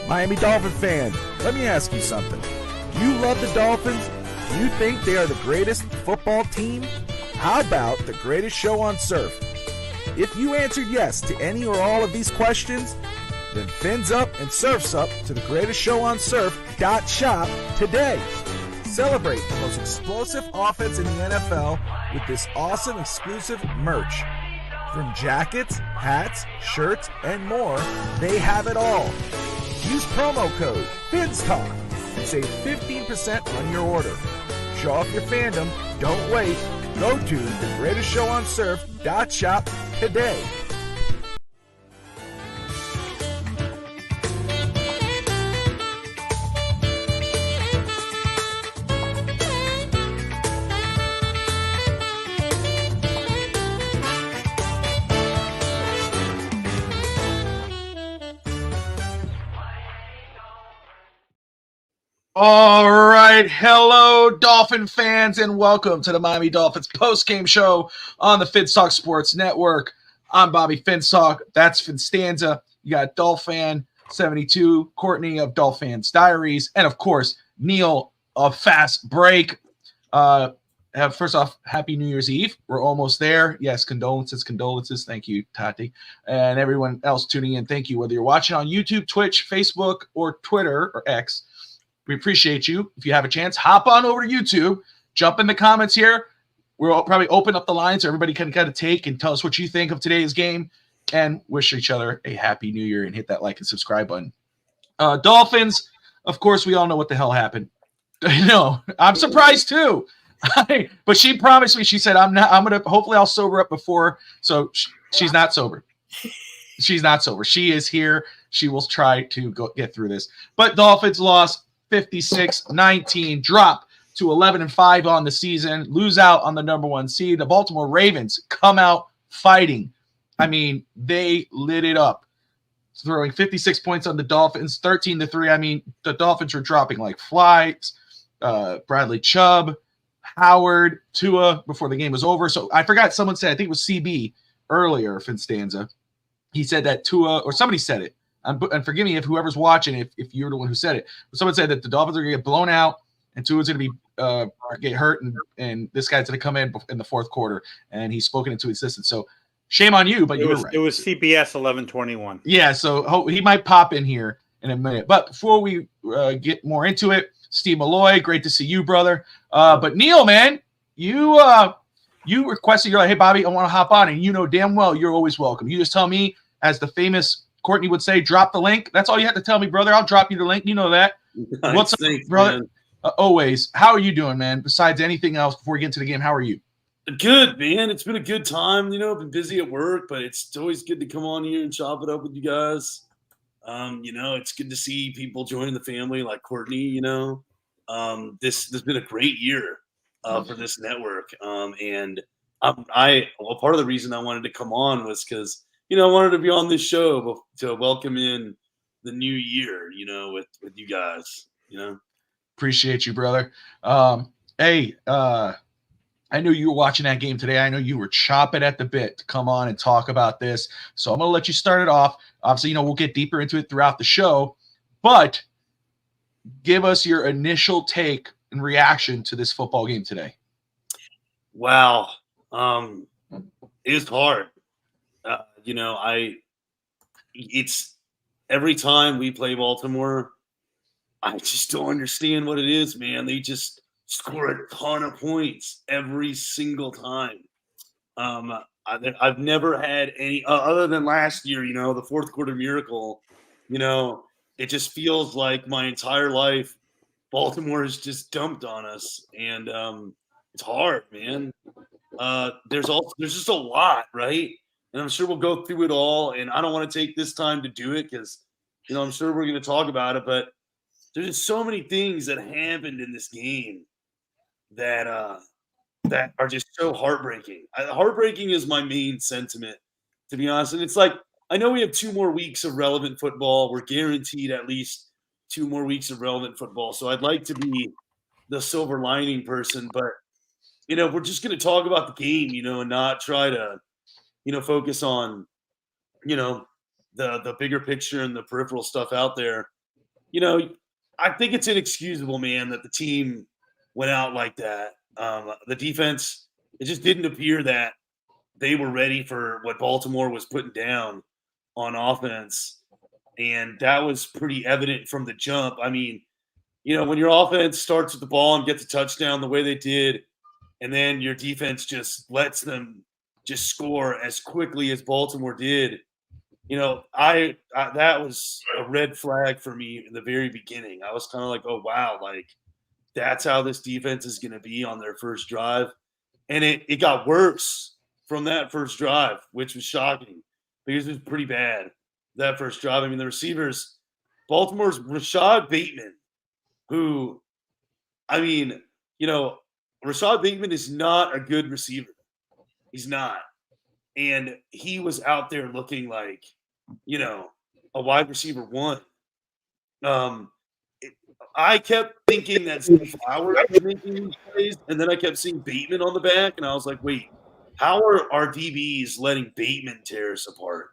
Miami Dolphin fans, let me ask you something. Do you love the Dolphins? Do you think they are the greatest football team? How about the greatest show on surf? If you answered yes to any or all of these questions, then fins up and surfs up to the greatest show on surf.shop today. Celebrate the most explosive offense in the NFL with this awesome exclusive merch. From jackets, hats, shirts, and more, they have it all. Use promo code FinsTalk and save 15% on your order. Show off your fandom. Don't wait. Go to thegreatestshowonsurf.shop today. All right. Hello, Dolphin fans, and welcome to the Miami Dolphins post-game show on the FinsTalk Sports Network. I'm Bobby FinsTalk. That's Finstanza. You got Dolphin72, Courtney of Dolphins Diaries, and, of course, Neil of Fast Break. First off, Happy New Year's Eve. We're almost there. Yes, condolences. Thank you, Tati. And everyone else tuning in, thank you. Whether you're watching on YouTube, Twitch, Facebook, or Twitter, or X, we appreciate you. If you have a chance, hop on over to YouTube, jump in the comments here. We'll probably open up the line so everybody can kind of take and tell us what you think of today's game and wish each other a happy new year and hit that like and subscribe button. Dolphins, of course, we all know what the hell happened. No, I'm surprised too. But she promised me, she said, hopefully I'll sober up before. So she's not sober. She's not sober. She is here. She will try to get through this. But Dolphins lost 56-19, drop to 11-5 on the season, lose out on the number one seed. The Baltimore Ravens come out fighting. I mean, they lit it up, throwing 56 points on the Dolphins, 13-3. I mean, the Dolphins were dropping like flies. Bradley Chubb, Howard, Tua before the game was over. So I forgot, someone said, I think it was CB earlier, Finstanza. He said that Tua, or somebody said it. And forgive me if whoever's watching, if you're the one who said it. But someone said that the Dolphins are going to get blown out and Tua's going to be get hurt, and this guy's going to come in the fourth quarter. And he's spoken into existence. So shame on you, but you were right. It was CBS 1121. Yeah, so he might pop in here in a minute. But before we get more into it, Steve Malloy, great to see you, brother. But Neil, man, you requested, you're like, hey, Bobby, I want to hop on. And you know damn well you're always welcome. You just tell me, as the famous Courtney would say, drop the link. That's all you have to tell me, brother. I'll drop you the link. You know that. What's up, brother? Always. How are you doing, man? Besides anything else, before we get into the game, how are you? Good, man. It's been a good time. I've been busy at work, but it's always good to come on here and chop it up with you guys. It's good to see people joining the family like Courtney. This has been a great year for this network. And part of the reason I wanted to come on was because I wanted to be on this show to welcome in the new year, with you guys, Appreciate you, brother. Hey, I knew you were watching that game today. I know you were chopping at the bit to come on and talk about this. So I'm going to let you start it off. Obviously, we'll get deeper into it throughout the show, but give us your initial take and reaction to this football game today. Wow. It's hard. It's every time we play Baltimore, I just don't understand what it is, man. They just score a ton of points every single time. I've never had any other than last year, the fourth quarter miracle. It just feels like my entire life Baltimore has just dumped on us, and it's hard, man. There's just a lot, right? And I'm sure we'll go through it all, and I don't want to take this time to do it because, I'm sure we're going to talk about it, but there's just so many things that happened in this game that are just so heartbreaking. Heartbreaking is my main sentiment, to be honest. And it's like, I know we have 2 more weeks of relevant football. We're guaranteed at least 2 more weeks of relevant football. So I'd like to be the silver lining person, but we're just going to talk about the game, and not try to, focus on, the bigger picture and the peripheral stuff out there. I think it's inexcusable, man, that the team went out like that. The defense, it just didn't appear that they were ready for what Baltimore was putting down on offense. And that was pretty evident from the jump. I mean, when your offense starts with the ball and gets a touchdown the way they did, and then your defense just lets them just score as quickly as Baltimore did, I that was a red flag for me in the very beginning. I was kind of like, oh, wow, like that's how this defense is going to be on their first drive. And it got worse from that first drive, which was shocking because it was pretty bad, that first drive. I mean, the receivers, Baltimore's Rashad Bateman, who, I mean, Rashad Bateman is not a good receiver. He's not. And he was out there looking like, a wide receiver one. I kept thinking that Zay Flowers was making these plays, and then I kept seeing Bateman on the back, and I was like, wait, how are our DBs letting Bateman tear us apart?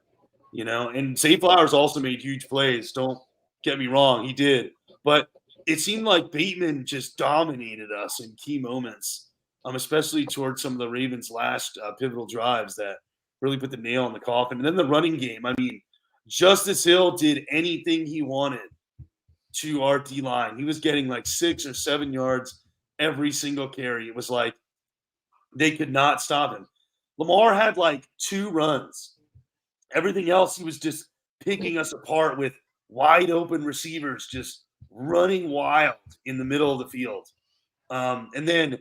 And Zay Flowers also made huge plays. Don't get me wrong, he did. But it seemed like Bateman just dominated us in key moments, especially towards some of the Ravens' last pivotal drives that really put the nail in the coffin. And then the running game, I mean, Justice Hill did anything he wanted to our D-line. He was getting like 6 or 7 yards every single carry. It was like they could not stop him. Lamar had like 2 runs. Everything else, he was just picking us apart with wide open receivers just running wild in the middle of the field. And then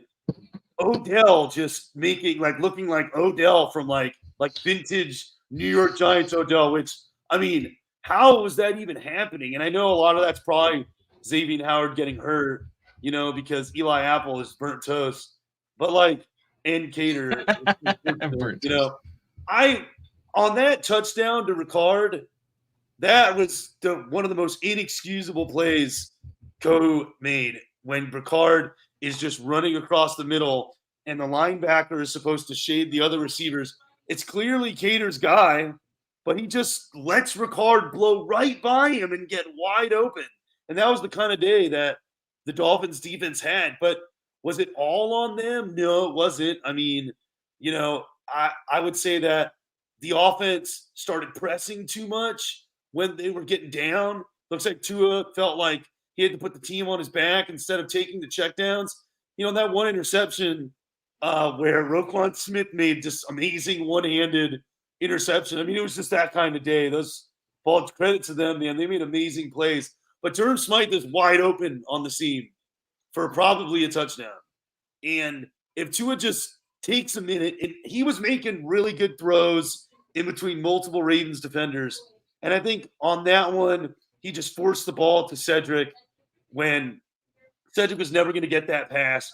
Odell just looking like Odell from like vintage New York Giants Odell, which, I mean, how was that even happening? And I know a lot of that's probably Xavien Howard getting hurt, because Eli Apple is burnt toast. But and Cater, on that touchdown to Ricard, that was one of the most inexcusable plays Coe made when Ricard is just running across the middle and the linebacker is supposed to shade the other receivers. It's clearly Cater's guy, but he just lets Ricard blow right by him and get wide open. And that was the kind of day that the Dolphins defense had. But was it all on them? No, it wasn't. I mean, I would say that the offense started pressing too much when they were getting down. Looks like Tua felt like he had to put the team on his back instead of taking the checkdowns. That one interception where Roquan Smith made just amazing one-handed interception. I mean, it was just that kind of day. Those ball credit to them, man. They made amazing plays. But Durham Smythe is wide open on the seam for probably a touchdown. And if Tua just takes a minute, and he was making really good throws in between multiple Ravens defenders. And I think on that one, he just forced the ball to Cedric when Cedric was never going to get that pass.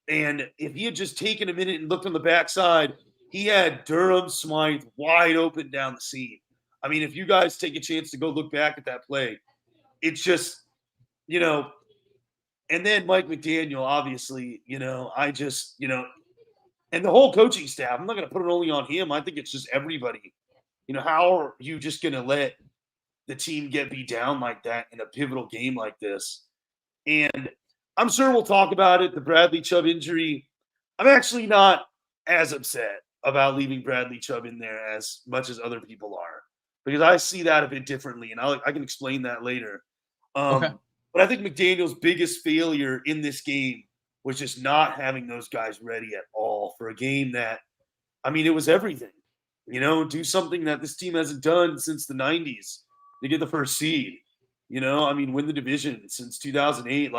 And if he had just taken a minute and looked on the backside, he had Durham Smythe wide open down the seam. I mean, if you guys take a chance to go look back at that play, it's just, and then Mike McDaniel, obviously, and the whole coaching staff, I'm not going to put it only on him. I think it's just everybody. How are you just going to let the team get beat down like that in a pivotal game like this? And I'm sure we'll talk about it, the Bradley Chubb injury. I'm actually not as upset about leaving Bradley Chubb in there as much as other people are, because I see that a bit differently, and I can explain that later. Okay. But I think McDaniel's biggest failure in this game was just not having those guys ready at all for a game that, I mean, it was everything. Do something that this team hasn't done since the 90s to get the first seed. Win the division since 2008,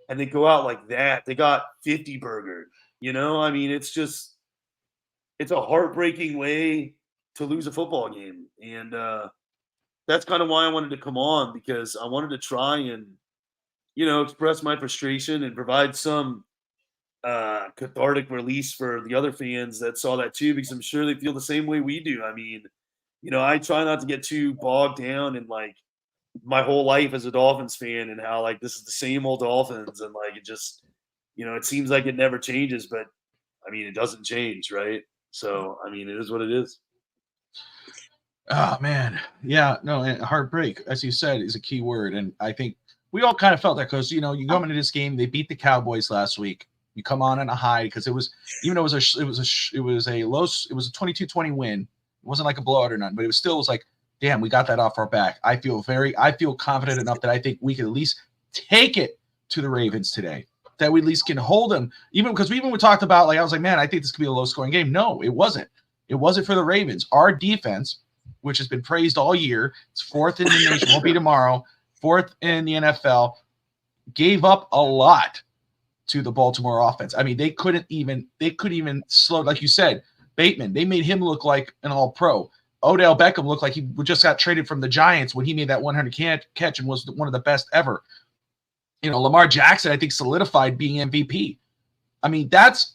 and they go out like that. They got 50 burgered. It's a heartbreaking way to lose a football game. And that's kind of why I wanted to come on, because I wanted to try and, express my frustration and provide some cathartic release for the other fans that saw that too, because I'm sure they feel the same way we do. I mean, I try not to get too bogged down in my whole life as a Dolphins fan and how this is the same old Dolphins and it just, it seems like it never changes, but I mean, it doesn't change, right? So, I mean, it is what it is. Oh, man. Yeah, no, and heartbreak, as you said, is a key word. And I think we all kind of felt that because, you come into this game, they beat the Cowboys last week. You come on a high because it was, even though it was a 22-20 win. It wasn't like a blowout or nothing, but it was like, damn, we got that off our back. I feel confident enough that I think we could at least take it to the Ravens today. That we at least can hold them, even because we talked about, like, I was like, man, I think this could be a low-scoring game. No, it wasn't. It wasn't for the Ravens. Our defense, which has been praised all year, it's fourth in the nation, won't be tomorrow, fourth in the NFL, gave up a lot to the Baltimore offense. I mean, they couldn't even slow, like you said, Bateman. They made him look like an all-pro. Odell Beckham looked like he just got traded from the Giants when he made that 100 catch and was one of the best ever. Lamar Jackson, I think, solidified being MVP. I mean, that's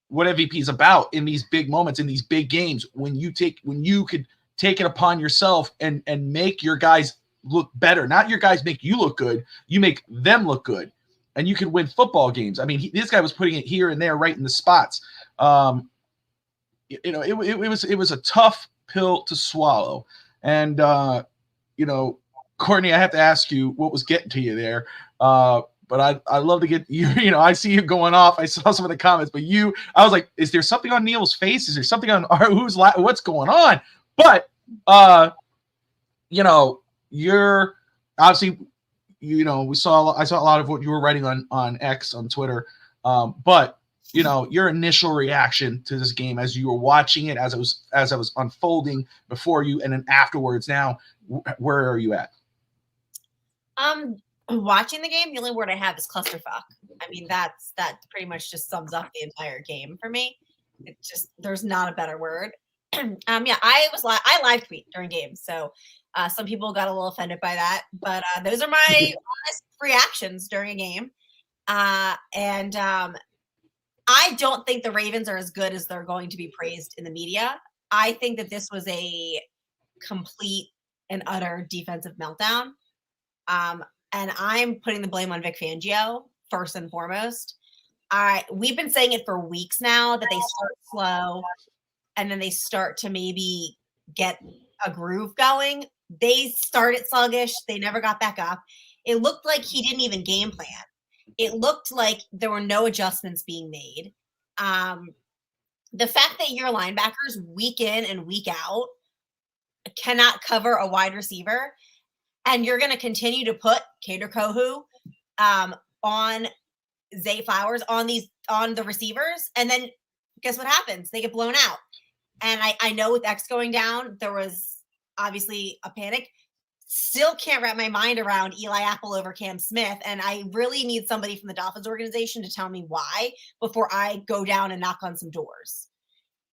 what MVP is about in these big moments, in these big games, when you could take it upon yourself and make your guys look better. Not your guys make you look good. You make them look good. And you can win football games. I mean, this guy was putting it here and there right in the spots. It was a tough pill to swallow. And, Courtney, I have to ask you what was getting to you there. But I love to get you, I see you going off. I saw some of the comments, but I was like, is there something on Neil's face? Is there something on what's going on? But, you're obviously, I saw a lot of what you were writing on X, on Twitter. But, your initial reaction to this game as you were watching it, as I was unfolding before you, and then afterwards, now, where are you at? Watching the game, the only word I have is clusterfuck. I mean, that pretty much just sums up the entire game for me. It just, there's not a better word. I live tweet during games, so some people got a little offended by that, but those are my honest reactions during a game. I don't think the Ravens are as good as they're going to be praised in the media. I think that this was a complete and utter defensive meltdown. And I'm putting the blame on Vic Fangio first and foremost. We've been saying it for weeks now that they start slow and then they start to maybe get a groove going. They started sluggish. They never got back up. It looked like he didn't even game plan. It looked like there were no adjustments being made. The fact that your linebackers week in and week out cannot cover a wide receiver, and you're going to continue to put Kader Kohu on Zay Flowers on the receivers, and then guess what happens? They get blown out. And I know with X going down, there was obviously a panic. Still can't wrap my mind around Eli Apple over Cam Smith, and I really need somebody from the Dolphins organization to tell me why before I go down and knock on some doors.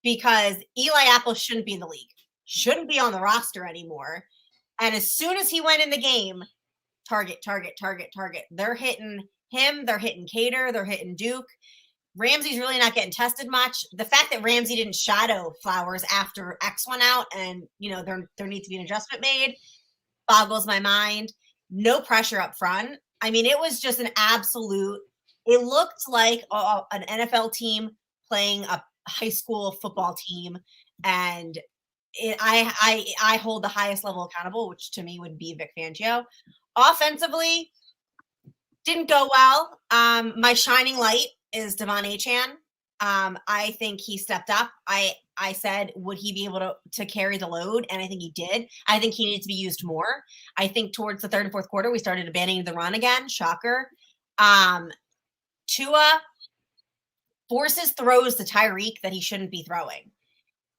Because Eli Apple shouldn't be in the league, shouldn't be on the roster anymore. And as soon as he went in the game, target. They're hitting him. They're hitting Kader. They're hitting Duke. Ramsey's really not getting tested much. The fact that Ramsey didn't shadow Flowers after X went out and, there needs to be an adjustment made boggles my mind. No pressure up front. I mean, it was just an absolute – it looked like an NFL team playing a high school football team, and – I hold the highest level accountable, which to me would be Vic Fangio. Offensively, didn't go well. My shining light is Devon Achane. I think he stepped up. I said, would he be able to carry the load? And I think he did. I think he needs to be used more. I think towards the third and fourth quarter, we started abandoning the run again. Shocker. Tua forces throws to Tyreek that he shouldn't be throwing.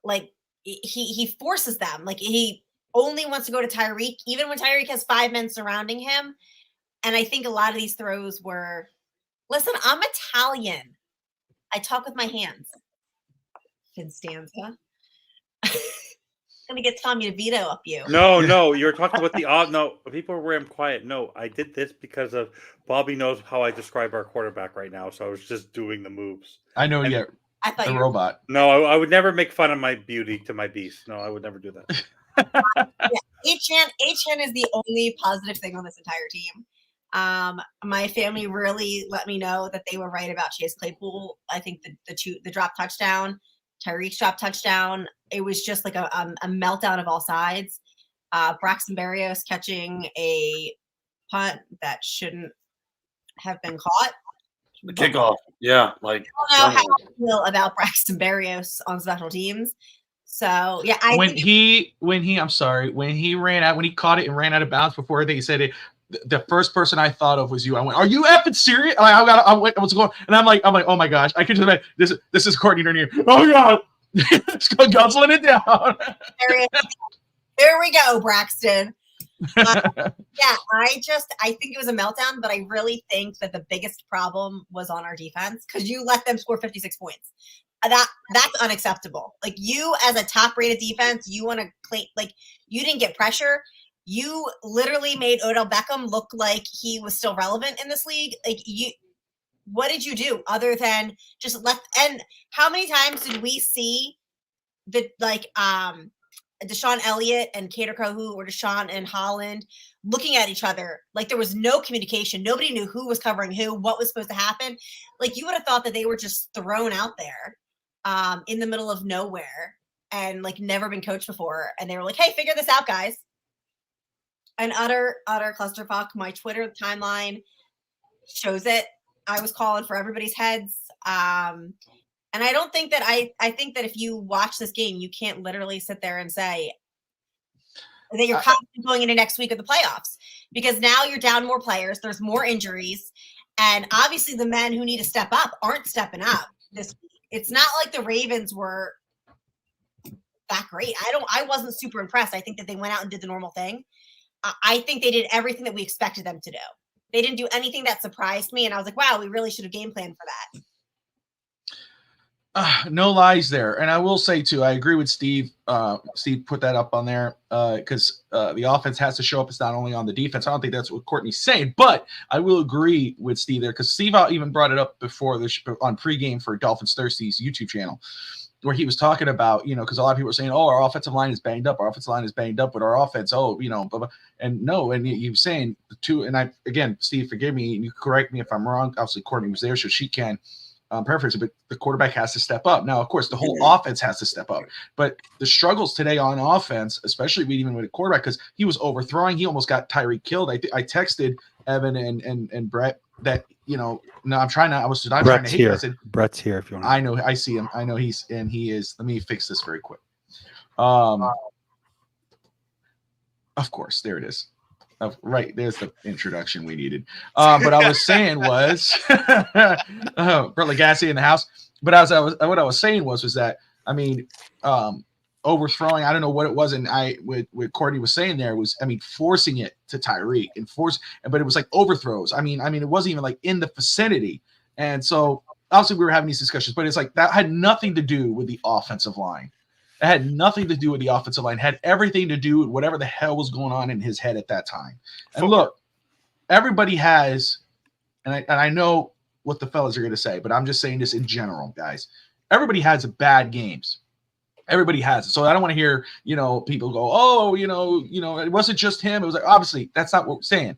Like, he forces them. Like, he only wants to go to Tyreek, even when Tyreek has 5 men surrounding him. And I think a lot of these throws were, listen, I'm Italian. I talk with my hands. FinsTalk. Gonna get Tommy to veto up you. No, you're talking about no, people were quiet. No, I did this because of Bobby knows how I describe our quarterback right now, so I was just doing the moves. I know, yeah. I thought the you robot. No, I would never make fun of my beauty to my beast. No, I would never do that. Achane is the only positive thing on this entire team. My family really let me know that they were right about Chase Claypool. I think the drop touchdown, Tyreek's drop touchdown, it was just like a meltdown of all sides. Braxton Berrios catching a punt that shouldn't have been caught. The kickoff. Yeah. Like, I don't know how I feel about Braxton Berrios on special teams. So yeah, when he ran out, when he caught it and ran out of bounds before they said it, the first person I thought of was you. I went, "Are you effing serious?" I was going, and I'm like, "Oh my gosh!" I could just imagine this is Courtney Dernier. Oh god, it's guzzling it down. Here we go, Braxton. Yeah, I think it was a meltdown, but I really think that the biggest problem was on our defense because you let them score 56 points. That's unacceptable. Like, you as a top-rated defense, you want to claim, like, you didn't get pressure. You literally made Odell Beckham look like he was still relevant in this league. Like, what did you do other than just and how many times did we see that, like, Deshaun Elliott and Kader Kohu, or Deshaun and Holland looking at each other like there was no communication. Nobody knew who was covering who, what was supposed to happen. Like, you would have thought that they were just thrown out there in the middle of nowhere and, like, never been coached before. And they were like, "Hey, figure this out, guys." An utter clusterfuck. My Twitter timeline shows it. I was calling for everybody's heads. And I don't think that I think that if you watch this game, you can't literally sit there and say that you're confident going into next week of the playoffs, because now you're down more players. There's more injuries. And obviously the men who need to step up aren't stepping up this week. It's not like the Ravens were that great. I wasn't super impressed. I think that they went out and did the normal thing. I think they did everything that we expected them to do. They didn't do anything that surprised me. And I was like, wow, we really should have game planned for that. No lies there. And I will say, too, I agree with Steve. Steve put that up on there because the offense has to show up. It's not only on the defense. I don't think that's what Courtney's saying, but I will agree with Steve there because Steve even brought it up before this on pregame for Dolphins Thirsty's YouTube channel, where he was talking about, because a lot of people were saying, "Oh, our offensive line is banged up. Our offensive line is banged up with our offense." Oh, blah, blah. And no, and he was saying the two. And again, Steve, forgive me, and you correct me if I'm wrong. Obviously, Courtney was there, so she can paraphrase it, but the quarterback has to step up. Now, of course, the whole offense has to step up. But the struggles today on offense, especially even with a quarterback, because he was overthrowing, he almost got Tyreek killed. I texted Evan and Brett that I'm trying to hate him. I said, Brett's here if you want. I know, I see him. I know he is. Let me fix this very quick. Of course, there it is. Right, there's the introduction we needed. But I was saying was Brett Legassi in the house. But what I was saying was that overthrowing. I don't know what it was, and what Courtney was saying there was, forcing it to Tyreek but it was like overthrows. It wasn't even like in the vicinity. And so obviously we were having these discussions, but it's like that had nothing to do with the offensive line. It had nothing to do with the offensive line. It had everything to do with whatever the hell was going on in his head at that time. And look, everybody has, and I know what the fellas are going to say, but I'm just saying this in general, guys. Everybody has bad games. Everybody has it. So I don't want to hear, people go, "Oh, it wasn't just him." It was like, obviously, that's not what we're saying.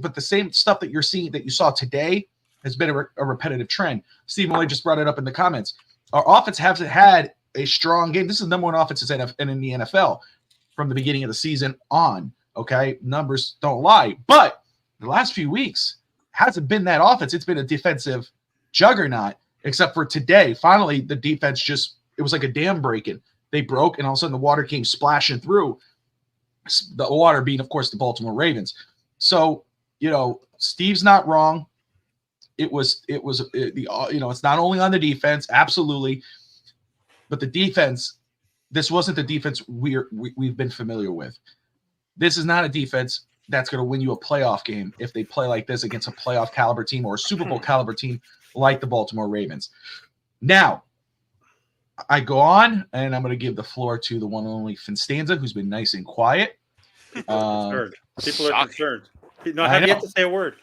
But the same stuff that you're seeing, that you saw today, has been a repetitive trend. Steve Malay just brought it up in the comments. Our offense hasn't had a strong game. This is the number one offense in the NFL from the beginning of the season on. Okay, numbers don't lie. But the last few weeks hasn't been that offense. It's been a defensive juggernaut, except for today. Finally, the defense it was like a dam breaking. They broke, and all of a sudden the water came splashing through. The water being, of course, the Baltimore Ravens. So, Steve's not wrong. It's not only on the defense, absolutely, but the defense. This wasn't the defense we've been familiar with. This is not a defense that's going to win you a playoff game if they play like this against a playoff caliber team or a Super Bowl caliber team like the Baltimore Ravens. Now, I go on, and I'm going to give the floor to the one and only FinsTalk, who's been nice and quiet. People are concerned. No, I have yet to say a word.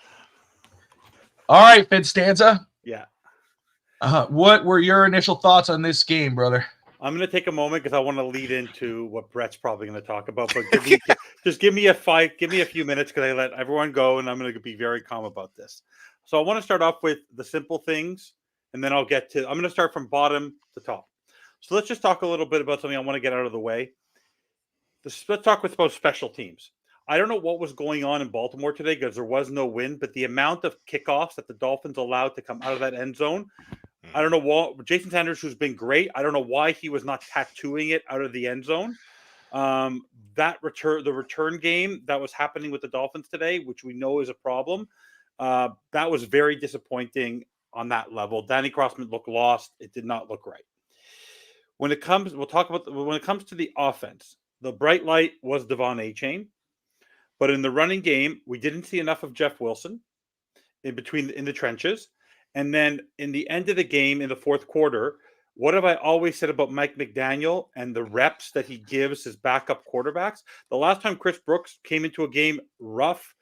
All right, FinsTalk. Yeah. What were your initial thoughts on this game, brother? I'm going to take a moment because I want to lead into what Brett's probably going to talk about. But give me a few minutes because I let everyone go, and I'm going to be very calm about this. So I want to start off with the simple things, and then I'm going to start from bottom to top. So let's just talk a little bit about something I want to get out of the way. Let's talk about special teams. I don't know what was going on in Baltimore today because there was no win, but the amount of kickoffs that the Dolphins allowed to come out of that end zone, I don't know what Jason Sanders, who's been great. I don't know why he was not tattooing it out of the end zone. The return game that was happening with the Dolphins today, which we know is a problem, that was very disappointing on that level. Danny Crossman looked lost. It did not look right. When it comes to the offense, the bright light was Devon Achane. But in the running game, we didn't see enough of Jeff Wilson in the trenches. And then in the end of the game, in the fourth quarter, what have I always said about Mike McDaniel and the reps that he gives his backup quarterbacks? The last time Chris Brooks came into a game rough,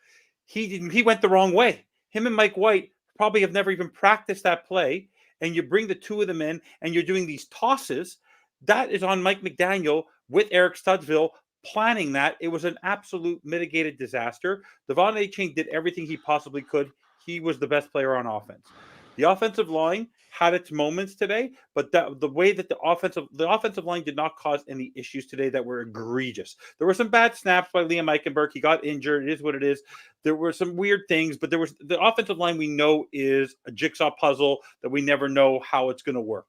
he went the wrong way. Him and Mike White probably have never even practiced that play. And you bring the two of them in and you're doing these tosses. That is on Mike McDaniel with Eric Studesville planning that. It was an absolute mitigated disaster. Devon Achane did everything he possibly could. He was the best player on offense. The offensive line had its moments today, but the way that the offensive line did not cause any issues today that were egregious. There were some bad snaps by Liam Eichenberg. He got injured. It is what it is. There were some weird things, but the offensive line we know is a jigsaw puzzle that we never know how it's going to work.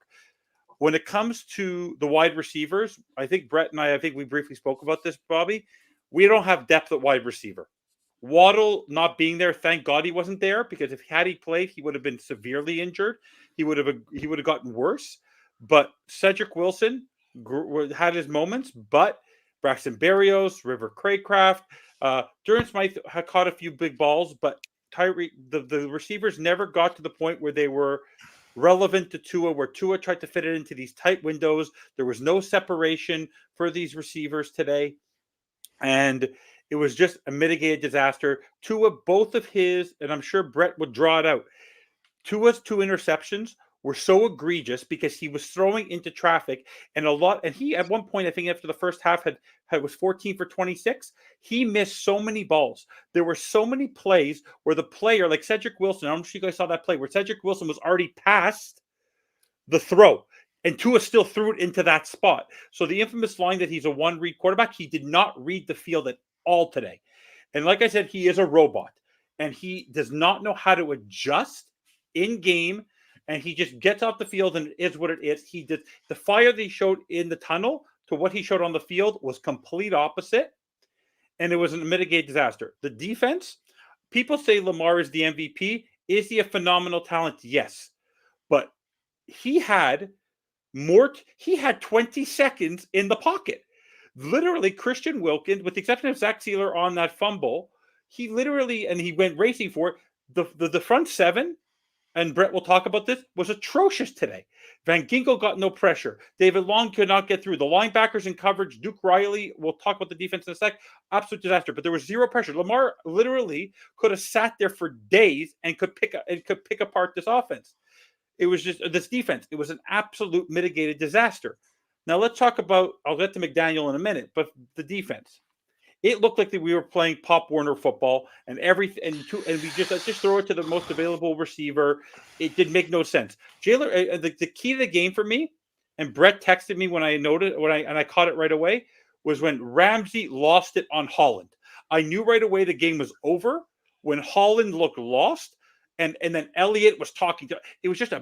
When it comes to the wide receivers, I think Brett and I think we briefly spoke about this, Bobby. We don't have depth at wide receiver. Waddle not being there, thank God he wasn't there, because if he played, he would have been severely injured. He would have gotten worse. But Cedric Wilson had his moments, but Braxton Berrios, River Craycraft, Durham Smythe had caught a few big balls, but the receivers never got to the point where they were relevant to Tua, where Tua tried to fit it into these tight windows. There was no separation for these receivers today. And it was just a mitigated disaster. Tua, both of his, and I'm sure Brett would draw it out, Tua's 2 interceptions were so egregious because he was throwing into traffic and he at one point, I think after the first half was 14 for 26. He missed so many balls. There were so many plays where the player, like Cedric Wilson, I don't know if you guys saw that play, where Cedric Wilson was already past the throw and Tua still threw it into that spot. So the infamous line that he's a one-read quarterback, he did not read the field at all today. And like I said, he is a robot and he does not know how to adjust in game. And he just gets off the field and it is what it is. The fire that he showed in the tunnel to what he showed on the field was complete opposite. And it was a mitigated disaster. The defense, people say Lamar is the MVP. Is he a phenomenal talent? Yes. But he had 20 seconds in the pocket. Literally, Christian Wilkins, with the exception of Zach Sealer on that fumble, he went racing for it. The front seven, and Brett will talk about this, was atrocious today. Van Ginkel got no pressure. David Long could not get through. The linebackers in coverage, Duke Riley, we'll talk about the defense in a sec, absolute disaster. But there was zero pressure. Lamar literally could have sat there for days and could pick apart this offense. It was just this defense. It was an absolute mitigated disaster. Now let's talk about, I'll get to McDaniel in a minute, but the defense. It looked like we were playing Pop Warner football and we just throw it to the most available receiver. It did make no sense. Jalen, the key to the game for me, and Brett texted me when I caught it right away, was when Ramsey lost it on Holland. I knew right away the game was over when Holland looked lost, and then Elliott was talking to. It was just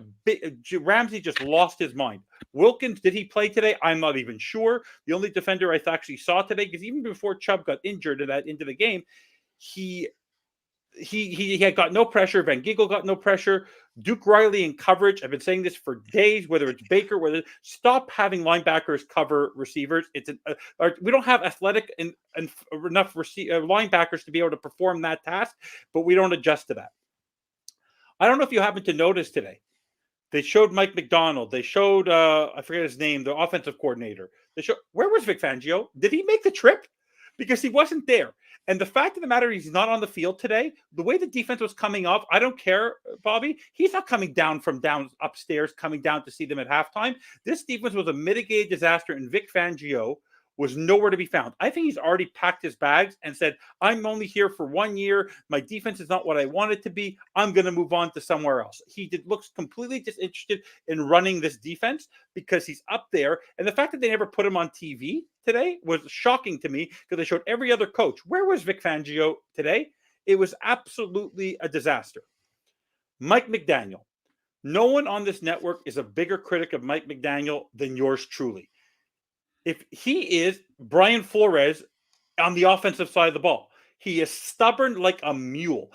Ramsey just lost his mind. Wilkins, did he play today? I'm not even sure. The only defender I actually saw today, because even before Chubb got injured into the game, he had got no pressure. Van Ginkel got no pressure. Duke Riley in coverage. I've been saying this for days. Whether it's Baker, stop having linebackers cover receivers. We don't have athletic and enough linebackers to be able to perform that task, but we don't adjust to that. I don't know if you happen to notice today. They showed Mike McDonald. They showed, I forget his name, the offensive coordinator. Where was Vic Fangio? Did he make the trip? Because he wasn't there. And the fact of the matter is he's not on the field today. The way the defense was coming up, I don't care, Bobby. He's not coming down from down upstairs, coming down to see them at halftime. This defense was a mitigated disaster, and Vic Fangio was nowhere to be found. I think he's already packed his bags and said, I'm only here for 1 year. My defense is not what I want it to be. I'm going to move on to somewhere else. Looks completely disinterested in running this defense because he's up there. And the fact that they never put him on TV today was shocking to me because they showed every other coach. Where was Vic Fangio today? It was absolutely a disaster. Mike McDaniel. No one on this network is a bigger critic of Mike McDaniel than yours truly. If he is Brian Flores on the offensive side of the ball, he is stubborn like a mule.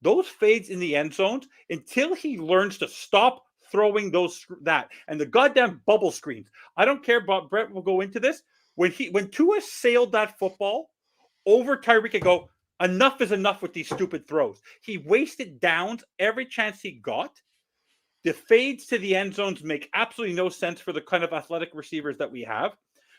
Those fades in the end zones, until he learns to stop throwing and the goddamn bubble screens. I don't care about Brett will go into this. When Tua sailed that football over Tyreek and go, enough is enough with these stupid throws. He wasted downs every chance he got. The fades to the end zones make absolutely no sense for the kind of athletic receivers that we have.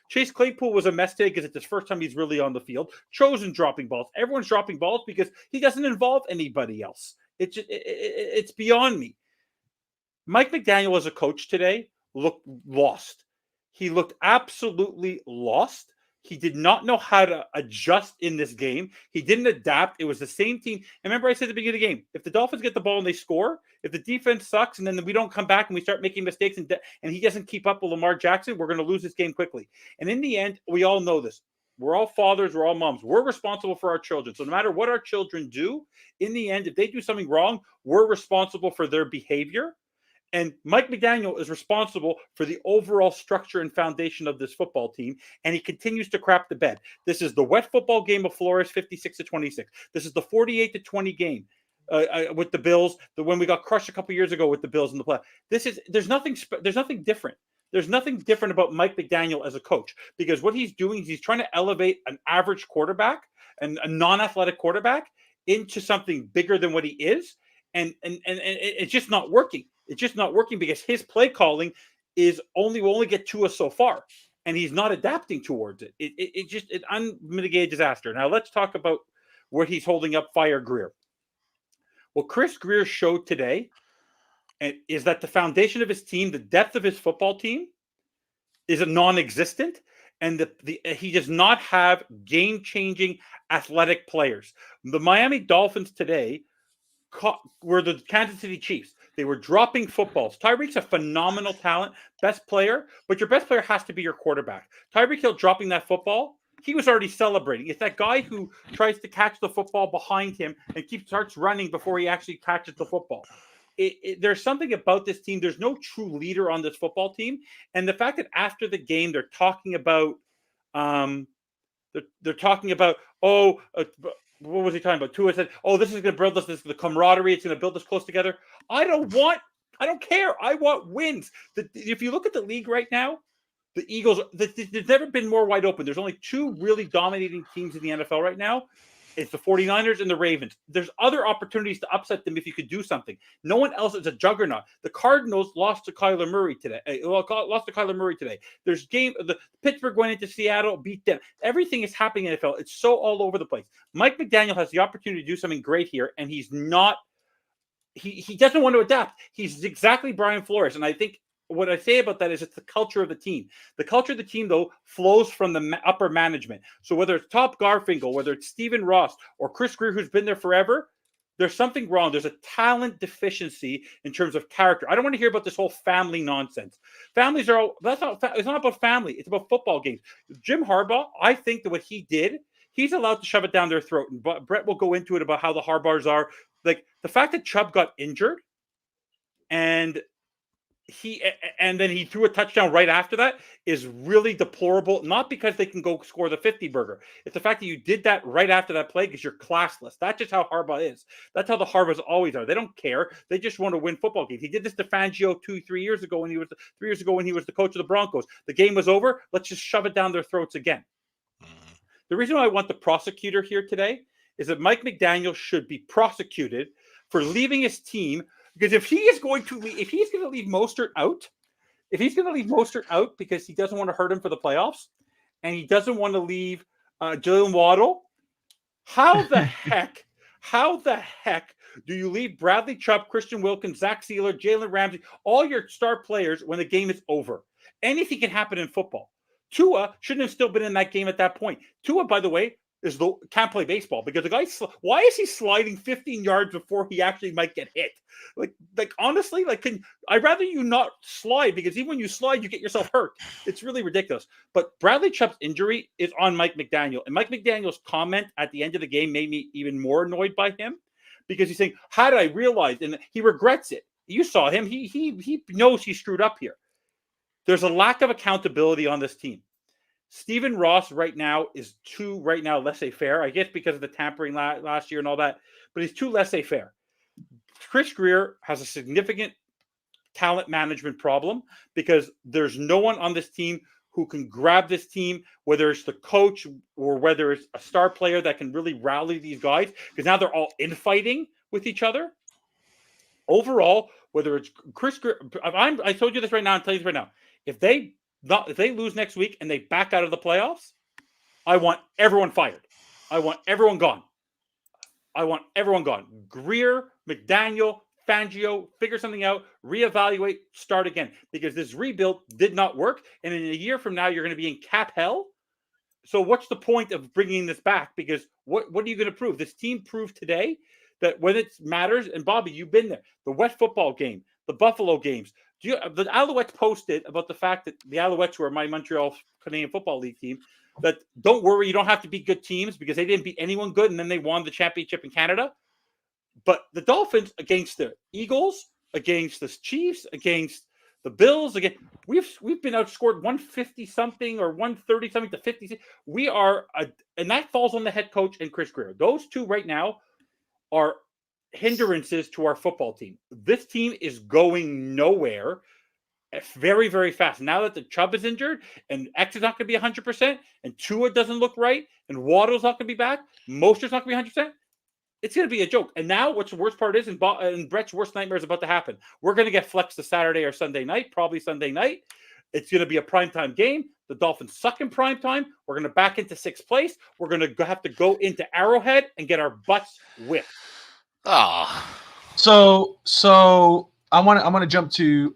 Chase Claypool was a mess today because it's his first time he's really on the field. Chosen dropping balls. Everyone's dropping balls because he doesn't involve anybody else. It's beyond me. Mike McDaniel as a coach today looked lost. He looked absolutely lost. He did not know how to adjust in this game. He didn't adapt. It was the same team. And remember I said at the beginning of the game, if the Dolphins get the ball and they score, if the defense sucks and then we don't come back and we start making mistakes and he doesn't keep up with Lamar Jackson, we're going to lose this game quickly. And in the end, we all know this. We're all fathers. We're all moms. We're responsible for our children. So no matter what our children do, in the end, if they do something wrong, we're responsible for their behavior. And Mike McDaniel is responsible for the overall structure and foundation of this football team, and he continues to crap the bed. This is the wet football game of Flores, 56-26. This is the 48-20 game with the Bills, when we got crushed a couple years ago with the Bills in the play. There's nothing different. There's nothing different about Mike McDaniel as a coach, because what he's doing is he's trying to elevate an average quarterback and a non-athletic quarterback into something bigger than what he is, and it's just not working. It's just not working because his play calling will only get to us so far, and he's not adapting towards it. It's an unmitigated disaster. Now let's talk about where he's holding up Fire Greer. What Chris Greer showed today is that the foundation of his team, the depth of his football team, is a non-existent, and he does not have game-changing athletic players. The Miami Dolphins today were the Kansas City Chiefs. They were dropping footballs. Tyreek's a phenomenal talent, best player, but your best player has to be your quarterback. Tyreek Hill dropping that football, he was already celebrating. It's that guy who tries to catch the football behind him and starts running before he actually catches the football. There's something about this team. There's no true leader on this football team. And the fact that after the game, they're talking about, what was he talking about? Tua said, this is going to build us the camaraderie. It's going to build us close together. I don't care. I want wins. If you look at the league right now, the Eagles, there's never been more wide open. There's only two really dominating teams in the NFL right now. It's the 49ers and the Ravens. There's other opportunities to upset them if you could do something. No one else is a juggernaut. The Cardinals lost to Kyler Murray today. There's the Pittsburgh went into Seattle, beat them. Everything is happening in the NFL. It's so all over the place. Mike McDaniel has the opportunity to do something great here, and he's not. He doesn't want to adapt. He's exactly Brian Flores, and I think what I say about that is it's the culture of the team. The culture of the team, though, flows from the upper management. So whether it's Top Garfinkel, whether it's Stephen Ross or Chris Greer, who's been there forever, there's something wrong. There's a talent deficiency in terms of character. I don't want to hear about this whole family nonsense. It's not about family. It's about football games. Jim Harbaugh, I think that what he did, he's allowed to shove it down their throat. And Brett will go into it about how the Harbaughs are. Like the fact that Chubb got injured and then he threw a touchdown right after that is really deplorable. Not because they can go score the 50 burger. It's the fact that you did that right after that play because you're classless. That's just how Harbaugh is. That's how the Harbaughs always are. They don't care. They just want to win football games. He did this to Fangio 3 years ago when he was the coach of the Broncos. The game was over. Let's just shove it down their throats again. The reason why I want the prosecutor here today is that Mike McDaniel should be prosecuted for leaving his team. Because if he's going to leave Mostert out, because he doesn't want to hurt him for the playoffs, and he doesn't want to leave Jalen Waddle, how the heck do you leave Bradley Chubb, Christian Wilkins, Zach Sealer, Jalen Ramsey, all your star players when the game is over? Anything can happen in football. Tua shouldn't have still been in that game at that point. Tua, by the way, can't play baseball because the guy. Why is he sliding 15 yards before he actually might get hit? Like honestly, I'd rather you not slide, because even when you slide, you get yourself hurt. It's really ridiculous. But Bradley Chubb's injury is on Mike McDaniel, and Mike McDaniel's comment at the end of the game made me even more annoyed by him, because he's saying, "How did I realize?" And he regrets it. You saw him. He knows he screwed up here. There's a lack of accountability on this team. Stephen Ross right now is too laissez-faire, I guess, because of the tampering last year and all that, but he's too laissez-faire. Chris Grier has a significant talent management problem, because there's no one on this team who can grab this team, whether it's the coach or whether it's a star player that can really rally these guys, because now they're all infighting with each other. Overall, whether it's Chris Grier, I told you this right now, I'm telling you this right now. If they lose next week and they back out of the playoffs, I want everyone fired. I want everyone gone. Grier, McDaniel, Fangio, figure something out, reevaluate, start again. Because this rebuild did not work. And in a year from now, you're going to be in cap hell. So what's the point of bringing this back? Because what are you going to prove? This team proved today that when it matters, and Bobby, you've been there, the West football game, the Buffalo games, the Alouettes posted about the fact that the Alouettes, who are my Montreal Canadian Football League team, that don't worry, you don't have to beat good teams, because they didn't beat anyone good, and then they won the championship in Canada. But the Dolphins against the Eagles, against the Chiefs, against the Bills, we've been outscored 150 something or 130 something to 50. We are, and that falls on the head coach and Chris Grier. Those two right now are hindrances to our football team. This team is going nowhere very, very fast. Now that the Chubb is injured and X is not going to be 100%, and Tua doesn't look right, and Waddle's not going to be back, Mostert's not going to be 100%, it's going to be a joke. And now what's the worst part is, and Brett's worst nightmare is about to happen. We're going to get flexed to Saturday or Sunday night, probably Sunday night. It's going to be a primetime game. The Dolphins suck in primetime. We're going to back into 6th place. We're going to have to go into Arrowhead and get our butts whipped. So I want to jump to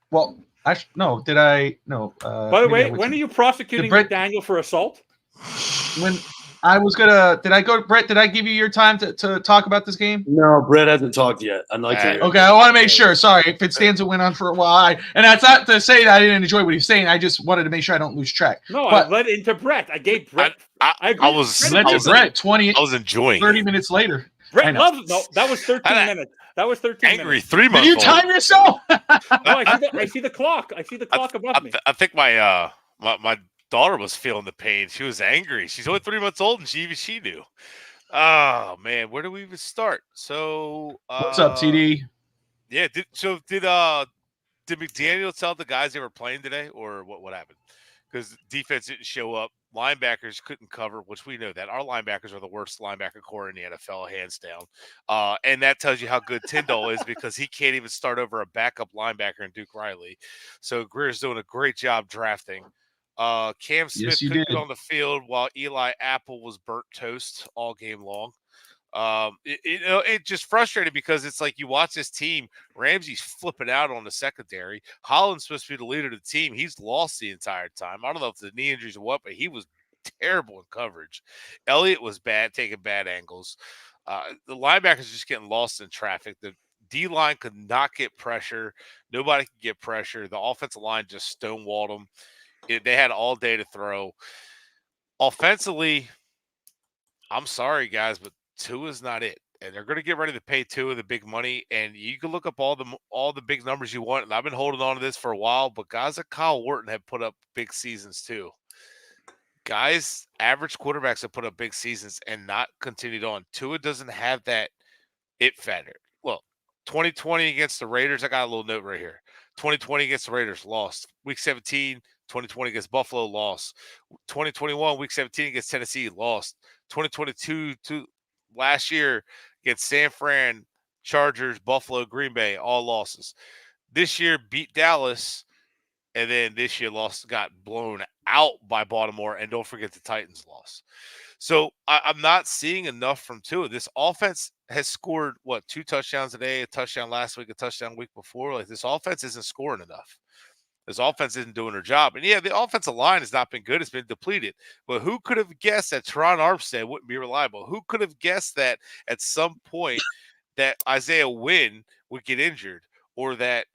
well, actually, no. Did I? No. By the way, when are you prosecuting McDaniel for assault? When I was gonna, did I go, Brett? Did I give you your time to talk about this game? No, Brett hasn't talked yet. I'd like to. Okay, I want to make sure. Sorry, if FinsTalk went on for a while, and that's not to say that I didn't enjoy what he's saying. I just wanted to make sure I don't lose track. No, I led into Brett. I gave Brett. I was enjoying 30 minutes later. Brett loves. No, that was 13 minutes. That was 13 angry minutes. 3 months. Did you time yourself? No, I see the clock. I see the clock above me. I think my daughter was feeling the pain. She was angry. She's only 3 months old, and she knew. Oh man, where do we even start? So what's up, TD? Yeah. Did McDaniel tell the guys they were playing today, or what happened? Because defense didn't show up. Linebackers couldn't cover, which we know that. Our linebackers are the worst linebacker core in the NFL, hands down. And that tells you how good Tyndall is, because he can't even start over a backup linebacker in Duke Riley. So Greer's doing a great job drafting. Cam Smith couldn't get on the field, while Eli Apple was burnt toast all game long. It just frustrated, because it's like you watch this team. Ramsey's flipping out on the secondary. Holland's supposed to be the leader of the team. He's lost the entire time. I don't know if the knee injuries or what, but he was terrible in coverage. Elliott was bad, taking bad angles. The linebackers just getting lost in traffic. The D-line could not get pressure. Nobody could get pressure. The offensive line just stonewalled them. They had all day to throw. Offensively, I'm sorry, guys, but Tua's not it, and they're going to get ready to pay Tua the big money. And you can look up all the big numbers you want, and I've been holding on to this for a while. But guys like Kyle Wharton have put up big seasons too. Guys, average quarterbacks have put up big seasons and not continued on. Tua doesn't have that it factor. Look, 2020 against the Raiders, I got a little note right here. 2020 against the Raiders, lost. Week 17, 2020 against Buffalo, lost. 2021, Week 17 against Tennessee, lost. 2022 last year against San Fran, Chargers, Buffalo, Green Bay, all losses. This year beat Dallas, and then this year got blown out by Baltimore, and don't forget the Titans loss. So I'm not seeing enough from Tua. This offense has scored, 2 touchdowns today, a touchdown last week, a touchdown week before. Like, this offense isn't scoring enough. This offense isn't doing their job. And, yeah, the offensive line has not been good. It's been depleted. But who could have guessed that Teron Armstead wouldn't be reliable? Who could have guessed that at some point that Isaiah Wynn would get injured or that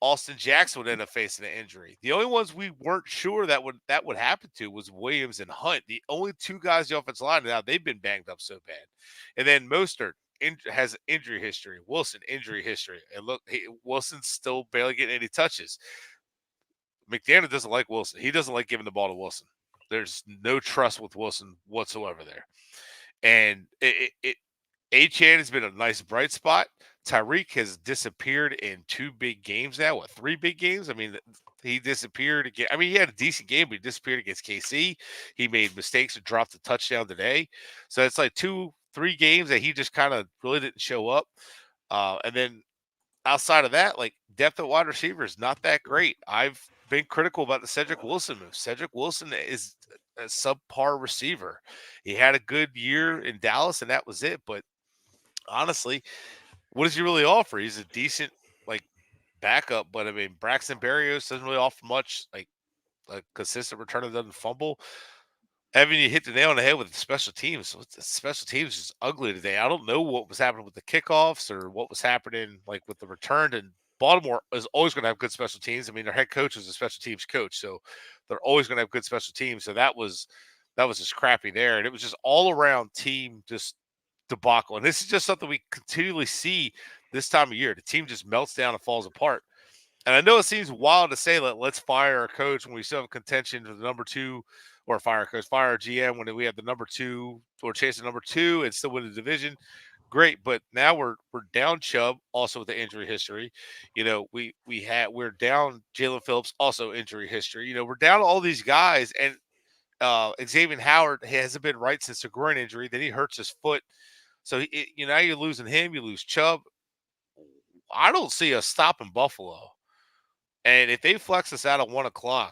Austin Jackson would end up facing an injury? The only ones we weren't sure that would happen to was Williams and Hunt. The only two guys the offensive line, now they've been banged up so bad. And then Mostert has injury history. Wilson, injury history. And look, Wilson's still barely getting any touches. McDaniel doesn't like Wilson. He doesn't like giving the ball to Wilson. There's no trust with Wilson whatsoever there. And Achane has been a nice bright spot. Tyreek has disappeared in 2 big games now. 3 big games? I mean, he disappeared again. I mean, he had a decent game, but he disappeared against KC. He made mistakes and dropped a touchdown today. So it's like 2-3 games that he just kind of really didn't show up. And then outside of that, like, depth at wide receiver is not that great. I've been critical about the Cedric Wilson move. Cedric Wilson is a subpar receiver. He had a good year in Dallas, and that was it. But honestly, what does he really offer? He's a decent, like, backup. But, I mean, Braxton Berrios doesn't really offer much, like, a consistent returner, doesn't fumble. Evan, you hit the nail on the head with the special teams. The special teams is ugly today. I don't know what was happening with the kickoffs or what was happening, like, with the return. And Baltimore is always going to have good special teams. I mean, their head coach is a special teams coach, so they're always going to have good special teams. So that was just crappy there, and it was just all around team just debacle. And this is just something we continually see this time of year. The team just melts down and falls apart. And I know it seems wild to say, let's fire our coach when we still have contention for the number 2, or fire our coach, fire our GM when we have the number 2 or chase the number 2 and still win the division. Great, but now we're down Chubb, also with the injury history. You know, we're down Jalen Phillips, also injury history. You know, we're down all these guys, and Xavien Howard hasn't been right since the groin injury. Then he hurts his foot, so now you're losing him. You lose Chubb. I don't see us stopping Buffalo, and if they flex us out at 1:00,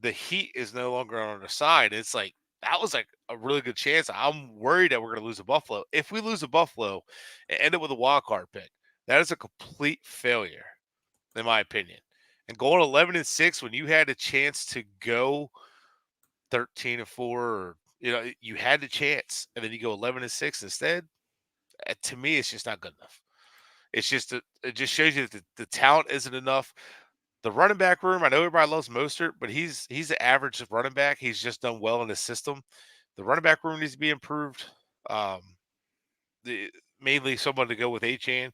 the heat is no longer on our side. It's like, that was like a really good chance. I'm worried that we're going to lose to Buffalo. If we lose to Buffalo and end up with a wild card pick, that is a complete failure, in my opinion. And going 11-6 when you had a chance to go 13-4, or, you know, you had the chance, and then you go 11-6 instead. To me, it's just not good enough. It's just it just shows you that the talent isn't enough. The running back room, I know everybody loves Mostert, but he's the average running back. He's just done well in the system. The running back room needs to be improved. Mainly someone to go with Achane.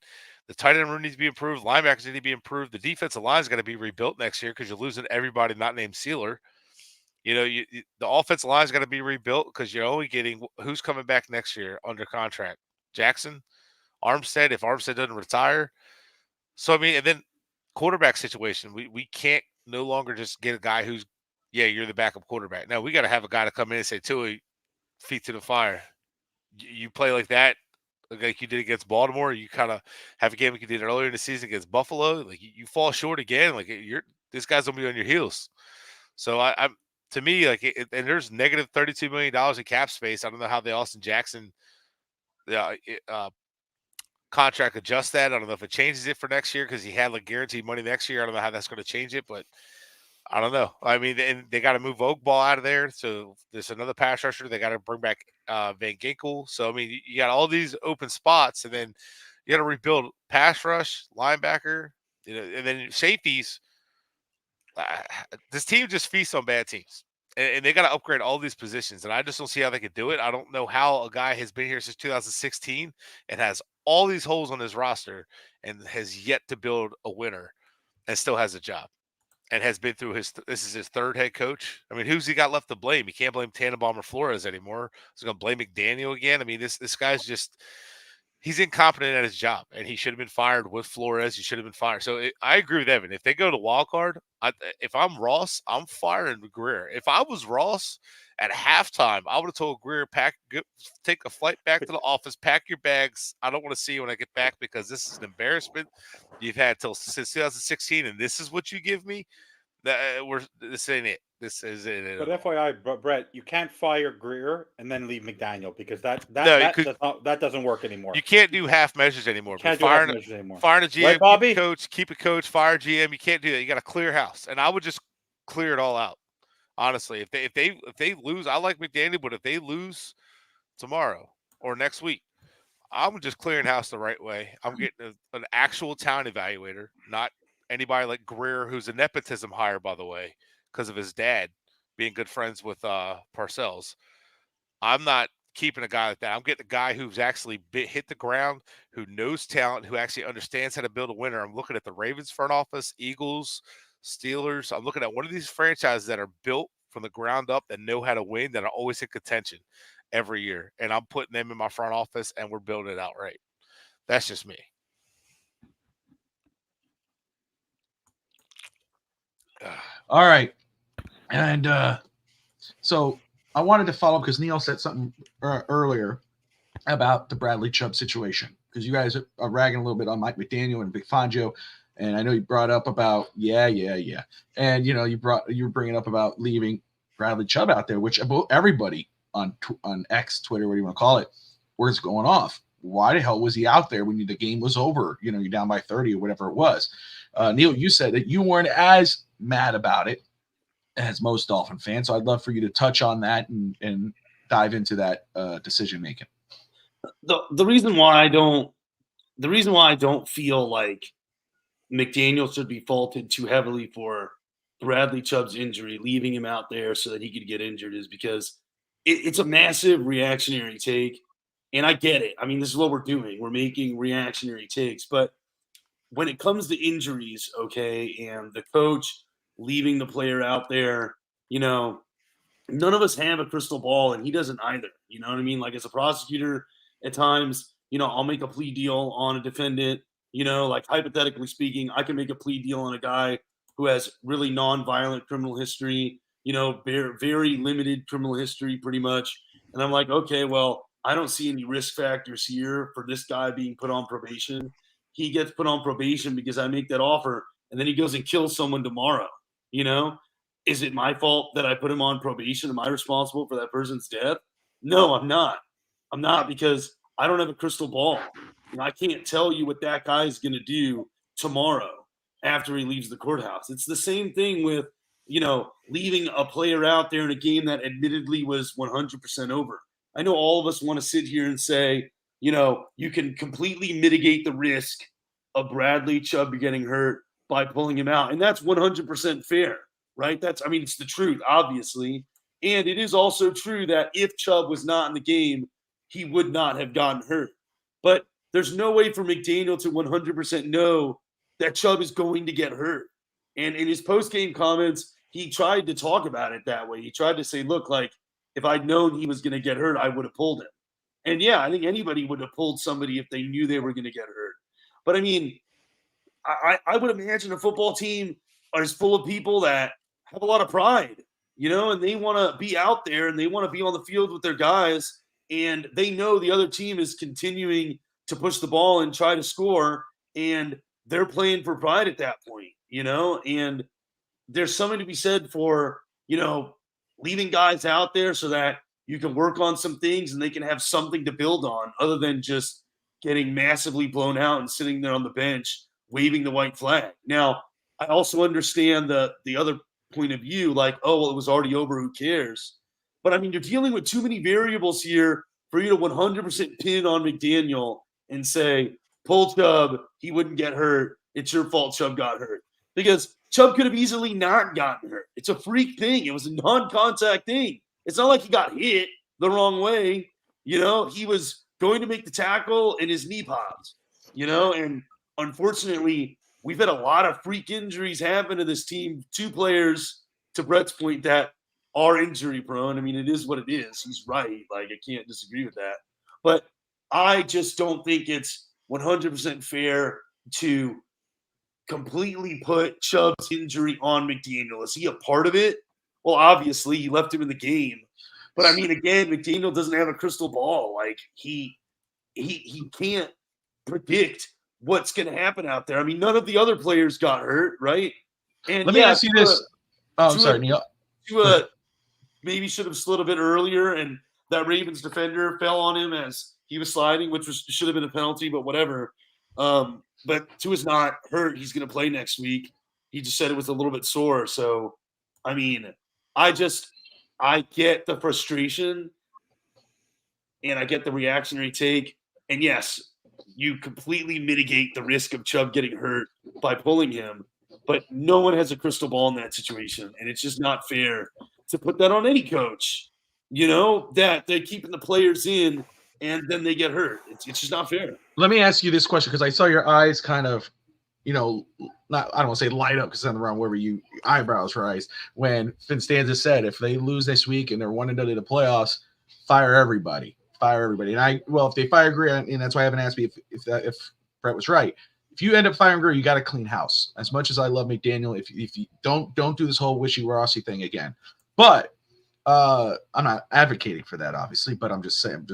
The tight end room needs to be improved. Linebackers need to be improved. The defensive line is going to be rebuilt next year because you're losing everybody not named Sealer. You know, the offensive line is going to be rebuilt because you're only getting who's coming back next year under contract. Jackson, Armstead, if Armstead doesn't retire. So, I mean, and then quarterback situation. We can't no longer just get a guy who's, yeah, you're the backup quarterback. No, we got to have a guy to come in and say, Tui, feet to the fire. You play like that, like you did against Baltimore. You kind of have a game like you did earlier in the season against Buffalo. Like you fall short again. Like this guy's gonna be on your heels. So I'm to me, like, and there's negative $32 million in cap space. I don't know how the Austin Jackson contract adjusts that. I don't know if it changes it for next year because he had like guaranteed money next year. I don't know how that's going to change it, but I don't know. I mean, and they got to move Oakball out of there. So there's another pass rusher. They got to bring back Van Ginkel. So, I mean, you got all these open spots, and then you got to rebuild pass rush, linebacker, you know, and then safeties. This team just feasts on bad teams, and they got to upgrade all these positions. And I just don't see how they could do it. I don't know how a guy has been here since 2016 and has all these holes on his roster and has yet to build a winner and still has a job and has been through this is his third head coach. I mean, who's he got left to blame? He can't blame Tannenbaum or Flores anymore. He's going to blame McDaniel again. I mean, this guy's just – he's incompetent at his job, and he should have been fired with Flores. He should have been fired. So I agree with Evan. If they go to wild card, if I'm Ross, I'm firing Greer. If I was Ross at halftime, I would have told Greer, take a flight back to the office, pack your bags. I don't want to see you when I get back because this is an embarrassment. You've had since 2016, and this is what you give me. This ain't it. This isn't it. But at all. FYI, Brett, you can't fire Greer and then leave McDaniel because that doesn't work anymore. You can't do half measures anymore. Can't do half measures anymore. Firing a GM, Right, Bobby? keep a coach, fire a GM. You can't do that. You got to clear house, and I would just clear it all out. Honestly, if they lose, I like McDaniel, but if they lose tomorrow or next week, I'm just clearing house the right way. I'm getting an actual talent evaluator, not anybody like Greer, who's a nepotism hire, by the way, because of his dad being good friends with Parcells. I'm not keeping a guy like that. I'm getting a guy who's actually hit the ground, who knows talent, who actually understands how to build a winner. I'm looking at the Ravens front office, Eagles, Steelers. I'm looking at one of these franchises that are built from the ground up that know how to win, that are always in contention every year. And I'm putting them in my front office, and we're building it out right. That's just me. All right. And so I wanted to follow up because Neil said something earlier about the Bradley Chubb situation, because you guys are ragging a little bit on Mike McDaniel and Big Fangio. And I know you brought up about, yeah. And, you were bringing up about leaving Bradley Chubb out there, which everybody on X, Twitter, what do you want to call it, was going off. Why the hell was he out there when the game was over? You're down by 30 or whatever it was. Neil, you said that you weren't as mad about it as most Dolphin fans. So I'd love for you to touch on that and dive into that decision making. The reason why I don't feel like McDaniel should be faulted too heavily for Bradley Chubb's injury, leaving him out there so that he could get injured, is because it's a massive reactionary take. And I get it. I mean, this is what we're doing. We're making reactionary takes. But when it comes to injuries, okay, and the coach leaving the player out there, none of us have a crystal ball, and he doesn't either. You know what I mean? Like, as a prosecutor, at times, I'll make a plea deal on a defendant. Like, hypothetically speaking, I can make a plea deal on a guy who has really non-violent criminal history, very, very limited criminal history pretty much. And I'm like, okay, well, I don't see any risk factors here for this guy being put on probation. He gets put on probation because I make that offer, and then he goes and kills someone tomorrow. Is it my fault that I put him on probation? Am I responsible for that person's death? No, I'm not. I'm not, because I don't have a crystal ball. I can't tell you what that guy is going to do tomorrow after he leaves the courthouse. It's the same thing with, leaving a player out there in a game that admittedly was 100% over. I know all of us want to sit here and say, you can completely mitigate the risk of Bradley Chubb getting hurt by pulling him out. And that's 100% fair, right? It's the truth, obviously. And it is also true that if Chubb was not in the game, he would not have gotten hurt. But there's no way for McDaniel to 100% know that Chubb is going to get hurt. And in his post-game comments, he tried to talk about it that way. He tried to say, look, like, if I'd known he was going to get hurt, I would have pulled him. And yeah, I think anybody would have pulled somebody if they knew they were going to get hurt. But I would imagine a football team is full of people that have a lot of pride, and they want to be out there and they want to be on the field with their guys. And they know the other team is continuing to push the ball and try to score. And they're playing for pride at that point, and there's something to be said for, leaving guys out there so that you can work on some things and they can have something to build on other than just getting massively blown out and sitting there on the bench waving the white flag. Now, I also understand the other point of view, like, oh, well, it was already over, who cares? But you're dealing with too many variables here for you to 100% pin on McDaniel and say, pull Chubb, he wouldn't get hurt. It's your fault Chubb got hurt. Because Chubb could have easily not gotten hurt. It's a freak thing. It was a non-contact thing. It's not like he got hit the wrong way. He was going to make the tackle and his knee popped. And unfortunately, we've had a lot of freak injuries happen to this team. 2 players, to Brett's point, that are injury prone. It is what it is. He's right. Like, I can't disagree with that. But I just don't think it's 100% fair to completely put Chubb's injury on McDaniel. Is he a part of it? Well, obviously, he left him in the game. But again, McDaniel doesn't have a crystal ball. Like, he can't predict what's going to happen out there. None of the other players got hurt, right? And let me ask you this. Oh, I'm sorry, Neil. Maybe should have slid a bit earlier, and that Ravens defender fell on him as he was sliding, which should have been a penalty, but whatever. But Tua's not hurt. He's going to play next week. He just said it was a little bit sore. So, I mean, I get the frustration and I get the reactionary take. And yes, you completely mitigate the risk of Chubb getting hurt by pulling him, but no one has a crystal ball in that situation. And it's just not fair to put that on any coach, that they're keeping the players in and then they get hurt. It's just not fair. Let me ask you this question, because I saw your eyes kind of, I don't want to say light up because it's on the wrong word, eyebrows rise when FinsTalk said if they lose this week and they're 1-0 to the playoffs, fire everybody. And if they fire Grant, and that's why I haven't asked me if Brett was right. If you end up firing Grant, you got to clean house. As much as I love McDaniel, if you don't do this whole wishy-washy thing again. But I'm not advocating for that, obviously. But I'm just saying,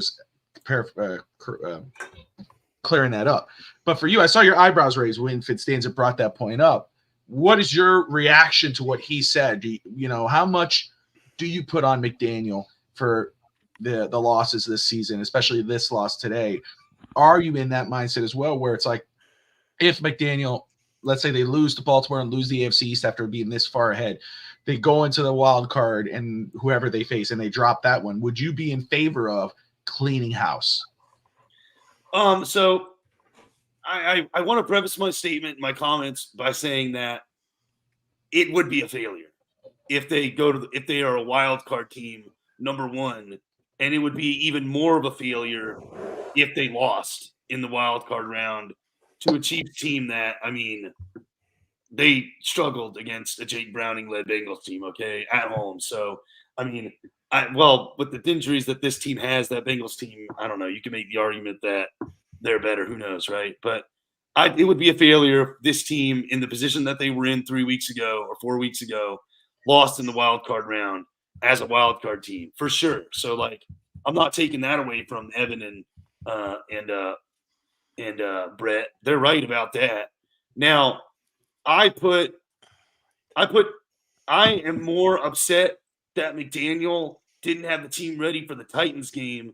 clearing that up. But for you, I saw your eyebrows raised when FinsTalk brought that point up. What is your reaction to what he said? How much do you put on McDaniel for the losses this season, especially this loss today? Are you in that mindset as well, where it's like, if McDaniel, let's say they lose to Baltimore and lose the AFC East after being this far ahead, they go into the wild card and whoever they face and they drop that one, would you be in favor of cleaning house? So I want to preface my statement, my comments by saying that it would be a failure if they are a wild card team, number one, and it would be even more of a failure if they lost in the wild card round to a Chiefs team that, they struggled against a Jake Browning-led Bengals team, okay, at home. So, with the injuries that this team has, that Bengals team, I don't know. You can make the argument that they're better. Who knows, right? But it would be a failure if this team, in the position that they were in 3 weeks ago or 4 weeks ago, lost in the wild card round as a wild card team, for sure. So, I'm not taking that away from Evan and Brett. They're right about that. Now, I am more upset that McDaniel didn't have the team ready for the Titans game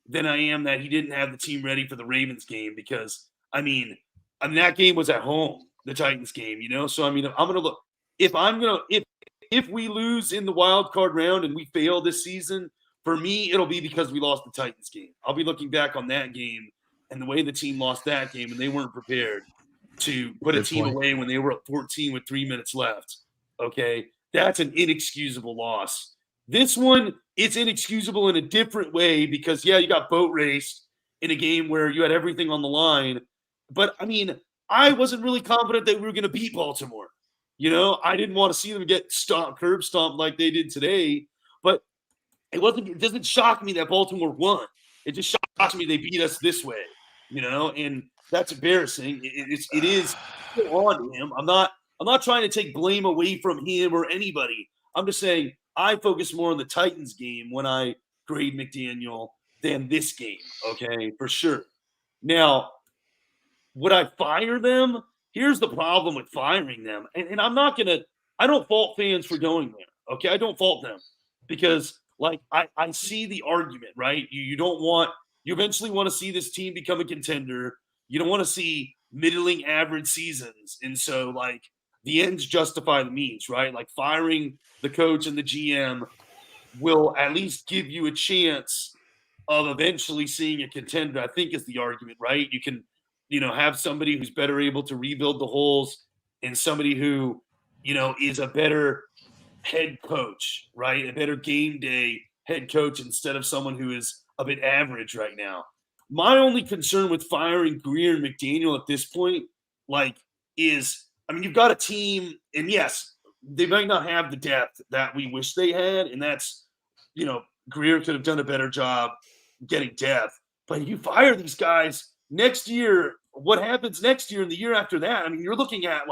than I am that he didn't have the team ready for the Ravens game, because that game was at home, the Titans game, So I'm gonna look, if we lose in the wild card round and we fail this season, for me it'll be because we lost the Titans game. I'll be looking back on that game and the way the team lost that game, and they weren't prepared to put a team away when they were up 14 with 3 minutes left. Okay, that's an inexcusable loss. This one, it's inexcusable in a different way because, you got boat raced in a game where you had everything on the line. But, I wasn't really confident that we were going to beat Baltimore. I didn't want to see them get curb stomped like they did today. But it doesn't shock me that Baltimore won. It just shocks me they beat us this way, and that's embarrassing. It is on him. I'm not trying to take blame away from him or anybody. I'm just saying I focus more on the Titans game when I grade McDaniel than this game, okay, for sure. Now, would I fire them? Here's the problem with firing them. And I don't fault fans for going there, okay? I don't fault them because, I see the argument, right? You eventually want to see this team become a contender. You don't want to see middling average seasons. And so, the ends justify the means, right? Firing the coach and the GM will at least give you a chance of eventually seeing a contender, I think is the argument, right? You can, have somebody who's better able to rebuild the holes and somebody who, is a better head coach, right? A better game day head coach instead of someone who is a bit average right now. My only concern with firing Greer and McDaniel at this point, is, you've got a team, and yes, they might not have the depth that we wish they had, and that's, Greer could have done a better job getting depth. But you fire these guys next year, what happens next year and the year after that? You're looking at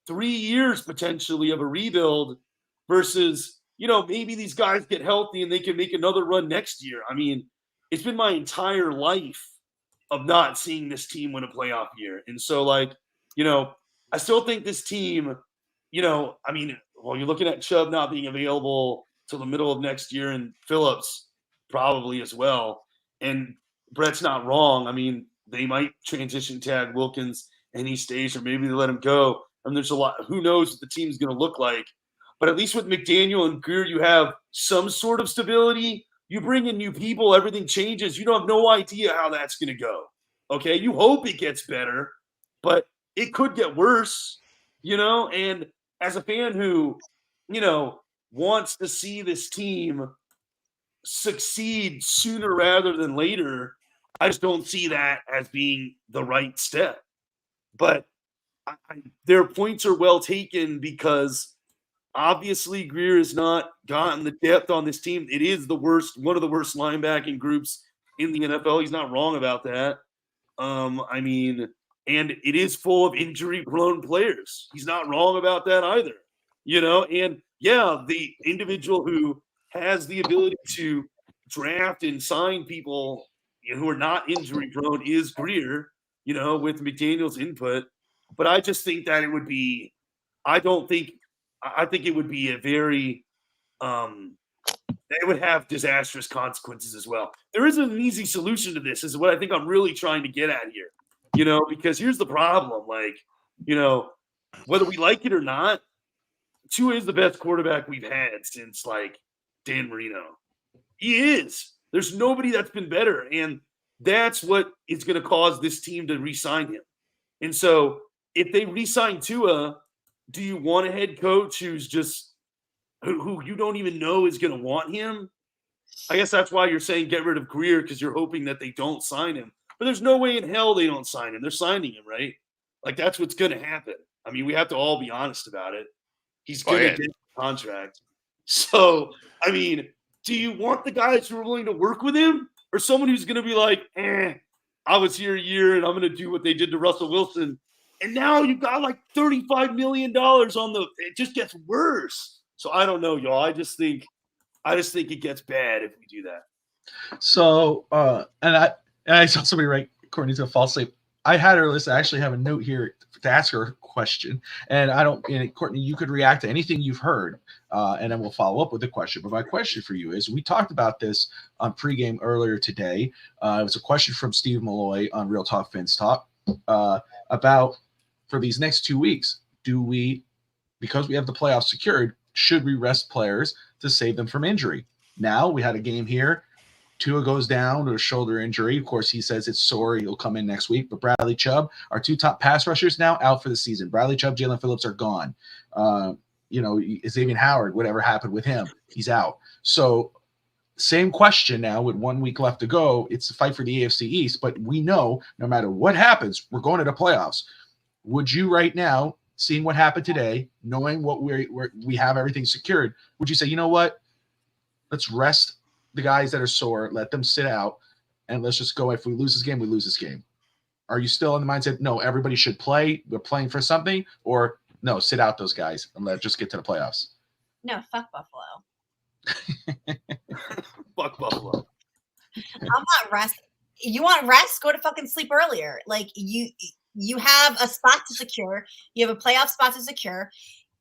3 years potentially of a rebuild versus, maybe these guys get healthy and they can make another run next year. It's been my entire life of not seeing this team win a playoff year. And so, I still think this team, well, you're looking at Chubb not being available till the middle of next year, and Phillips probably as well. And Brett's not wrong. I mean, they might transition tag Wilkins and he stays, or maybe they let him go. And there's a lot. Who knows what the team's going to look like? But at least with McDaniel and Greer, you have some sort of stability. You bring in new people, everything changes. You don't have no idea how that's going to go. Okay, you hope it gets better, but it could get worse, And as a fan who, wants to see this team succeed sooner rather than later, I just don't see that as being the right step. But their points are well taken because obviously Greer has not gotten the depth on this team. It is one of the worst linebacking groups in the NFL. He's not wrong about that. And it is full of injury-prone players. He's not wrong about that either. And yeah, the individual who has the ability to draft and sign people who are not injury-prone is Greer, with McDaniel's input. But I just think that I think it would be a very it would have disastrous consequences as well. There isn't an easy solution to this, is what I think I'm really trying to get at here. Because here's the problem. Whether we like it or not, Tua is the best quarterback we've had since Dan Marino. He is. There's nobody that's been better. And that's what is going to cause this team to re-sign him. And so if they re-sign Tua, do you want a head coach who's just who you don't even know is going to want him? I guess that's why you're saying get rid of Greer, because you're hoping that they don't sign him. But there's no way in hell they don't sign him. They're signing him, right? That's what's going to happen. I mean, we have to all be honest about it. He's going to get a contract. So, I mean, do you want the guys who are willing to work with him, or someone who's going to be like, I was here a year and I'm going to do what they did to Russell Wilson, and now you've got $35 million it just gets worse. So I don't know, y'all. I just think it gets bad if we do that. So, and I saw somebody write, Courtney's gonna fall asleep. I had her list. I actually have a note here to ask her a question, and Courtney, you could react to anything you've heard, and then we'll follow up with the question. But my question for you is: we talked about this on pregame earlier today. It was a question from Steve Malloy on Real Talk FinsTalk about for these next 2 weeks. Do we, because we have the playoffs secured, should we rest players to save them from injury? Now we had a game here. Tua goes down to a shoulder injury. Of course, he says it's sore. He'll come in next week. But Bradley Chubb, our two top pass rushers, now out for the season. Bradley Chubb, Jalen Phillips are gone. Xavien Howard, whatever happened with him, he's out. So same question now with 1 week left to go. It's a fight for the AFC East. But we know no matter what happens, we're going to the playoffs. Would you right now, seeing what happened today, knowing what we have everything secured, would you say, you know what? Let's rest the guys that are sore, let them sit out, and let's just go. If we lose this game, we lose this game. Are you still in the mindset, no, everybody should play, we're playing for something, or no, sit out those guys and let's just get to the playoffs? No, fuck Buffalo. Fuck Buffalo. I'm not rest. You want rest? Go to fucking sleep earlier. You have a spot to secure. You have a playoff spot to secure.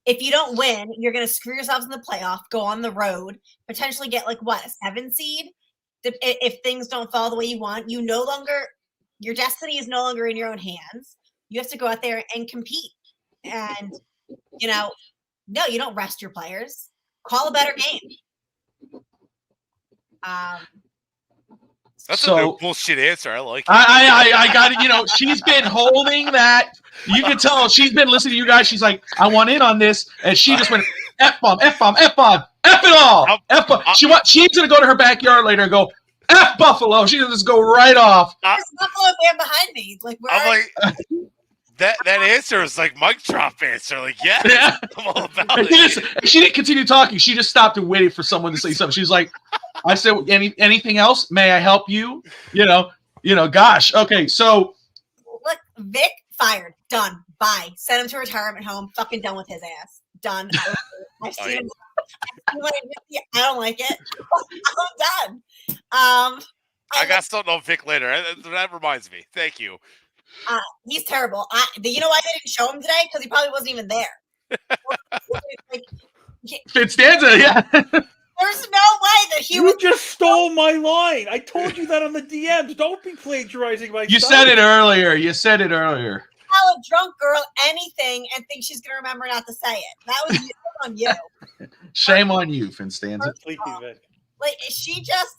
If you don't win, you're going to screw yourselves in the playoff, go on the road, potentially get a 7 seed. If things don't fall the way you want, your destiny is no longer in your own hands. You have to go out there and compete. And, no, you don't rest your players. Call a better game. That's a no bullshit answer. I like it. I got it. She's been holding that. You can tell she's been listening to you guys. She's like, I want in on this. And she just went, F-bomb, F-bomb, F-bomb, F it all. F-bomb. She's going to go to her backyard later and go, F Buffalo. She's going to just go right off. There's Buffalo fan behind me. That answer is like mic drop answer. Yeah. I'm all about it. She didn't continue talking. She just stopped and waited for someone to say something. She's like, I said, anything else? May I help you? Gosh. Okay, so. Look, Vic fired. Done. Bye. Send him to retirement home. Fucking done with his ass. Done. I've seen him. I don't like it. I'm done. I got something on Vic later. That reminds me. Thank you. He's terrible. You know why they didn't show him today? Because he probably wasn't even there. Finstanza, yeah. There's no way that he You was. just stole my line. I told you that on the DMs. Don't be plagiarizing my You stuff. said it earlier. You said it earlier. Tell a drunk girl anything and think she's gonna remember not to say it. That was on you. Shame on you, Finstanza. Sleepy Vic. Like she just,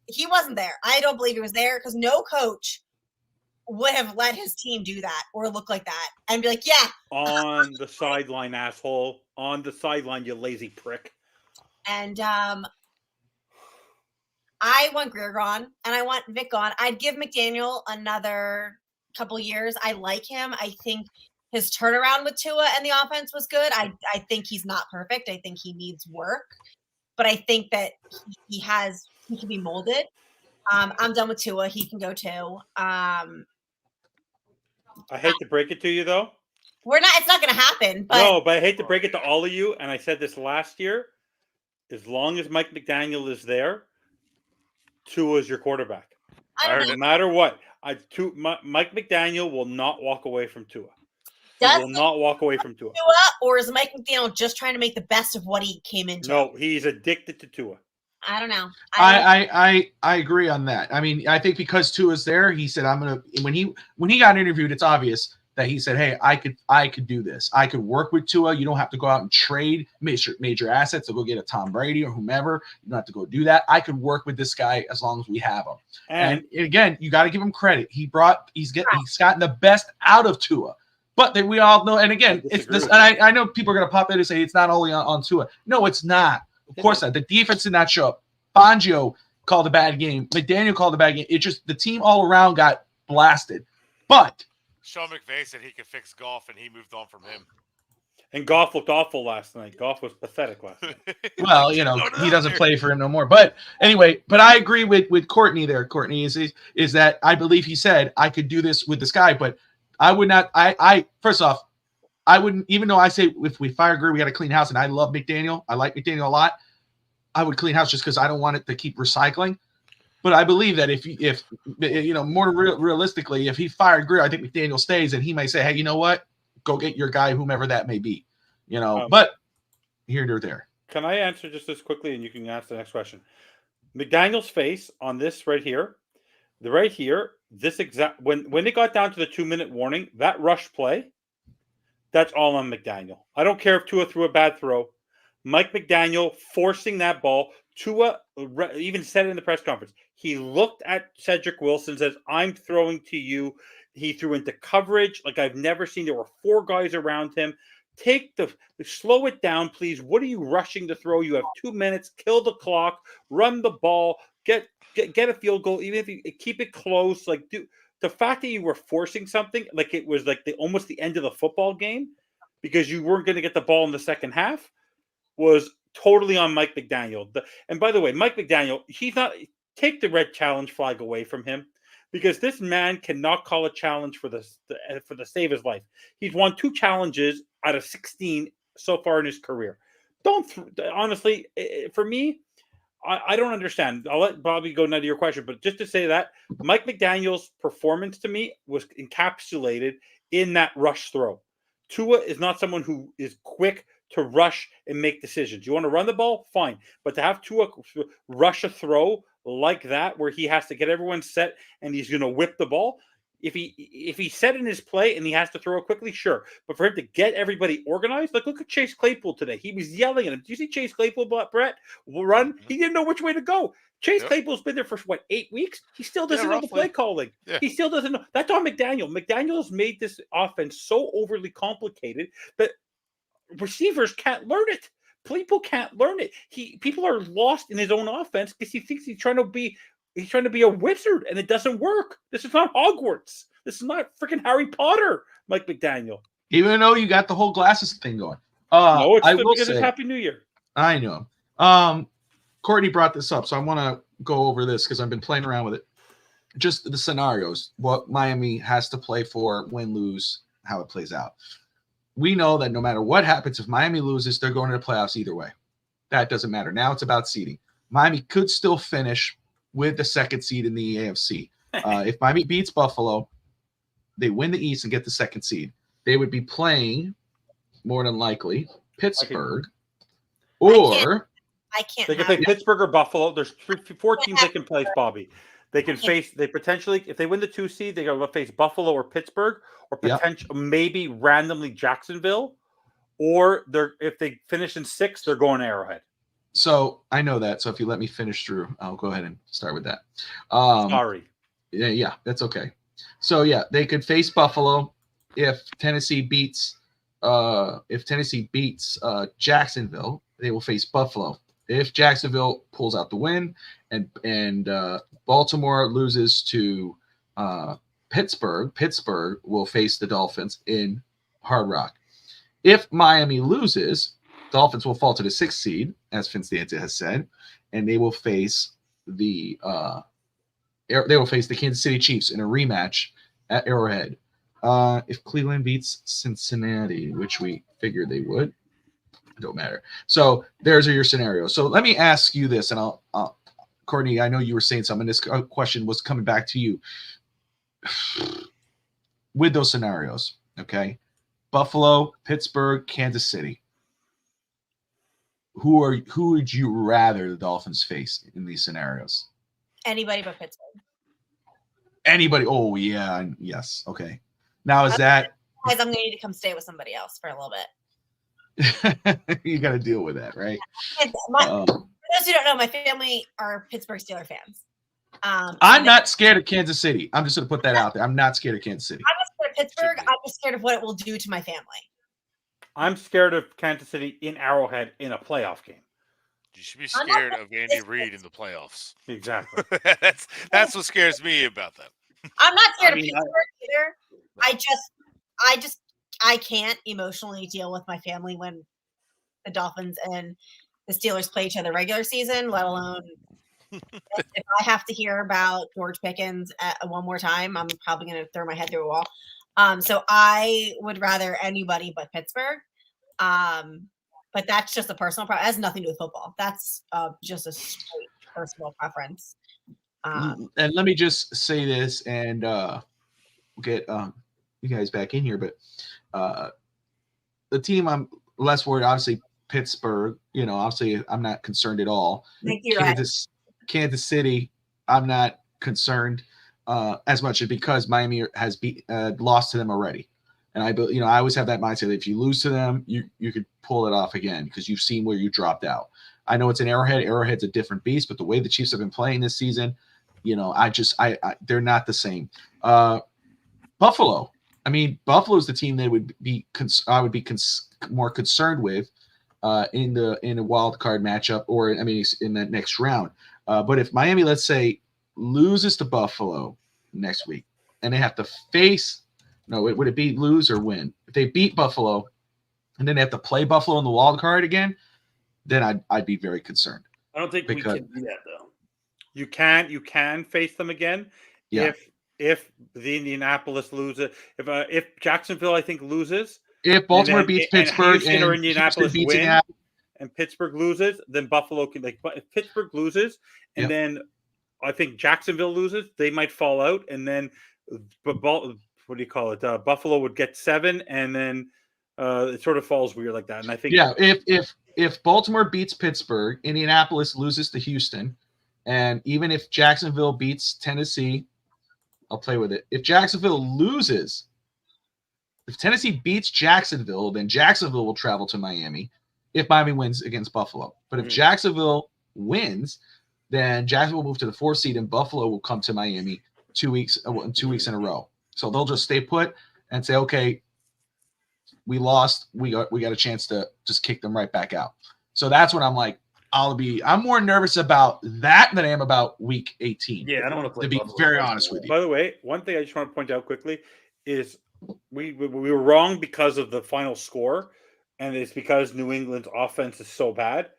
he wasn't there. I don't believe he was there because no coach would have let his team do that or look like that and be like, yeah. On the sideline, asshole. On the sideline, you lazy prick. And I want Greer gone and I want Vic gone. I'd give McDaniel another couple years. I like him. I think his turnaround with Tua and the offense was good. I think he's not perfect. I think he needs work, but I think that he can be molded. I'm done with Tua. He can go too. I hate to break it to you, though. It's not going to happen. But No, but I hate to break it to all of you, and I said this last year. As long as Mike McDaniel is there, Tua is your quarterback. No matter what. Mike McDaniel will not walk away from Tua. He will not walk away from Tua. Or is Mike McDaniel just trying to make the best of what he came into? No, he's addicted to Tua. I don't know. I agree on that. I mean, I think because Tua's there, he said, "I'm gonna." When he got interviewed, it's obvious that he said, "Hey, I could do this. I could work with Tua. You don't have to go out and trade major assets to go get a Tom Brady or whomever. You don't have to go do that. I could work with this guy as long as we have him." And again, you got to give him credit. He's gotten the best out of Tua. But we all know, and again, it's this. And I know people are going to pop in and say it's not only on Tua. No, it's not. Of course not. The defense did not show up. Fangio called a bad game. McDaniel called a bad game. It just the team all around got blasted. But Sean McVay said he could fix Goff, and he moved on from him. And Goff looked awful last night. Goff was pathetic last night. Well, he doesn't play for him no more. But anyway, I agree with Courtney there. Courtney is that I believe he said I could do this with this guy, but I would not. I first off, I wouldn't, even though I say if we fire Greer, we got to clean house, and I love McDaniel. I like McDaniel a lot. I would clean house just because I don't want it to keep recycling. But I believe that if more realistically, if he fired Greer, I think McDaniel stays, and he may say, "Hey, you know what? Go get your guy, whomever that may be." But here or there. Can I answer just this quickly, and you can ask the next question? McDaniel's face on this right here, this exact when it got down to the 2-minute warning, that rush play, that's all on McDaniel. I don't care if Tua threw a bad throw. Mike McDaniel forcing that ball. Tua even said it in the press conference. He looked at Cedric Wilson, says, "I'm throwing to you." He threw into coverage like I've never seen. There were 4 guys around him. Slow it down, please. What are you rushing to throw? You have 2 minutes. Kill the clock. Run the ball. Get a field goal. Even if you keep it close, the fact that you were forcing something like it was like almost the end of the football game because you weren't going to get the ball in the second half was totally on Mike McDaniel. And by the way, Mike McDaniel, he's not take the red challenge flag away from him because this man cannot call a challenge for the save his life. He's won 2 challenges out of 16 so far in his career. Honestly, for me, I don't understand. I'll let Bobby go now to your question, but just to say that Mike McDaniel's performance to me was encapsulated in that rush throw. Tua is not someone who is quick to rush and make decisions. You want to run the ball? Fine. But to have Tua rush a throw like that where he has to get everyone set and he's going to whip the ball, if he's set in his play and he has to throw it quickly, sure. But for him to get everybody organized, look at Chase Claypool today. He was yelling at him. Do you see Chase Claypool, Brett? Will run. He didn't know which way to go. Chase Claypool's been there for 8 weeks? He still doesn't know the play calling. Yeah. He still doesn't know. That's on McDaniel. McDaniel's made this offense so overly complicated that receivers can't learn it. People can't learn it. People are lost in his own offense because he thinks he's trying to be a wizard, and it doesn't work. This is not Hogwarts. This is not freaking Harry Potter, Mike McDaniel. Even though you got the whole glasses thing going. No, it's because it's Happy New Year. I know. Courtney brought this up, so I want to go over this because I've been playing around with it. Just the scenarios, what Miami has to play for, win, lose, how it plays out. We know that no matter what happens, if Miami loses, they're going to the playoffs either way. That doesn't matter. Now it's about seeding. Miami could still finish with the 2nd seed in the AFC. If Miami beats Buffalo, they win the East and get the 2nd seed. They would be playing, more than likely, Pittsburgh Or I can't. They can have play that. Pittsburgh or Buffalo. There's 4 teams they can place, Bobby. They can face. They potentially, if they win the 2 seed, they go to face Buffalo or Pittsburgh, or Yep. potential maybe randomly Jacksonville, or if they finish in 6th, they're going to Arrowhead. so I know that. So if you let me finish through, I'll go ahead and start with that. Sorry. Yeah, that's okay. So yeah, they could face Buffalo if Tennessee beats Jacksonville. They will face Buffalo. If Jacksonville pulls out the win and Baltimore loses to Pittsburgh will face the Dolphins in Hard Rock. If Miami loses, Dolphins will fall to the 6th seed, as FinsTalk has said, and they will face the Kansas City Chiefs in a rematch at Arrowhead. If Cleveland beats Cincinnati, which we figured they would, it don't matter. So there's your scenario. So let me ask you this, and I'll Courtney, I know you were saying something. This question was coming back to you. With those scenarios, okay? Buffalo, Pittsburgh, Kansas City. Who would you rather the Dolphins face in these scenarios? Anybody but Pittsburgh. Anybody? Oh yeah, yes. Okay. Now is that? Guys, I'm gonna need to come stay with somebody else for a little bit. You got to deal with that, right? For those who don't know, my family are Pittsburgh Steelers fans. I'm not scared of Kansas City. I'm just going to put that out there. I'm not scared of Kansas City. I'm not scared of Pittsburgh. I'm just scared of what it will do to my family. I'm scared of Kansas City in Arrowhead in a playoff game. You should be scared of Andy Reid in the playoffs. Exactly. That's what scares me about that. I'm not scared of Pittsburgh either. I can't emotionally deal with my family when the Dolphins and the Steelers play each other regular season, let alone if I have to hear about George Pickens one more time, I'm probably going to throw my head through a wall. So I would rather anybody but Pittsburgh. But that's just a personal preference. It has nothing to do with football. That's just a straight personal preference. And let me just say this, and we'll get you guys back in here, but the team I'm less worried, obviously Pittsburgh, obviously I'm not concerned at all. Kansas City, I'm not concerned as much because Miami has lost to them already. And I always have that mindset that if you lose to them, you could pull it off again because you've seen where you dropped out. I know it's an Arrowhead. Arrowhead's a different beast, but the way the Chiefs have been playing this season, they're not the same. Buffalo. I mean, Buffalo's the team that I would be more concerned with in a wild card matchup, or in that next round. But if Miami, let's say, loses to Buffalo next week, and they have to face, would it be lose or win? If they beat Buffalo, and then they have to play Buffalo in the wild card again, then I'd be very concerned. I don't think we can do that though. You can face them again. Yeah. If the Indianapolis loses, if Jacksonville, I think, loses, if Baltimore beats Pittsburgh and or Indianapolis win, and Pittsburgh loses, then Buffalo can if Pittsburgh loses, and then I think Jacksonville loses, they might fall out, and then what do you call it? Buffalo would get 7, and then it sort of falls weird like that. And I think if Baltimore beats Pittsburgh, Indianapolis loses to Houston, and even if Jacksonville beats Tennessee, I'll play with it. If Jacksonville loses, if Tennessee beats Jacksonville, then Jacksonville will travel to Miami if Miami wins against Buffalo. But if Jacksonville wins, then Jacksonville will move to the 4th seed and Buffalo will come to Miami 2 weeks in a row. So they'll just stay put and say, okay, we lost. We got a chance to just kick them right back out. So that's what I'm like. I'm more nervous about that than I am about week 18. Yeah, I don't want to play. To be very honest with you. By the way, one thing I just want to point out quickly is we were wrong because of the final score, and it's because New England's offense is so bad.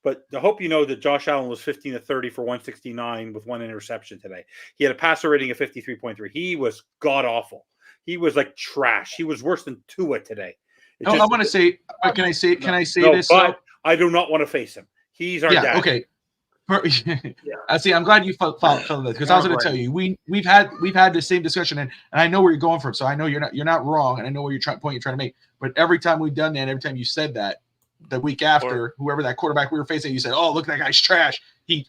But I hope you know that Josh Allen was 15 of 30 for 169 with 1 interception today. He had a passer rating of 53.3. He was god awful. He was like trash. He was worse than Tua today. I want to say. Can I say this? But I do not want to face him. He's our guy. Okay. I see. I'm glad you felt that because I was going to tell you we've had the same discussion and I know where you're going from. So I know you're not wrong and I know where you're trying to make. But every time we've done that, every time you said that, the week after, whoever that quarterback we were facing, you said, "Oh, look, that guy's trash. He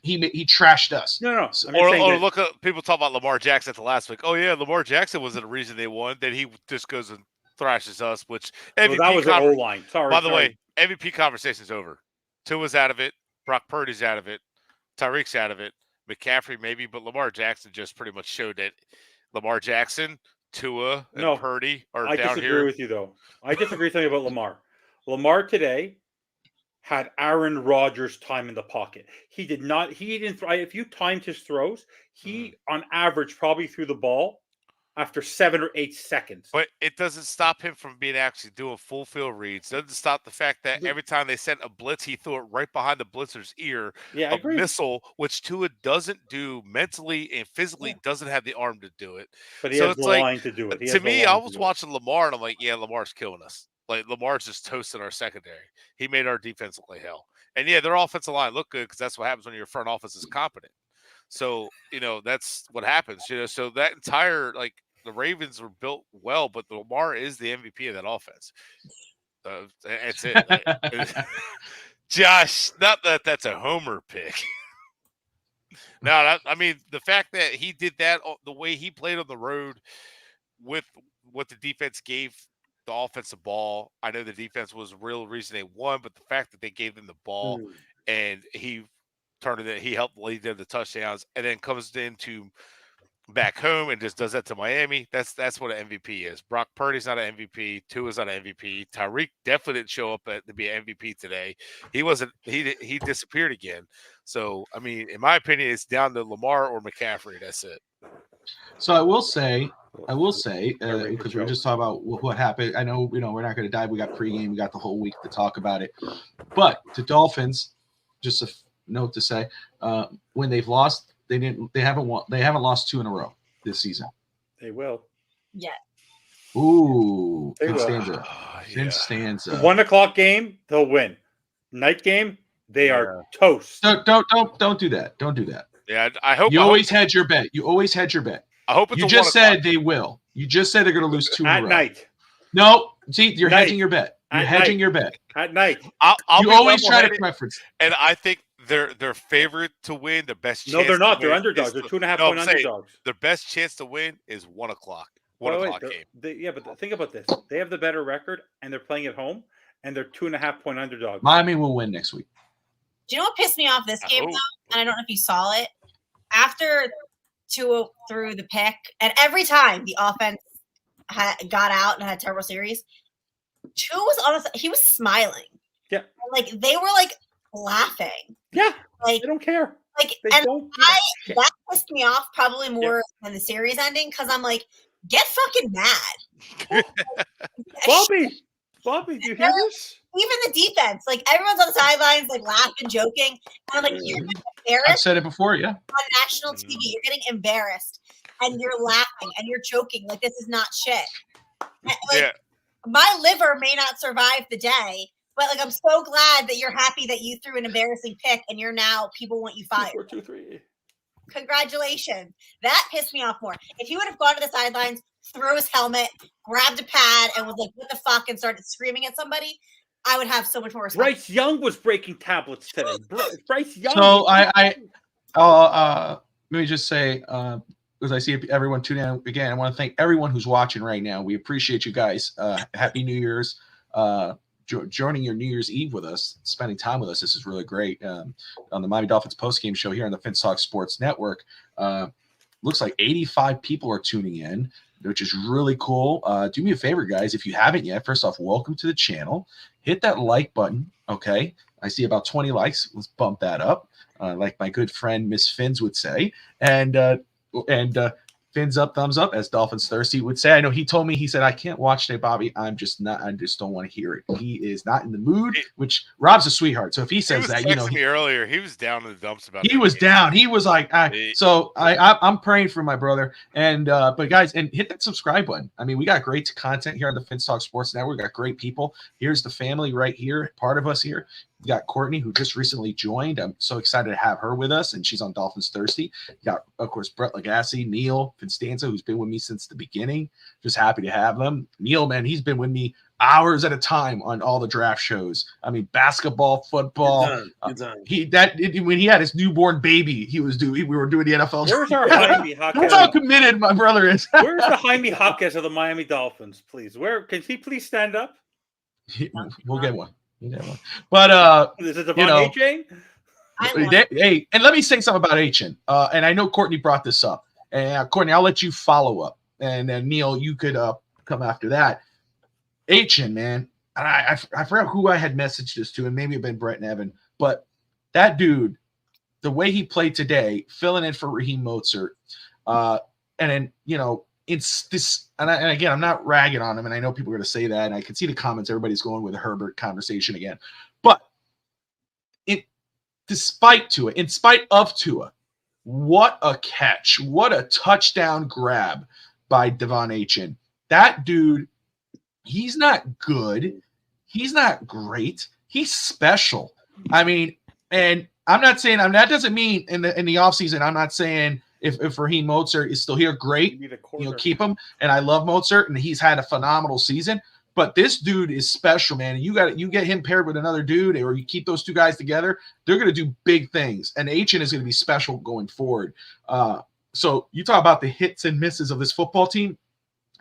trashed us." No. Or look at people talk about Lamar Jackson the last week. Oh yeah, Lamar Jackson wasn't the reason they won. Then he just goes and thrashes us. Which MVP that was the O line. Sorry. By the way, MVP conversation's over. Tua's out of it. Brock Purdy's out of it. Tyreek's out of it. McCaffrey maybe, but Lamar Jackson just pretty much showed that Lamar Jackson, Tua, and Purdy are down here. I disagree with you though. I disagree with something about Lamar. Lamar today had Aaron Rodgers time in the pocket. He didn't. If you timed his throws, he on average probably threw the ball after 7 or 8 seconds. But it doesn't stop him from being actually doing full field reads. It doesn't stop the fact that every time they sent a blitz, he threw it right behind the blitzer's ear. Yeah, I agree. Missile, which Tua doesn't do mentally and physically, doesn't have the arm to do it. But he has the line to do it. To me, I was watching Lamar, and I'm like, yeah, Lamar's killing us. Like, Lamar's just toasting our secondary. He made our defense look like hell. And, yeah, their offensive line looked good because that's what happens when your front office is competent. So, that's what happens. So that entire, the Ravens were built well, but Lamar is the MVP of that offense. That's it. Josh, not that that's a homer pick. No, the fact that he did that, the way he played on the road with what the defense gave the offensive ball. I know the defense was the real reason they won, but the fact that they gave them the ball and he turned it, he helped lead them to touchdowns, and then comes into back home and just does that to Miami. That's what an MVP is. Brock Purdy's not an MVP. Tua's not an MVP. Tyreek definitely didn't show up to be an MVP today. He wasn't. He disappeared again. So in my opinion, it's down to Lamar or McCaffrey. That's it. So I will say, because we're just talking about what happened. I know, we're not going to dive. We got pregame. We got the whole week to talk about it. But the Dolphins, just a note to say, when they've lost, they haven't lost 2 in a row this season. They will. Yeah. Ooh, FinsTalk. FinsTalk. 1 o'clock game, they'll win. Night game, they are toast. Don't do that. Don't do that. Yeah, I hope you always hedge your bet. You always hedge your bet. I hope it's you just said they will. You just said they're going to lose 2 in a row. At night. No, see, you're hedging your bet. You're hedging your bet. At night. You always try to preference. And I think they're favored to win. The best chance. No, they're not. They're win underdogs. They're 2.5 point underdogs. Their best chance to win is 1 o'clock. 1 o'clock game. But think about this. They have the better record, and they're playing at home, and they're 2.5 point underdogs. Miami will win next week. Do you know what pissed me off this game, though? And I don't know if you saw it. After Tua threw the pick, and every time the offense got out and had a terrible series, Tua was he was smiling. Yeah. They were laughing. Yeah. They don't care. That pissed me off probably more than the series ending, because I'm get fucking mad. Bobby, do you hear this? Even the defense, everyone's on the sidelines, laughing, joking. And I'm you're getting embarrassed. I've said it before, yeah. On national TV, you're getting embarrassed, and you're laughing, and you're joking. This is not shit. My liver may not survive the day, but I'm so glad that you're happy that you threw an embarrassing pick, and you're now people want you fired. 4, 2, 3. Congratulations. That pissed me off more. If he would have gone to the sidelines, threw his helmet, grabbed a pad, and was what the fuck, and started screaming at somebody, I would have so much more respect. Bryce Young was breaking tablets today. Bryce Young. So let me just say, because I see everyone tuning in again, I want to thank everyone who's watching right now. We appreciate you guys. Happy New Year's. Joining your New Year's Eve with us, spending time with us. This is really great. On the Miami Dolphins postgame show here on the FinsTalk Sports Network. Looks like 85 people are tuning in, which is really cool. Do me a favor, guys. If you haven't yet, first off, welcome to the channel. Hit that like button, okay? I see about 20 likes. Let's bump that up, like my good friend Miss Fins would say. And fins up, thumbs up, as Dolphins Thirsty would say. I know he told me, he said, I can't watch today, Bobby. I just don't want to hear it. He is not in the mood, which Rob's a sweetheart. So if he says that, me earlier, he was down in the dumps about he was down. He was like, I'm praying for my brother. And but guys, and hit that subscribe button. We got great content here on the FinsTalk Sports Network. We got great people. Here's the family right here, part of us here. You got Courtney, who just recently joined. I'm so excited to have her with us, and she's on Dolphins Thirsty. You got, of course, Brett Legassi, Neil Finstanza, who's been with me since the beginning. Just happy to have them. Neil, man, he's been with me hours at a time on all the draft shows. I mean, basketball, football. Good time. When he had his newborn baby, we were doing the NFL. Where's our Jaime Jaquez? That's how committed my brother is. Where's the Jaime Jaquez of the Miami Dolphins, please? Where can he please stand up? We'll get one. But Is it Devon A-Chain? Hey, and let me say something about A-Chain. And I know Courtney brought this up. And Courtney, I'll let you follow up. And then Neil, you could come after that. A-Chain, man. And I forgot who I had messaged this to, and maybe it been Brett and Evan. But that dude, the way he played today, filling in for Raheem Mostert, and then it's this, and again, I'm not ragging on him, and I know people are going to say that, and I can see the comments. Everybody's going with the Herbert conversation again, but in spite of Tua, what a catch, what a touchdown grab by Devon A-Chain. That dude, he's not good, he's not great, he's special. I mean, and I'm not saying that doesn't mean in the offseason, I'm not saying. If Raheem Mostert is still here, great. Keep him. And I love Mostert, and he's had a phenomenal season. But this dude is special, man. You get him paired with another dude, or you keep those two guys together, they're going to do big things. And H-N is going to be special going forward. So you talk about the hits and misses of this football team.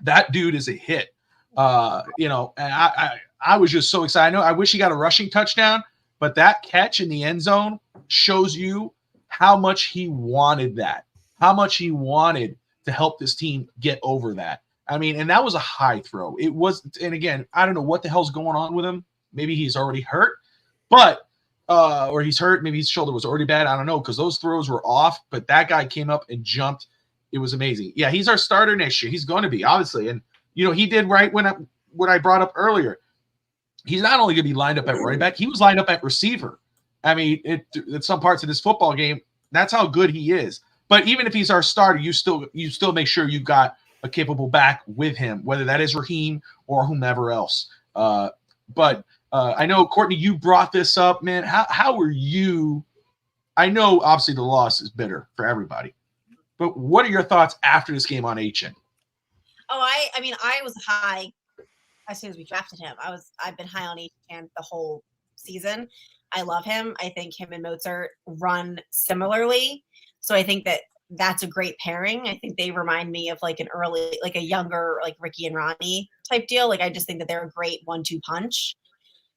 That dude is a hit. And I was just so excited. I wish he got a rushing touchdown, but that catch in the end zone shows you how much he wanted that. How much he wanted to help this team get over that. I mean, and that was a high throw. It was, and again, I don't know what the hell's going on with him. Maybe he's already hurt, or he's hurt. Maybe his shoulder was already bad. I don't know, because those throws were off, but that guy came up and jumped. It was amazing. Yeah, he's our starter next year. He's going to be, obviously. And, he did right when I brought up earlier. He's not only going to be lined up at running back, he was lined up at receiver. I mean, in some parts of this football game, that's how good he is. But even if he's our starter, you still make sure you got a capable back with him, whether that is Raheem or whomever else. But I know, Courtney, you brought this up, man. How were you? I know, obviously, the loss is bitter for everybody. But what are your thoughts after this game on H-N? Oh, I mean, I was high as soon as we drafted him. I've been high on H-N the whole season. I love him. I think him and Mostert run similarly. So I think that's a great pairing. I think they remind me of like a younger, like Ricky and Ronnie type deal. Like, I just think that they're a great 1-2 punch.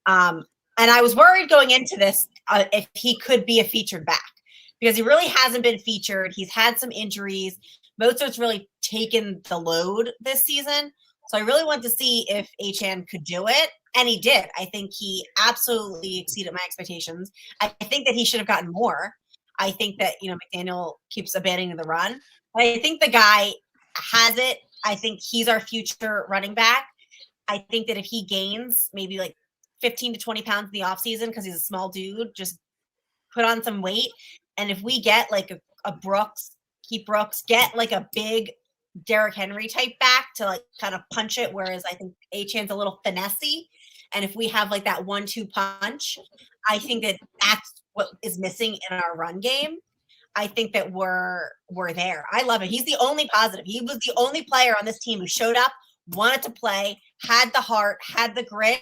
And I was worried going into this if he could be a featured back, because he really hasn't been featured. He's had some injuries. Mostert's really taken the load this season. So I really wanted to see if H-N could do it. And he did. I think he absolutely exceeded my expectations. I think that he should have gotten more. I think that, McDaniel keeps abandoning the run. But I think the guy has it. I think he's our future running back. I think that if he gains maybe like 15 to 20 pounds in the offseason, because he's a small dude, just put on some weight. And if we get like a Brooks, get like a big Derrick Henry type back to like kind of punch it, whereas I think H-N's a little finessey. And if we have like that 1-2 punch, I think that that's what is missing in our run game. I think that we're there. I love it. He's the only positive. He was the only player on this team who showed up, wanted to play, had the heart, had the grit,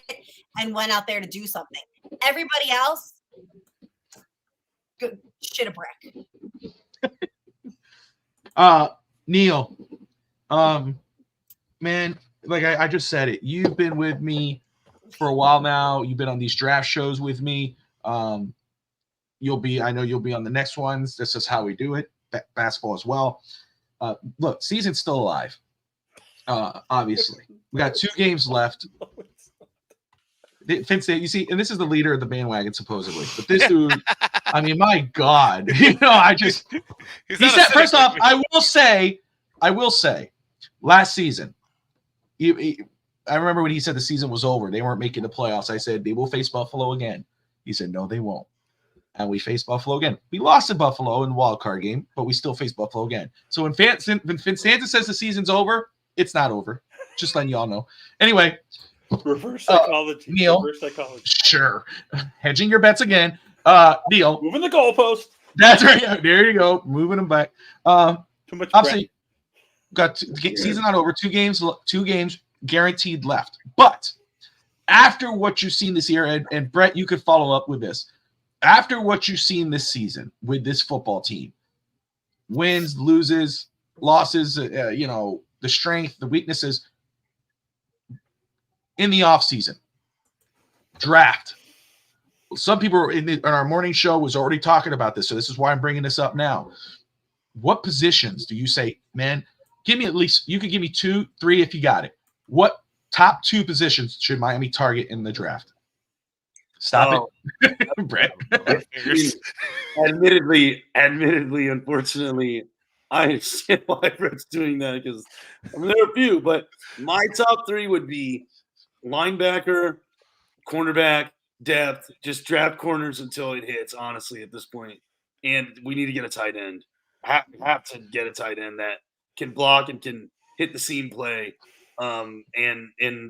and went out there to do something. Everybody else, shit a brick. Neil, man, like I just said it. You've been with me for a while now. You've been on these draft shows with me. I know you'll be on the next ones. This is how we do it. Basketball as well. Look, season's still alive. Obviously, we got 2 games left. Vince, you see, and this is the leader of the bandwagon supposedly, but this dude, I mean, my God, he said. First off, I will say, last season, I remember when he said the season was over, they weren't making the playoffs. I said they will face Buffalo again. He said no, they won't. And we faced Buffalo again. We lost to Buffalo in the wild card game, but we still faced Buffalo again. So when Finstanza says the season's over, it's not over. Just letting y'all know. Anyway, Reverse psychology. Neil. Reverse psychology. Sure. Hedging your bets again. Neil. Moving the goalpost. That's right. There you go. Moving them back. Too much. Obviously, got season not over. Two games guaranteed left. But after what you've seen this year, and Brett, you could follow up with this. After what you've seen this season with this football team, wins, loses, losses, the strength, the weaknesses in the offseason, draft. Some people in our morning show was already talking about this, so this is why I'm bringing this up now. What positions do you say, man, give me at least, you could give me 2, 3 if you got it. What top 2 positions should Miami target in the draft? Stop it, Brett. Admittedly, unfortunately, I understand why Brett's doing that because there are a few, but my top 3 would be linebacker, cornerback, depth. Just draft corners until it hits, honestly, at this point. And we need to get a tight end. Have to get a tight end that can block and can hit the seam play, and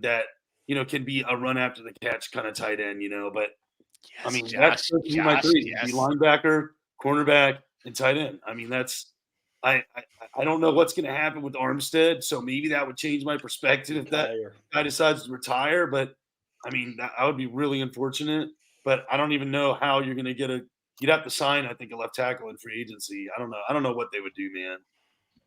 that can be a run after the catch kind of tight end, But Yes, I mean, Josh, that's my 3: yes. be linebacker, cornerback, and tight end. I mean, that's I don't know what's going to happen with Armstead, so maybe that would change my perspective if that guy decides to retire. But I mean, that would be really unfortunate. But I don't even know how you're going to get you'd have to sign, I think, a left tackle in free agency. I don't know. I don't know what they would do, man.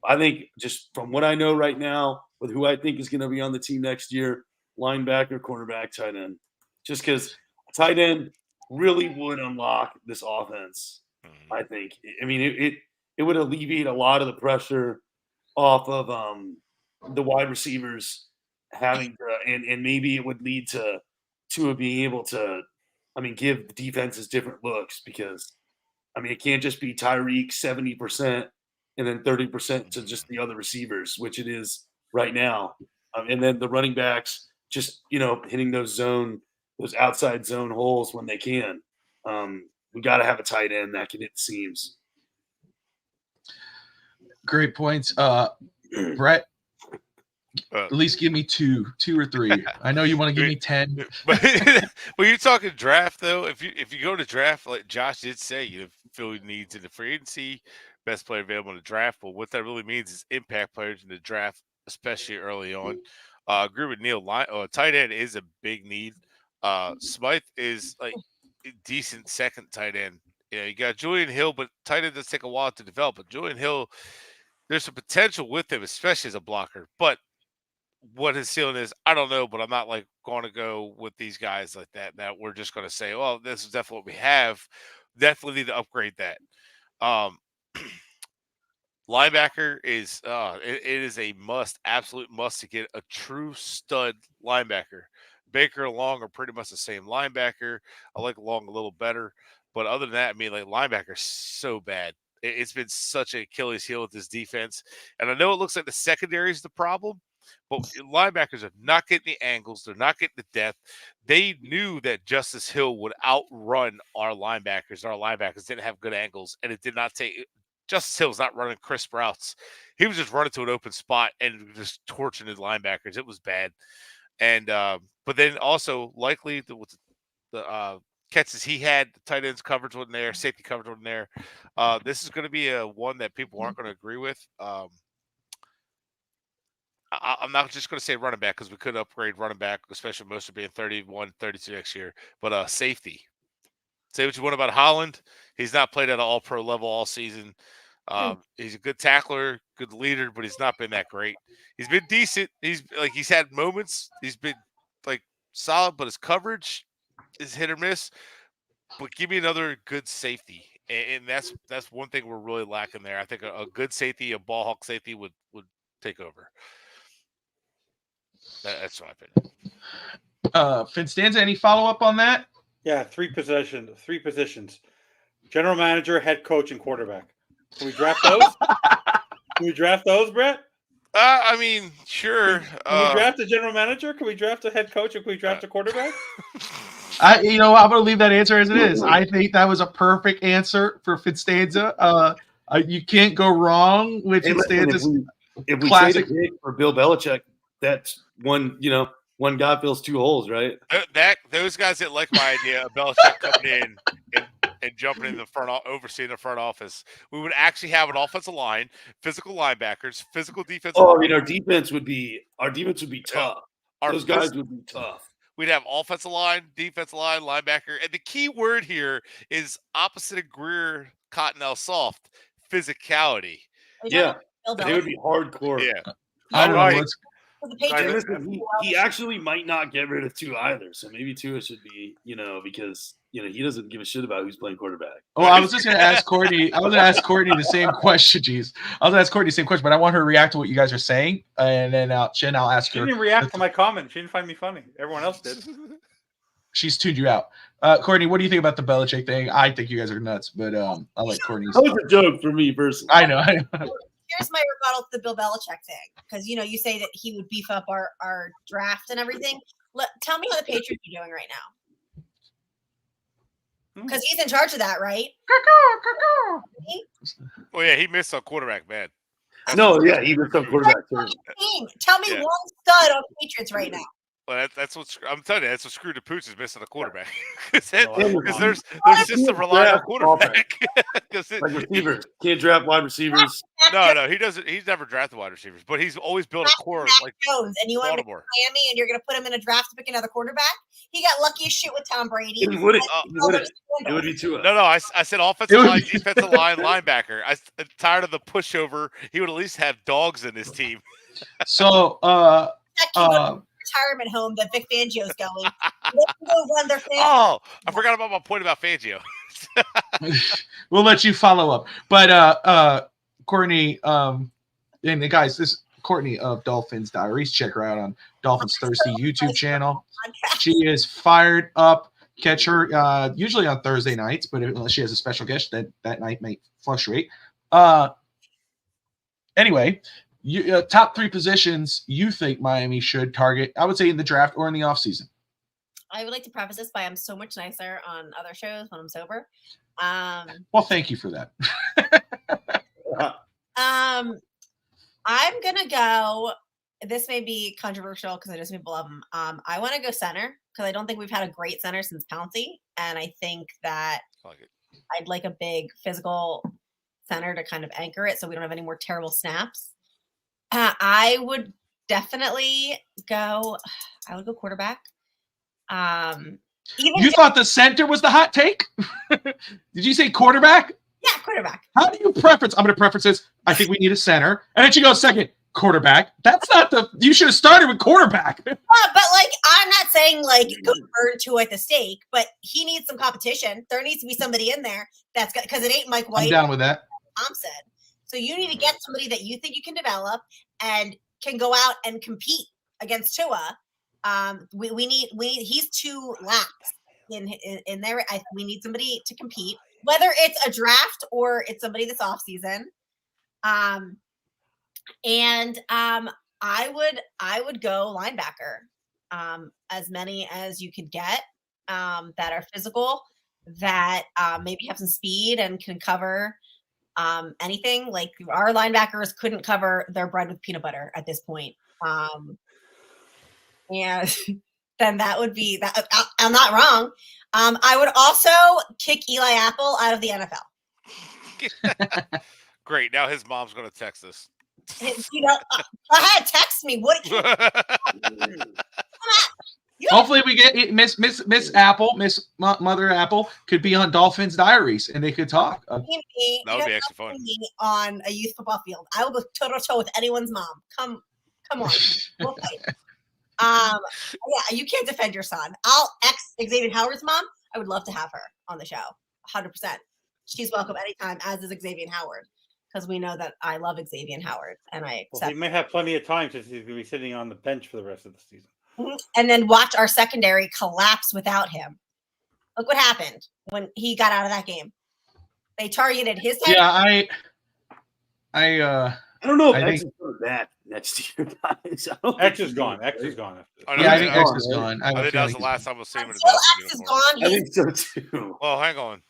I think just from what I know right now with who I think is going to be on the team next year, linebacker, cornerback, tight end. Just because tight end really would unlock this offense, I think. I mean, it would alleviate a lot of the pressure off of the wide receivers having to, and maybe it would lead to being able to, give the defenses different looks because, it can't just be Tyreek 70% and then 30% to just the other receivers, which it is right now. And then the running backs just, hitting those outside zone holes when they can. We got to have a tight end that can hit the seams. Great points. Brett, at least give me 2 or 3. I know you want to give me 10. But when you're talking draft, though, if you go to draft, like Josh did say, Philly needs in the free agency, best player available in the draft. But what that really means is impact players in the draft, especially early on. I agree with Neil. Tight end is a big need. Smythe is like a decent second tight end. You got Julian Hill, but tight end does take a while to develop. But Julian Hill, there's some potential with him, especially as a blocker. But what his ceiling is, I don't know. But I'm not going to go with these guys like that. That we're just going to say, well, this is definitely what we have. Definitely need to upgrade that. Linebacker is it is a must, absolute must to get a true stud linebacker. Baker and Long are pretty much the same linebacker. I like Long a little better, but other than that, linebacker's so bad. It's been such an Achilles heel with this defense, and I know it looks like the secondary is the problem, but linebackers are not getting the angles. They're not getting the depth. They knew that Justice Hill would outrun our linebackers. Our linebackers didn't have good angles, and it did not take. Justice Hill's not running crisp routes. He was just running to an open spot and just torching his linebackers. It was bad. And but then also likely with the catches he had, the tight ends coverage wasn't there, safety coverage wasn't there. This is going to be one that people aren't going to agree with. I'm not just going to say running back because we could upgrade running back, especially most of being 31, 32 next year. But safety. Say what you want about Holland. He's not played at an all-pro level all season. He's a good tackler, good leader, but he's not been that great. He's been decent. He's had moments. He's been solid, but his coverage is hit or miss. But give me another good safety, and that's one thing we're really lacking there. I think a good safety, a ball hawk safety would take over. That's my opinion. FinsTalk, any follow up on that? Yeah, 3 positions. General manager, head coach, and quarterback. Can we draft those? Can we draft those, Brett? Sure. Can we draft a general manager? Can we draft a head coach? Or can we draft a quarterback? I'm going to leave that answer as it is. I think that was a perfect answer for FinsTalk. You can't go wrong with FinsTalk's if we classic. trade a pick for Bill Belichick, that's one one guy fills 2 holes, right? Those guys that like my idea of Belichick coming in and jumping in the overseeing the front office, we would actually have an offensive line, physical linebackers, physical defensive. Oh, I mean, our defense would be tough. Those guys would be tough. We'd have offensive line, defensive line, linebacker, and the key word here is opposite of Greer, Cottonelle soft, physicality. Yeah, they would be hardcore. Yeah, I don't know what's The Patriots. Listen, he actually might not get rid of Tua either, so maybe Tua should be, because he doesn't give a shit about who's playing quarterback. Oh, I was just going to ask Courtney. I was going to ask Courtney the same question. Jeez, I was going to ask Courtney the same question, but I want her to react to what you guys are saying, and then Jen, I'll ask her. She didn't react to my comment. She didn't find me funny. Everyone else did. She's tuned you out. Courtney, what do you think about the Belichick thing? I think you guys are nuts, but I'll let Courtney. That was a joke for me personally. I know. Here's my rebuttal to the Bill Belichick thing, because you say that he would beef up our draft and everything. Tell me how the Patriots are doing right now, because he's in charge of that, right? Well, yeah, he missed a quarterback, man. No, yeah, he was some quarterback too. Tell me one stud on the Patriots right now. Well, that's what I'm telling you. That's what screwed the pooch is missing a quarterback because there's just a reliable quarterback. Like receivers, can't draft wide receivers. No, he doesn't. He's never drafted wide receivers, but he's always built a core like Jones, and you want him to Baltimore. Miami, and you're going to put him in a draft to pick another quarterback. He got lucky as shit with Tom Brady. It would be Tua. No. I said offensive line, defensive line, linebacker. I'm tired of the pushover. He would at least have dogs in his team. So, retirement home that Vic Fangio's going. They can go run their family. Oh, I forgot about my point about Fangio. we'll let you follow up. But Courtney, and the guys, this is Courtney of Dolphins Diaries. Check her out on Dolphins Thirsty YouTube channel. She is fired up. Catch her usually on Thursday nights, but unless she has a special guest, that night may fluctuate. Anyway, top 3 positions you think Miami should target, I would say in the draft or in the offseason. I would like to preface this by I'm so much nicer on other shows when I'm sober. Well, thank you for that. I'm going to go, this may be controversial because I know some people love him. I want to go center because I don't think we've had a great center since Pouncey. And I think that I'd like a big physical center to kind of anchor it so we don't have any more terrible snaps. I would definitely go quarterback. You thought the center was the hot take? Did you say quarterback? Yeah, quarterback. How do you preference? I'm going to preference this. I think we need a center. And then she goes second, quarterback. That's not you should have started with quarterback. But I'm not saying go burn Tua at the stake, but he needs some competition. There needs to be somebody in there that's good, because it ain't Mike White. I'm down with that. Tom said. So you need to get somebody that you think you can develop and can go out and compete against Tua. We need he's too lax in there. We need somebody to compete, whether it's a draft or it's somebody that's off season. And I would go linebacker. As many as you could get that are physical, that maybe have some speed and can cover anything. Like our linebackers couldn't cover their bread with peanut butter at this point. And then that would be that. I'm not wrong. I would also kick Eli Apple out of the NFL. Great. Now his mom's going to text us. Go ahead, text me. What? Hopefully we get Miss Apple, Miss Mother Apple could be on Dolphins Diaries and they could talk. That would be actually fun. On a youth football field, I will go toe to toe with anyone's mom. Come on, we'll fight. Yeah, you can't defend your son. I'll Xavien Howard's mom. I would love to have her on the show, 100%. She's welcome anytime, as is Xavien Howard, because we know that I love Xavien Howard and I accept. Well, he may have plenty of time since he's going to be sitting on the bench for the rest of the season. And then watch our secondary collapse without him. Look what happened when he got out of that game. They targeted his head. Yeah, I don't know if X is coming back next year, guys. X is gone. X is gone. I think X is gone. I think that was the last time we'll see him in his X is gone. I think so too. Well, hang on.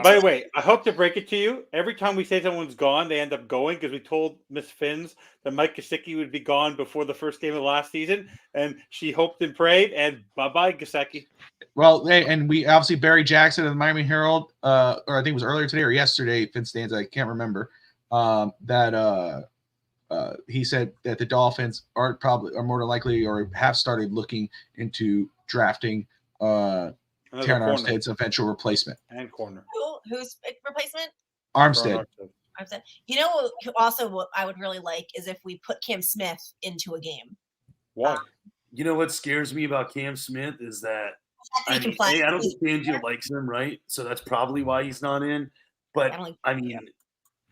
By the way, I hope to break it to you. Every time we say someone's gone, they end up going because we told Miss Finns that Mike Gesicki would be gone before the first game of last season, and she hoped and prayed, and bye-bye, Gesicki. Well, and we obviously Barry Jackson of the Miami Herald, or I think it was earlier today or yesterday, FinsTalk, I can't remember, that he said that the Dolphins are more than likely or have started looking into drafting Terran Armstead's eventual replacement. And corner. Who's replacement? Armstead. You know, also what I would really like is if we put Cam Smith into a game. Why? You know what scares me about Cam Smith is that I don't think Fangio likes him, right? So that's probably why he's not in. But I mean,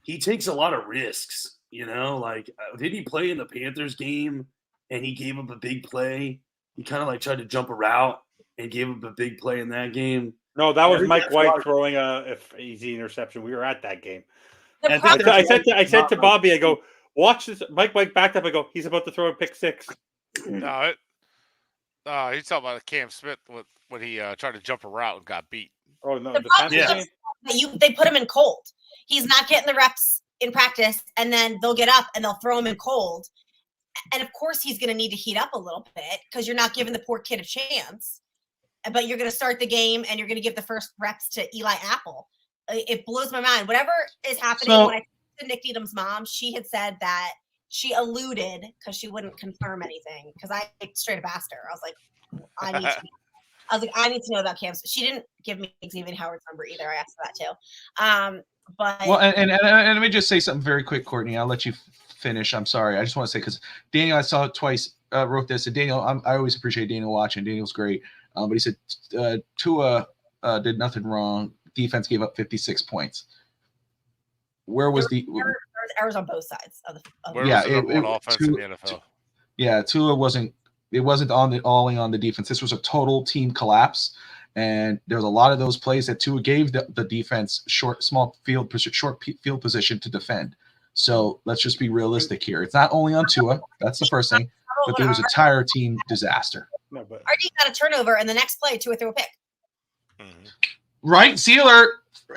he takes a lot of risks. You know, like did he play in the Panthers game and he gave up a big play? He kind of like tried to jump a route and gave up a big play in that game. No, that was Mike White throwing a easy interception. We were at that game. I said to Bobby, I go, watch this. Mike White backed up. I go, he's about to throw a pick six. No, he's talking about Cam Smith when he tried to jump a route and got beat. Oh no, they put him in cold. He's not getting the reps in practice, and then they'll get up and they'll throw him in cold. And of course, he's going to need to heat up a little bit because you're not giving the poor kid a chance. But you're going to start the game and you're going to give the first reps to Eli Apple. It blows my mind. Whatever is happening, when I talked to Nick Needham's mom, she had said that she alluded because she wouldn't confirm anything. Because I straight up asked her. I was like, I need to know about Cam. She didn't give me Xavien Howard's number either. I asked her that too. But well, and let me just say something very quick, Courtney. I'll let you finish. I'm sorry. I just want to say because Daniel, I saw it twice. Wrote this, and Daniel, I always appreciate Daniel watching. Daniel's great, but he said Tua did nothing wrong. Defense gave up 56 points. Where was there was errors on both sides of the offense in the NFL. Yeah, Tua wasn't. It wasn't all in on the defense. This was a total team collapse, and there's a lot of those plays that Tua gave the defense short field position to defend. So let's just be realistic here. It's not only on Tua. That's the first thing. But there was a entire team disaster. RD got a turnover, and the next play, Tua threw a pick. Mm-hmm. Right, Sealer,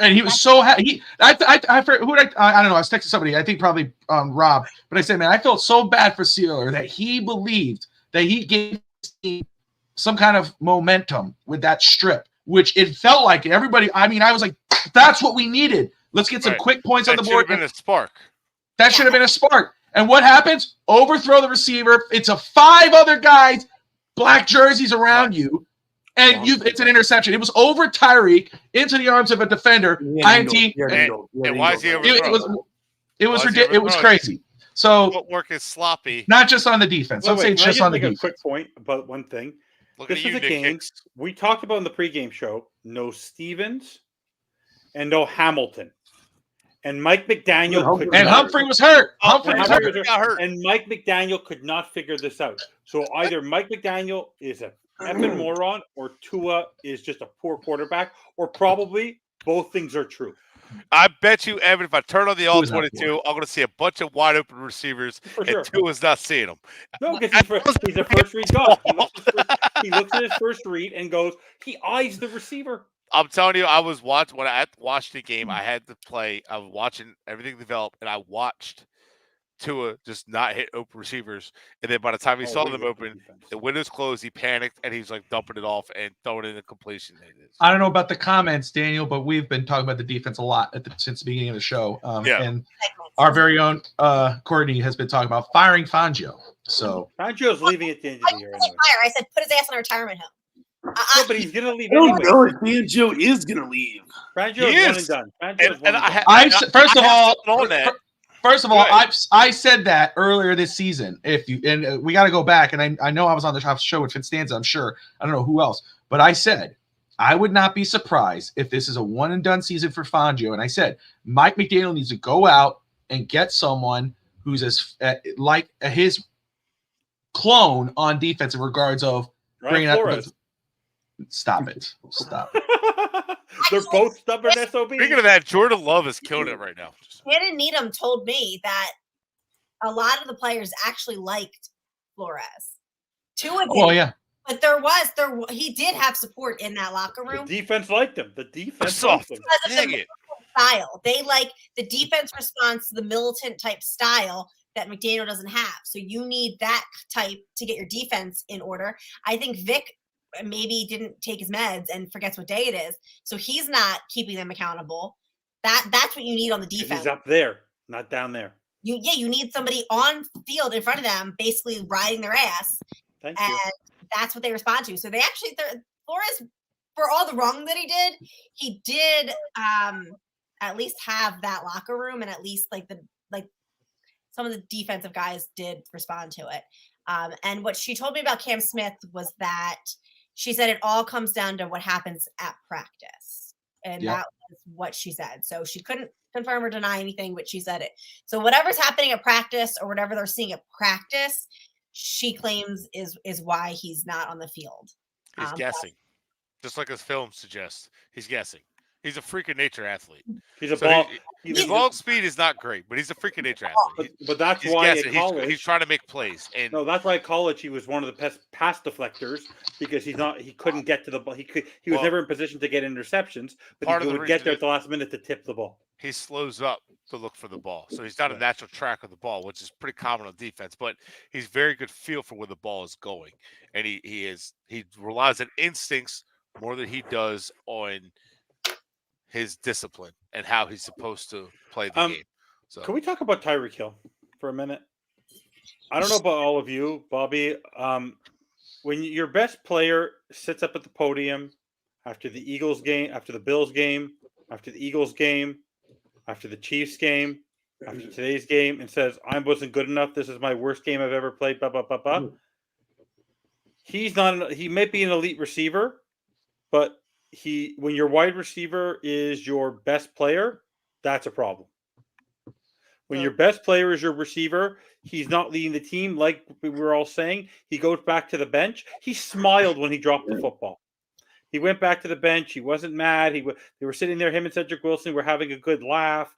and he was so happy. I don't know. I was texting somebody. I think probably Rob, but I said, man, I felt so bad for Sealer that he believed that he gave some kind of momentum with that strip, which it felt like everybody. I mean, I was like, that's what we needed. Let's get some quick points on the board. That should have been a spark. That should have been a spark. And what happens? Overthrow the receiver. It's a 5 other guys, black jerseys around you, and it's an interception. It was over Tyreek into the arms of a defender. INT. And why is he overthrown? It was ridiculous. It was crazy. So footwork is sloppy. Not just on the defense. Let's say just on the defense. A quick point about one thing. This is a game we talked about in the pregame show. No Stevens and no Hamilton. And Mike McDaniel Humphrey was hurt. Humphrey got hurt. And Mike McDaniel could not figure this out. So either Mike McDaniel is a effing moron, or Tua is just a poor quarterback, or probably both things are true. I bet you, Evan, if I turn on the all 22, I'm going to see a bunch of wide open receivers, and Tua's not seeing them. No, because he's a first read guy. He looks at his first read and goes, he eyes the receiver. I'm telling you, when I watched the game, I had to play. I was watching everything develop, and I watched Tua just not hit open receivers. And then by the time he saw them open, the windows closed, he panicked, and he's like dumping it off and throwing it in the completion. I don't know about the comments, Daniel, but we've been talking about the defense a lot since the beginning of the show. And our very own Courtney has been talking about firing Fangio. So Fangio's leaving at the end of the year. Anyway. I said, put his ass in a retirement home. No, but he's going to leave anyway. Oh, no, Fangio is going to leave. Fangio is one and done. First of all, I said that earlier this season. We got to go back, and I know I was on the show with FinsTalk, I'm sure. I don't know who else, but I said I would not be surprised if this is a one and done season for Fangio. And I said Mike McDaniel needs to go out and get someone who's like his clone on defense in regards of bringing up. Stop it. They're both stubborn SOBs. Speaking of that, Jordan Love is killing it right now. Shannon Needham told me that a lot of the players actually liked Flores. Tua didn't. Oh, yeah. But he did have support in that locker room. The defense liked him. The defense Soft. liked him. Because of Dang it. style. They like the defense response to the militant type style that McDaniel doesn't have. So you need that type to get your defense in order. I think Vic maybe didn't take his meds and forgets what day it is. So he's not keeping them accountable. That's what you need on the defense. He's up there, not down there. You need somebody on field in front of them, basically riding their ass. Thank you. That's what they respond to. So they actually, Flores, for all the wrong that he did at least have that locker room, and at least like some of the defensive guys did respond to it. And what she told me about Cam Smith was that she said it all comes down to what happens at practice, and that was what she said. So she couldn't confirm or deny anything, but she said it. So whatever's happening at practice or whatever they're seeing at practice, she claims is why he's not on the field. He's guessing, just like his film suggests. He's guessing. He's a freak of nature athlete. He's a ball. His long speed is not great, but he's a freak of nature athlete. But that's He's why at guessing. college He's trying to make plays. And no, that's why at college he was one of the best pass deflectors because he couldn't get to the ball. He was never in position to get interceptions, but he would get there at the last minute to tip the ball. He slows up to look for the ball. So he's not a natural track of the ball, which is pretty common on defense, but he's very good feel for where the ball is going. And he relies on instincts more than he does on his discipline and how he's supposed to play the game. So can we talk about Tyreek Hill for a minute? I don't know about all of you, Bobby. When your best player sits up at the podium after the Eagles game, after the Bills game, after the Eagles game, after the Chiefs game, after today's game, and says, I wasn't good enough. This is my worst game I've ever played, blah, blah, blah, blah. He might be an elite receiver, but when your wide receiver is your best player, that's a problem. When your best player is your receiver, he's not leading the team like we were all saying. He goes back to the bench. He smiled when he dropped the football. He went back to the bench. He wasn't mad. They were sitting there, him and Cedric Wilson were having a good laugh.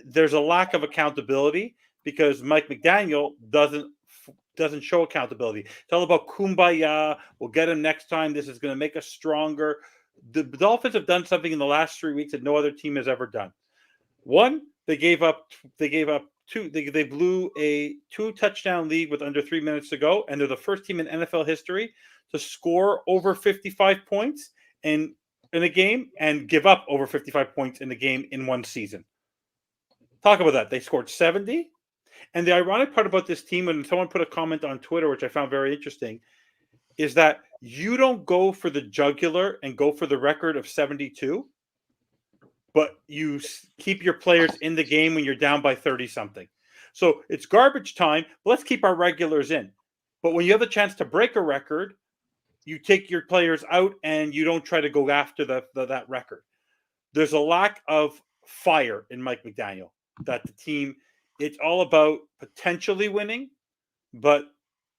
There's a lack of accountability because Mike McDaniel doesn't show accountability. It's all about kumbaya. We'll get him next time. This is going to make us stronger. The Dolphins have done something in the last 3 weeks that no other team has ever done. One, they blew a 2-touchdown lead with under 3 minutes to go, and they're the first team in NFL history to score over 55 points in a game and give up over 55 points in a game in one season. Talk about that. They scored 70. And the ironic part about this team, and someone put a comment on Twitter, which I found very interesting, is that you don't go for the jugular and go for the record of 72, but you keep your players in the game when you're down by 30-something. So it's garbage time. Let's keep our regulars in. But when you have a chance to break a record, you take your players out and you don't try to go after that record. There's a lack of fire in Mike McDaniel that the team, it's all about potentially winning, but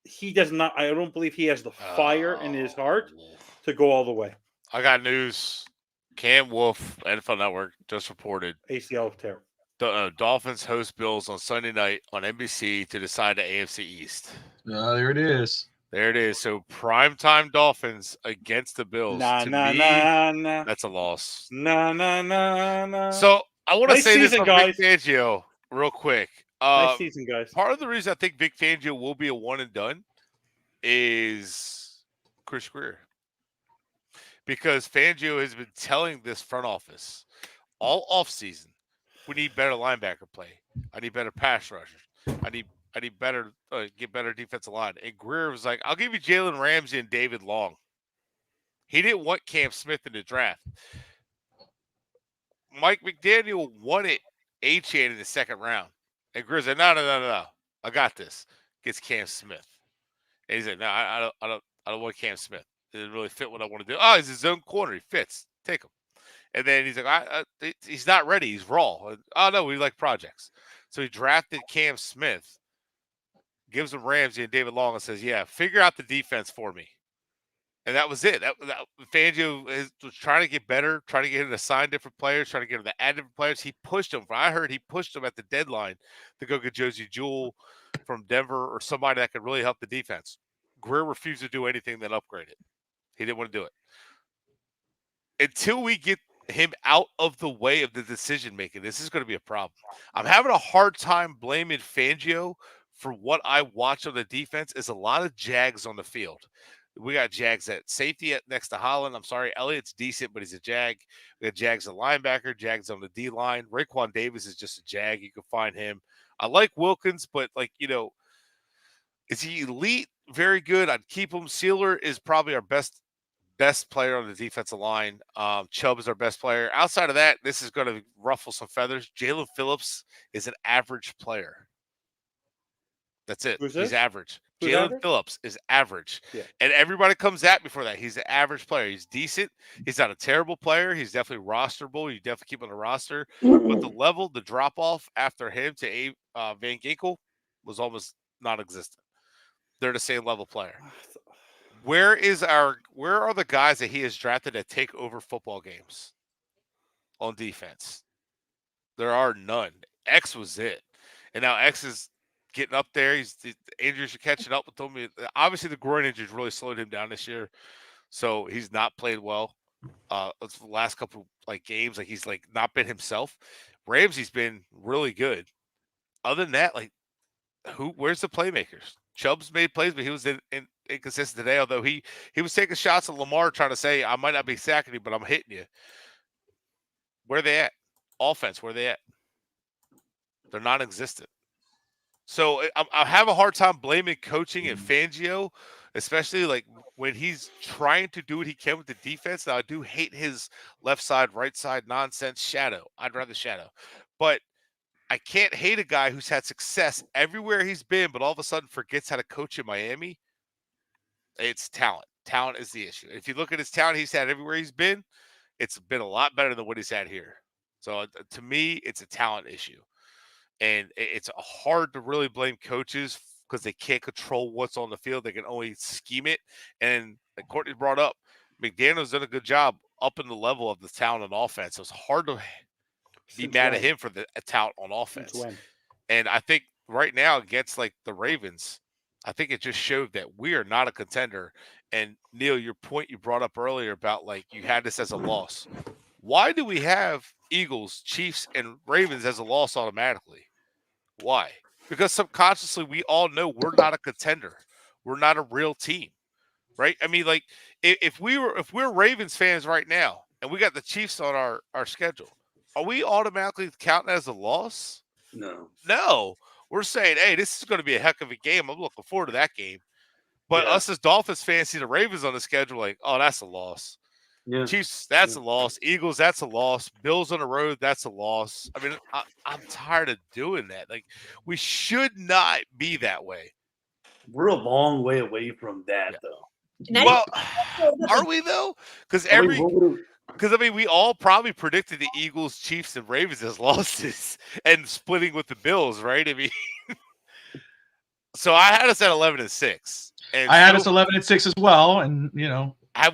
he does not. I don't believe he has the fire in his heart to go all the way. I got news. Cam Wolf, NFL Network, just reported ACL tear. The Dolphins host Bills on Sunday night on NBC to decide the AFC East. There it is. There it is. So primetime Dolphins against the Bills. Nah. That's a loss. Nah. So I want to Nice say this season, on guys. Vic Fangio real quick. Nice season, guys. Part of the reason I think Vic Fangio will be a one and done is Chris Greer. Because Fangio has been telling this front office all offseason, we need better linebacker play. I need better pass rushers. I need better get better defensive line. And Greer was like, I'll give you Jalen Ramsey and David Long. He didn't want Cam Smith in the draft. Mike McDaniel wanted Achane in the second round. And Greer said, no. I got this. Gets Cam Smith. And he said, no, I don't want Cam Smith. It didn't really fit what I want to do. Oh, he's his own corner. He fits. Take him. And then he's like, he's not ready. He's raw. Oh, no, we like projects. So he drafted Cam Smith, gives him Ramsey and David Long, and says, yeah, figure out the defense for me. And that was it. That Fangio was trying to get better, trying to get him to sign different players, trying to get him to add different players. He pushed him. I heard he pushed him at the deadline to go get Josie Jewell from Denver or somebody that could really help the defense. Greer refused to do anything that upgraded. He didn't want to do it. Until we get him out of the way of the decision making, this is going to be a problem. I'm having a hard time blaming Fangio for what I watch on the defense. Is a lot of Jags on the field. We got Jags at safety next to Holland. I'm sorry, Elliott's decent, but he's a Jag. We got Jags at linebacker, Jags on the D line. Raekwon Davis is just a Jag. You can find him. I like Wilkins, but is he elite? Very good. I'd keep him. Sealer is probably our best player on the defensive line. Chubb is our best player. Outside of that, this is going to ruffle some feathers. Jalen Phillips is an average player. That's it. He's average. Jalen Phillips is average. Yeah. And everybody comes at me for that. He's an average player. He's decent. He's not a terrible player. He's definitely rosterable. You definitely keep him on the roster. But the drop-off after him to Van Ginkel was almost non-existent. They're the same level player. Where are the guys that he has drafted that take over football games on defense? There are none. X was it. And now X is getting up there. The injuries are catching up with him. Obviously, the groin injuries really slowed him down this year, so he's not played well. The last couple games, he's not been himself. Ramsey's been really good. Other than that, where's the playmakers? Chubb's made plays, but he was inconsistent today. Although he was taking shots at Lamar, trying to say, "I might not be sacking you, but I'm hitting you." Where are they at? Offense, where are they at? They're non-existent. So I have a hard time blaming coaching and Fangio, especially when he's trying to do what he can with the defense. Now, I do hate his left side, right side nonsense shadow. I'd rather shadow. But I can't hate a guy who's had success everywhere he's been, but all of a sudden forgets how to coach in Miami. It's talent. Talent is the issue. If you look at his talent he's had everywhere he's been, it's been a lot better than what he's had here. So to me, it's a talent issue. And it's hard to really blame coaches because they can't control what's on the field. They can only scheme it. And like Courtney brought up, McDaniel's done a good job upping the level of the talent on offense. So it's hard to be mad at him for the talent on offense. And I think right now against the Ravens, I think it just showed that we are not a contender. And Neil, your point you brought up earlier about you had this as a loss. Why do we have Eagles, Chiefs, and Ravens as a loss automatically? Why? Because subconsciously we all know we're not a contender. We're not a real team, right? I mean, if we're Ravens fans right now and we got the Chiefs on our schedule, are we automatically counting as a loss? No. We're saying, hey, this is going to be a heck of a game. I'm looking forward to that game. But us as Dolphins fans see the Ravens on the schedule oh, that's a loss. Yeah. Chiefs, that's a loss. Eagles, that's a loss. Bills on the road, that's a loss. I mean, I'm tired of doing that. We should not be that way. We're a long way away from that, though. Well, are we though? Because we all probably predicted the Eagles, Chiefs, and Ravens as losses and splitting with the Bills, right? I mean, so I had us at 11-6. I had us 11-6 as well, and I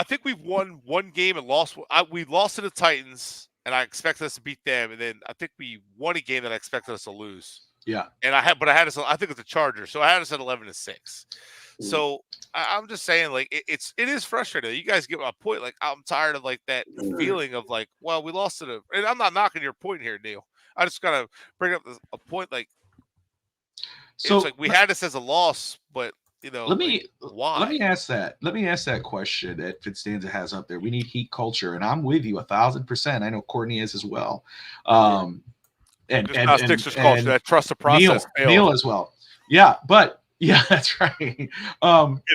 think we've won one game and lost. We lost to the Titans, and I expected us to beat them. And then I think we won a game that I expected us to lose. Yeah. And I had us. I think it's the Chargers. So I had us at 11-6. So I'm just saying, it is frustrating. You guys get my point. I'm tired of that feeling of well, we lost to and I'm not knocking your point here, Neil. I just gotta bring up a point. So it's we had this as a loss, but. Why? Let me ask that question that Fitzstanza has up there. We need heat culture, and I'm with you 1,000%. I know Courtney is as well. And Sixers culture that trust the process. Neil as well. Yeah, but yeah, that's right. It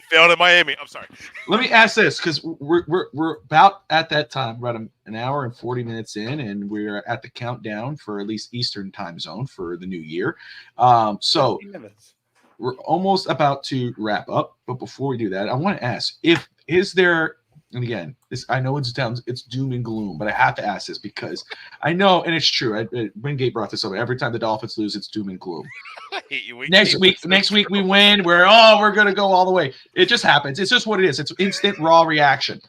failed in Miami. I'm sorry. Let me ask this because we're about at that time, about an hour and 40 minutes in, and we're at the countdown for at least Eastern time zone for the new year. So. 15 minutes. We're almost about to wrap up, but before we do that, I want to ask is there, and again, I know it's doom and gloom, but I have to ask this because I know, and it's true. Wingate brought this up. Every time the Dolphins lose, it's doom and gloom. I hate you. Next week we win. We're going to go all the way. It just happens. It's just what it is. It's instant raw reaction.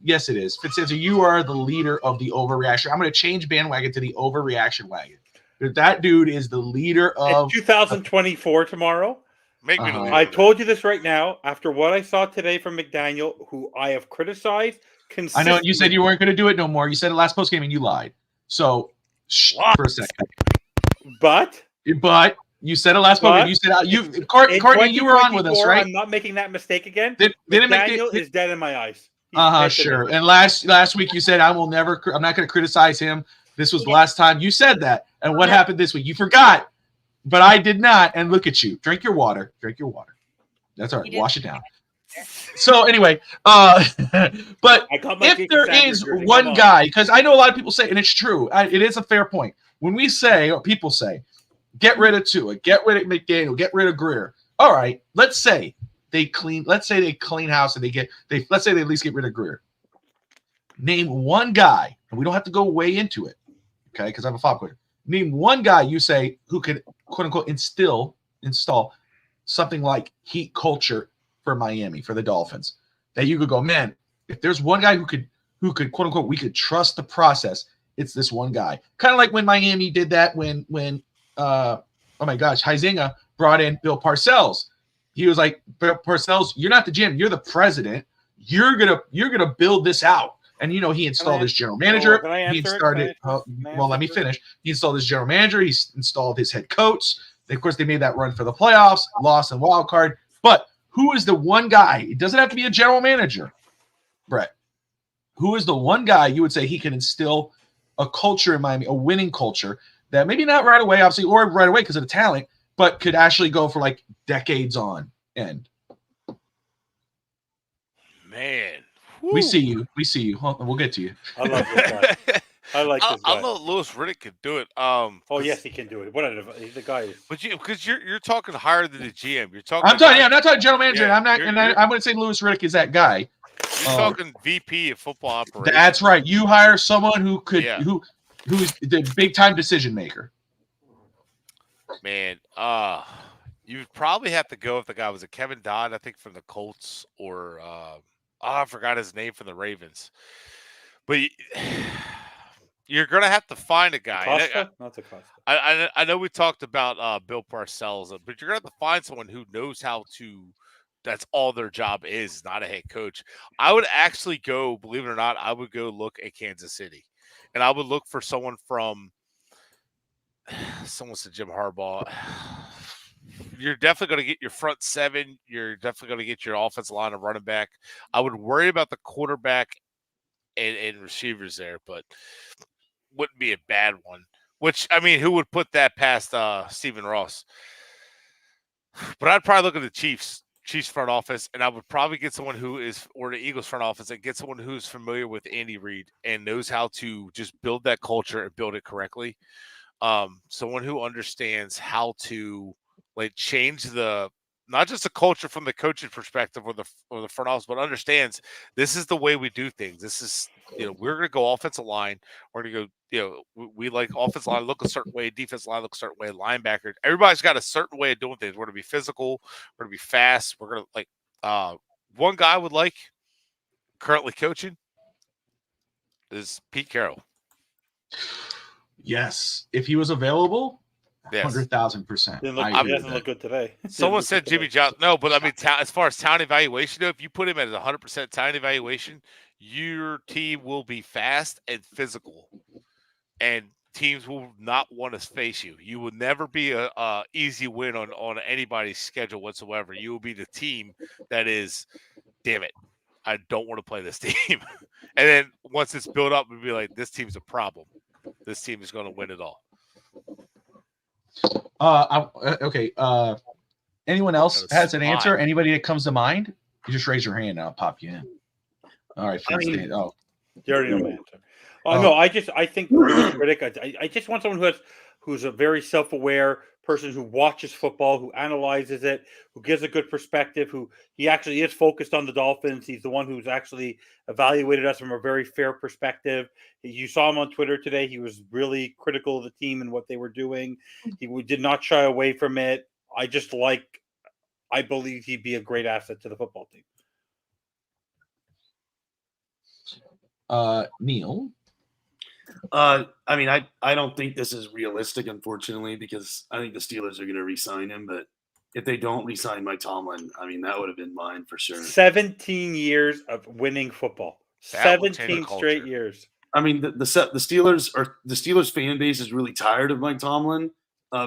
Yes, it is. Fitzstanza, you are the leader of the overreaction. I'm going to change bandwagon to the overreaction wagon. That dude is the leader of 2024 tomorrow. Make me believe. I told you this right now. After what I saw today from McDaniel, who I have criticized I consistently. know you said you weren't going to do it no more. You said it last post game and you lied. So for a second. But you said it last post game. You said Courtney, you were on with us, right? I'm not making that mistake again. McDaniel is dead in my eyes. He's Sure. And last week you said I'm not going to criticize him. This was the last time you said that. And what happened this week? You forgot, but I did not. And look at you. Drink your water. That's all right. Wash it down. So anyway, but if there is one guy, because I know a lot of people say, and it's true, it is a fair point. When we say, or people say, get rid of Tua, get rid of McDaniel, get rid of Greer. All right, let's say they clean house and let's say they at least get rid of Greer. Name one guy, and we don't have to go way into it, okay? Because I have a follow-up question. Name one guy you say who could quote unquote install something like heat culture for Miami, for the Dolphins, that you could go, man, if there's one guy who could quote unquote, we could trust the process, it's this one guy. Kind of like when Miami did that when oh my gosh, Huizinga brought in Bill Parcells. He was like, Bill Parcells, you're not the GM, you're the president. You're gonna build this out. And he installed his general manager. Let me finish. He installed his general manager. He installed his head coach. Of course, they made that run for the playoffs, lost in wild card. But who is the one guy? It doesn't have to be a general manager, Brett. Who is the one guy you would say he can instill a culture in Miami, a winning culture that maybe not right away, obviously, or right away because of the talent, but could actually go for like decades on end? Man. Woo. We see you. We'll get to you. I love this guy. I like this guy. I know Louis Riddick could do it. Yes, he can do it. The guy is. But because you're talking higher than the GM. You're talking. I'm not talking general manager. Yeah, I'm going to say Louis Riddick is that guy. You're talking VP of football operations. That's right. You hire someone who could who's the big time decision maker. Man, you would probably have to go if the guy was a Kevin Dodd, I think, from the Colts, or I forgot his name, from the Ravens. But you're gonna have to find a guy. Costa? Not a Costa. I know we talked about Bill Parcells, but you're gonna have to find someone who knows how to. That's all their job is, not a head coach. I would actually go, believe it or not, I would go look at Kansas City, and I would look for someone from. Someone said Jim Harbaugh. You're definitely going to get your front seven. You're definitely going to get your offensive line of running back. I would worry about the quarterback and receivers there, but wouldn't be a bad one. Which, I mean, who would put that past Stephen Ross? But I'd probably look at the Chiefs front office, and I would probably get someone who is, or the Eagles front office, and get someone who's familiar with Andy Reid and knows how to just build that culture and build it correctly. Someone who understands how to change not just the culture from the coaching perspective or the front office, but understands this is the way we do things. This is, we're going to go offensive line. We're going to go, we like offensive line look a certain way, defensive line look a certain way, linebackers. Everybody's got a certain way of doing things. We're going to be physical. We're going to be fast. We're going to one guy I would like currently coaching is Pete Carroll. Yes, if he was available, yes. 100,000%. He doesn't look good today. Someone said Jimmy Johnson. No, but I mean, as far as talent evaluation, if you put him at 100% talent evaluation, your team will be fast and physical, and teams will not want to face you. You will never be a easy win on anybody's schedule whatsoever. You will be the team that is, damn it, I don't want to play this team. And then once it's built up, we'll be like, this team's a problem. This team is going to win it all. Okay. Anyone else has an answer? Anybody that comes to mind? You just raise your hand and I'll pop you in. All right. You already know my answer. No, I think Riddick. I just want someone who's a very self-aware person who watches football, who analyzes it, who gives a good perspective, who he actually is focused on the Dolphins. He's the one who's actually evaluated us from a very fair perspective. You saw him on Twitter today. He was really critical of the team and what they were doing. He did not shy away from it. I believe he'd be a great asset to the football team. Neil? I mean, I don't think this is realistic, unfortunately, because I think the Steelers are going to re-sign him. But if they don't re-sign Mike Tomlin, I mean, that would have been mine for sure. 17 years of winning football. That would change the 17 culture. straight years. I mean, the Steelers fan base is really tired of Mike Tomlin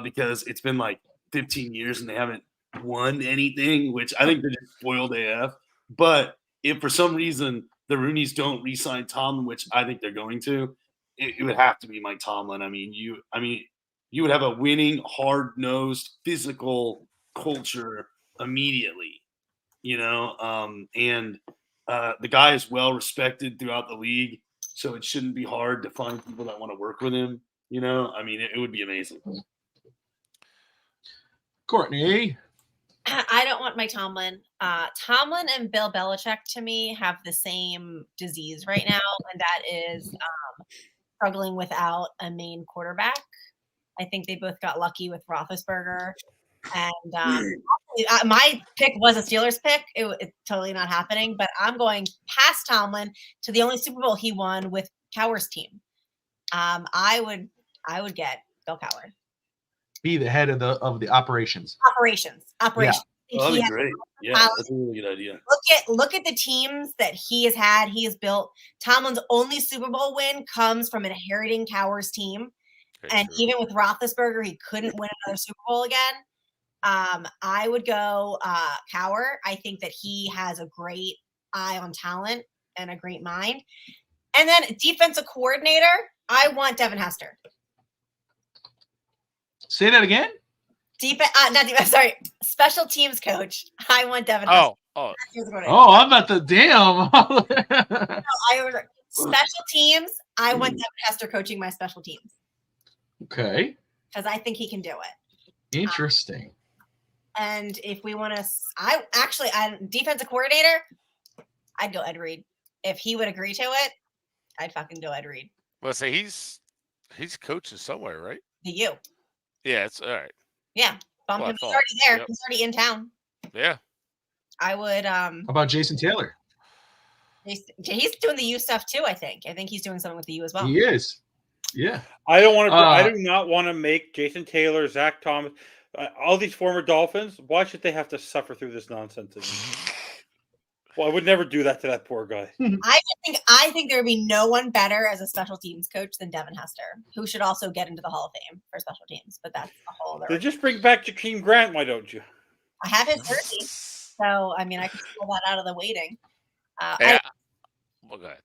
because it's been like 15 years and they haven't won anything, which I think they're just spoiled AF. But if for some reason the Rooneys don't re-sign Tomlin, which I think they're going to, it would have to be Mike Tomlin. I mean, you would have a winning, hard-nosed, physical culture immediately, and the guy is well respected throughout the league, so it shouldn't be hard to find people that want to work with him. I mean, it would be amazing. Courtney. I don't want Mike Tomlin. Tomlin and Bill Belichick, to me, have the same disease right now, and that is struggling without a main quarterback. I think they both got lucky with Roethlisberger. And my pick was a Steelers pick. It's totally not happening, but I'm going past Tomlin to the only Super Bowl he won with Cowher's team. I would get Bill Cowher. Be the head of the operations. Operations. Oh, that'd be great. Yeah, that's a really good idea. Look at the teams that he has had. He has built. Tomlin's only Super Bowl win comes from inheriting Cowher's team. And even with Roethlisberger, he couldn't win another Super Bowl again. I would go Cowher. I think that he has a great eye on talent and a great mind. And then defensive coordinator, I want Devin Hester. Say that again? Special teams coach. I want Devin Hester. Oh, I'm about to damn. Special teams, I want Devin Hester coaching my special teams. Okay. Because I think he can do it. Interesting. And if we want to, I'm defensive coordinator, I'd go Ed Reed. If he would agree to it, I'd fucking go Ed Reed. Well, say he's coaching somewhere, right? The U. Yeah, it's all right. Yeah, bump him. He's already there. Yep. He's already in town. Yeah. I would. How about Jason Taylor? He's doing the U stuff too. I think he's doing something with the U as well. He is. Yeah. I don't want to. I do not want to make Jason Taylor, Zach Thomas, all these former Dolphins. Why should they have to suffer through this nonsense? Well, I would never do that to that poor guy. I think there would be no one better as a special teams coach than Devin Hester, who should also get into the Hall of Fame for special teams. But that's a whole other. They just bring back Jakeem Grant. Why don't you? I have his jersey, so I mean I could pull that out of the waiting. Yeah. Well, go ahead.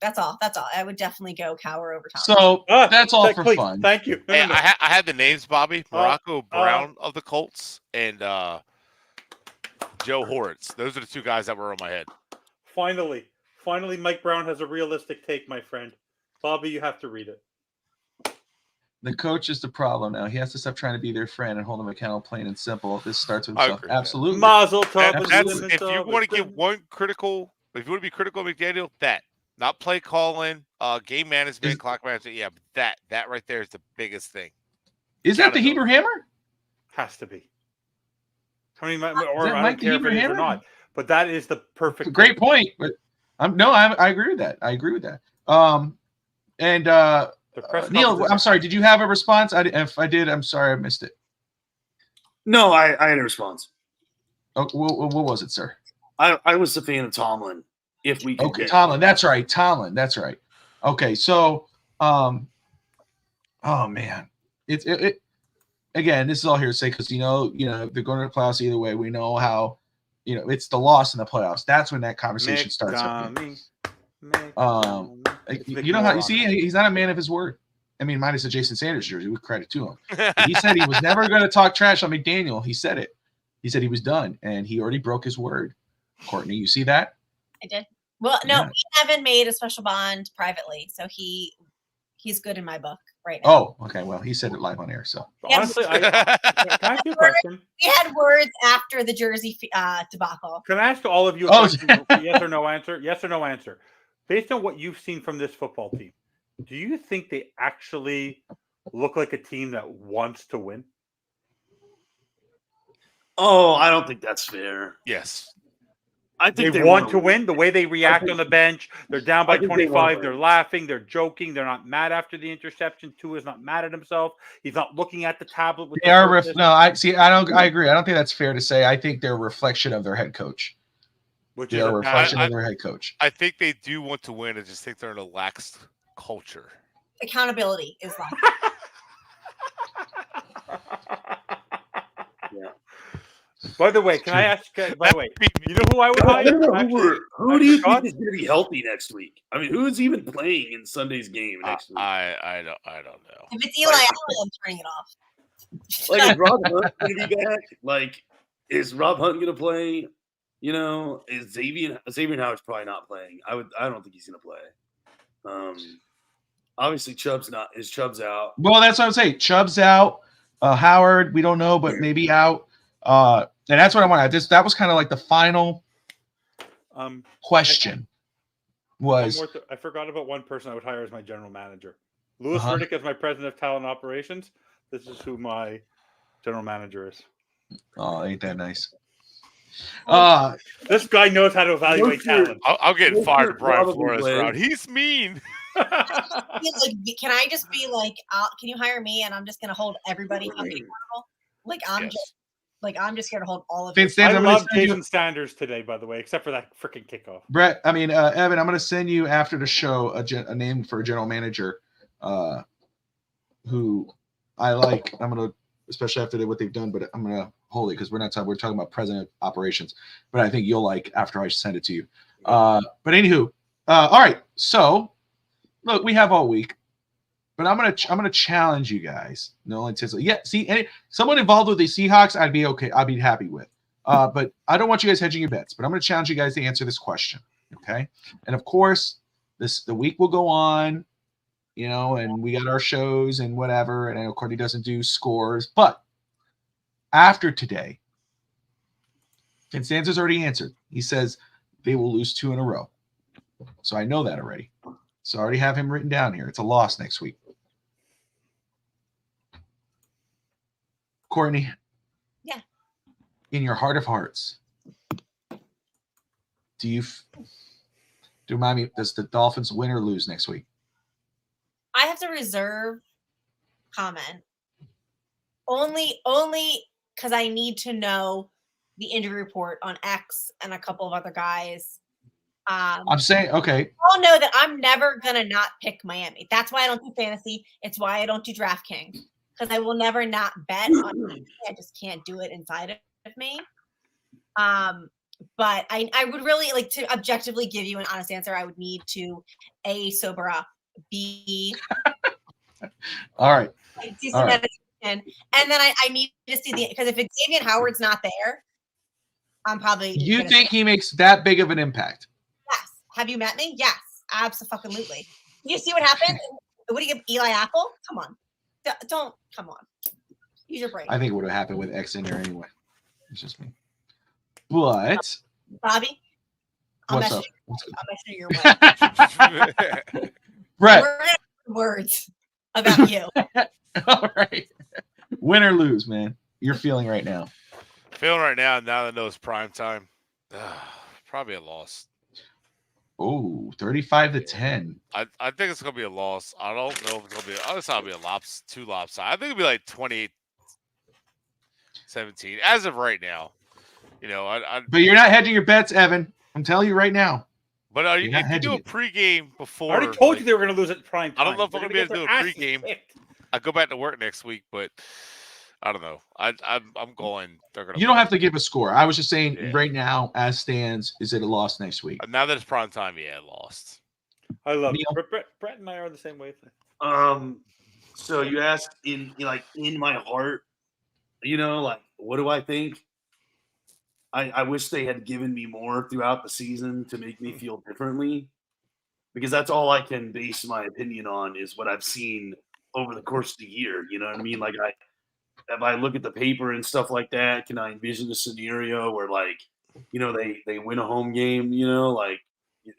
That's all. I would definitely go Cowher over Thomas. So that's all for fun. Thank you. Hey, I had the names, Bobby. Morocco Brown of the Colts and Joe Horitz. Those are the two guys that were on my head. Finally, Mike Brown has a realistic take, my friend. Bobby, you have to read it. The coach is the problem now. He has to stop trying to be their friend and hold them accountable, plain and simple. This starts with himself. Absolutely. Mazel tov. If you want to give one critical, if you want to be critical of McDaniel, not play calling, game management, clock management. Yeah, but that right there is the biggest thing. Is that the Hebrew Hammer? Has to be. I mean, or I don't care if it is or not, but that is the perfect. Great point. But I agree with that. Neil, I'm sorry. Did you have a response? If I did, I'm sorry I missed it. No, I had a response. Oh, what was it, sir? I was a fan of Tomlin. If we could get Tomlin, that's right. That's right. Okay, so, oh man, it again. This is all hearsay because you know they're going to the playoffs either way. We know how it's the loss in the playoffs. That's when that conversation starts. You know how you see he's not a man of his word. I mean, minus the Jason Sanders jersey, with credit to him. He said he was never going to talk trash on McDaniel. He said it. He said he was done, and he already broke his word. Courtney, you see that? I did. Well, no, we haven't made a special bond privately, so he's good in my book right now. Oh, okay. Well, he said it live on air, so. Honestly, can I ask you a question? We had words after the jersey debacle. Can I ask all of you a question? Yes or no answer? Yes or no answer. Based on what you've seen from this football team, do you think they actually look like a team that wants to win? Oh, I don't think that's fair. Yes. I think they want to win. The way they react on the bench, they're down by I think they wanna 25. win. They're laughing. They're joking. They're not mad after the interception. Tua's not mad at himself. He's not looking at the tablet with They the are purpose. no. I see. I agree. I don't think that's fair to say. I think they're a reflection of their head coach. which They is are a a reflection of their head coach. I think they do want to win. I just think they're in a lax culture. Accountability is like By the way, can I ask? By the way, you know who I would I don't know hire? who do you think is going to be healthy next week? I mean, who is even playing in Sunday's game next week? I don't know. if it's Eli Apple, I'm turning it off. Like, is Rob Hunt going to be back? Like, is Rob Hunt going to play? You know, is Xavien Howard's probably not playing. I don't think he's going to play. Obviously Chubb's not. Is Chubb's out? Well, that's what I'm saying. Chubb's out. Howard, we don't know, but maybe out. And that's what I wanted. That was kind of like the final question. I forgot about one person I would hire as my general manager. Louis Riddick as my president of talent operations. This is who my general manager is. Oh, ain't that nice? This guy knows how to evaluate talent. I'll get fired if Brian probably Flores play. around. He's mean. Can I just be like, can you hire me and I'm just gonna hold everybody accountable? Like I'm just here to hold all of you. Vince, I love Jason Sanders today, by the way, except for that freaking kickoff. Brett, Evan, I'm going to send you after the show a name for a general manager who I like. I'm going to, especially after what they've done, but I'm going to hold it because we're talking about president of operations, but I think you'll like after I send it to you. But anywho, all right. So look, we have all week. But I'm gonna challenge you guys. No anticipation. Yeah, see, someone involved with the Seahawks, I'd be okay. I'd be happy with. But I don't want you guys hedging your bets. But I'm gonna challenge you guys to answer this question. Okay. And of course, the week will go on, and we got our shows and whatever. And I know Courtney doesn't do scores, but after today, Vincenzo's already answered. He says they will lose 2 in a row. So I know that already. So I already have him written down here. It's a loss next week. Courtney. Yeah. In your heart of hearts, remind me, does the Dolphins win or lose next week? I have to reserve comment. Only because I need to know the injury report on X and a couple of other guys. I'm saying, okay. You all know that I'm never going to not pick Miami. That's why I don't do fantasy. It's why I don't do DraftKings. Because I will never not bet on Miami. I just can't do it inside of me. But I would really like to objectively give you an honest answer. I would need to A, sober up, B, all right. do some meditation, and then I need to see because if Xavien Howard's not there, I'm probably. You think he makes that big of an impact? Yes. Have you met me? Yes, absolutely. You see what happened? What do you give Eli Apple? Come on, don't come on. Use your brain. I think it would have happened with X in there anyway. It's just me. But Bobby, I'll what's message up? your way. Brett. We're gonna have words about you. All right. Win or lose, man. You're feeling right now. Feeling right now that I know it's prime time. Probably a loss. Oh, 35-10. I think it's gonna be a loss. I don't know if it's gonna be. It's not gonna be a two lopsided. I think it'll be like 28-17 as of right now. But you're not hedging your bets, Evan. I'm telling you right now. But if you do a pregame before, I already told you they were going to lose at prime time. I don't know if I'm going to be able to do a pregame. I go back to work next week, but I don't know. I'm going. They're going. You don't have to give a score. I was just saying right now, as stands, is it a loss next week? Now that it's prime time, lost. I love it. Brett and I are the same way. So you asked in my heart, what do I think? I wish they had given me more throughout the season to make me feel differently, because that's all I can base my opinion on is what I've seen over the course of the year. You know what I mean? Like if I look at the paper and stuff like that, can I envision a scenario where they win a home game,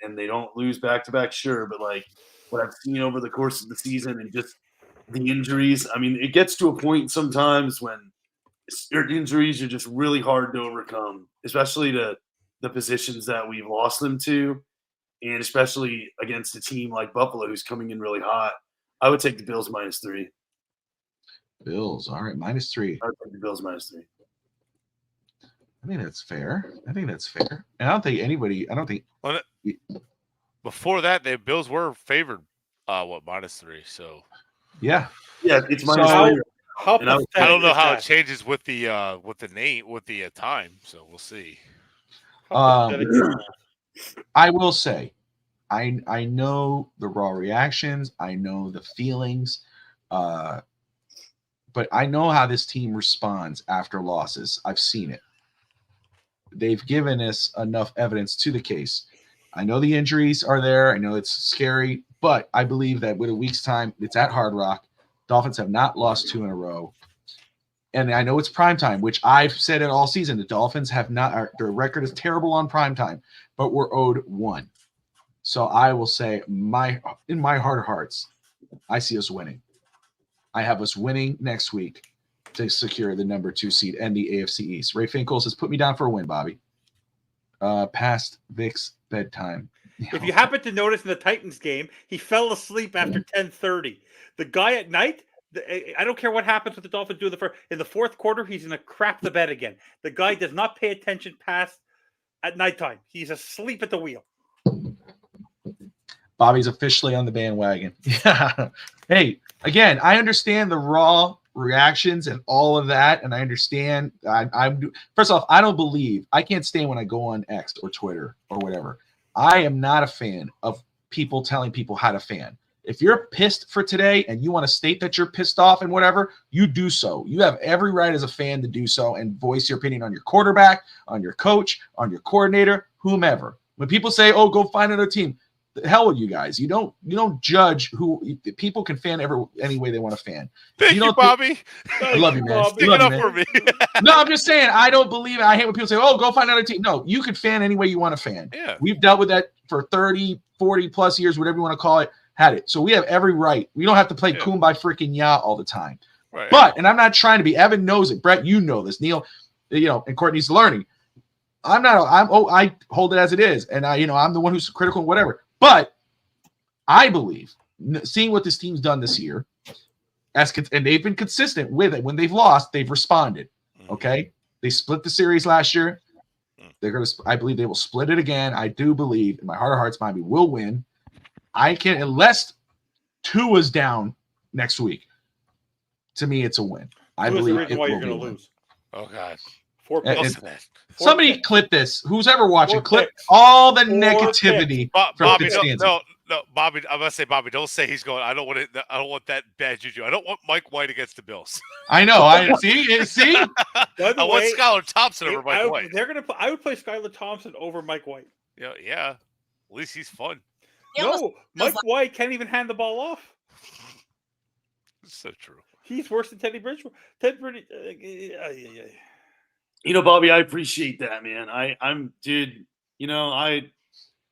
and they don't lose back-to-back? Sure. But what I've seen over the course of the season and just the injuries, I mean, it gets to a point sometimes when injuries are just really hard to overcome, especially to the positions that we've lost them to, and especially against a team like Buffalo who's coming in really hot, I would take the Bills -3. Bills. All right, -3. I would take the Bills -3. I think that's fair. And I don't think anybody. Well, before that, the Bills were favored. -3? So Yeah. Yeah, it's So- -3. How And I was- I don't know pathetic how is it changes with the time. So we'll see. that? How pathetic is that? I will say, I know the raw reactions. I know the feelings. But I know how this team responds after losses. I've seen it. They've given us enough evidence to the case. I know the injuries are there. I know it's scary, but I believe that with a week's time, it's at Hard Rock. Dolphins have not lost 2 in a row. And I know it's prime time, which I've said it all season. The Dolphins have not, their record is terrible on prime time, but we're owed 1. So I will say, in my heart of hearts, I see us winning. I have us winning next week to secure the number 2 seed and the AFC East. Ray Finkel says, put me down for a win, Bobby. Past Vic's bedtime. If you happen to notice in the Titans game, he fell asleep after 10:30. The guy at night, I don't care what happens with the Dolphins doing in the fourth quarter, he's going to crap the bed again. The guy does not pay attention past at nighttime. He's asleep at the wheel. Bobby's officially on the bandwagon. Yeah. Hey, again, I understand the raw reactions and all of that, and I understand. I'm first off, I can't stand when I go on X or Twitter or whatever. I am not a fan of people telling people how to fan. If you're pissed for today and you want to state that you're pissed off and whatever, you do so. You have every right as a fan to do so and voice your opinion on your quarterback, on your coach, on your coordinator, whomever. When people say, "Oh, go find another team," the hell with you guys. You don't judge who people can fan any way they want to fan. Thank you, Bobby. I love you, man. Stick it up for me. No, I'm just saying I don't believe it. I hate when people say, "Oh, go find another team." No, you can fan any way you want to fan. Yeah. We've dealt with that for 30, 40 plus years, whatever you want to call it. Had it. So we have every right. We don't have to play Kumbaya freaking ya all the time. Right. But, and I'm not trying to be, Evan knows it. Brett, you know this. Neil, and Courtney's learning. I hold it as it is. And I'm the one who's critical and whatever. But I believe, seeing what this team's done this year, and they've been consistent with it. When they've lost, they've responded. Okay? They split the series last year. I believe they will split it again. I do believe, in my heart of hearts, Miami will win. I can't, unless Tua's down next week. To me, it's a win. I believe the reason why you're going to lose. Oh God. 4 And- picks. Somebody clip this. Who's ever watching, 4 clip picks. all the 4 negativity from Bobby, Fitzstanza. no, Bobby. I'm gonna say, Bobby, don't say he's going. I don't want that bad juju. I don't want Mike White against the Bills. I know. I see. By the I want way, Skylar Thompson over Mike White. I would play Skylar Thompson over Mike White. Yeah. At least he's fun. It almost No, feels Mike like- White can't even hand the ball off. It's so true. He's worse than Teddy Bridgewater. Bobby, I appreciate that, man. I'm dude. I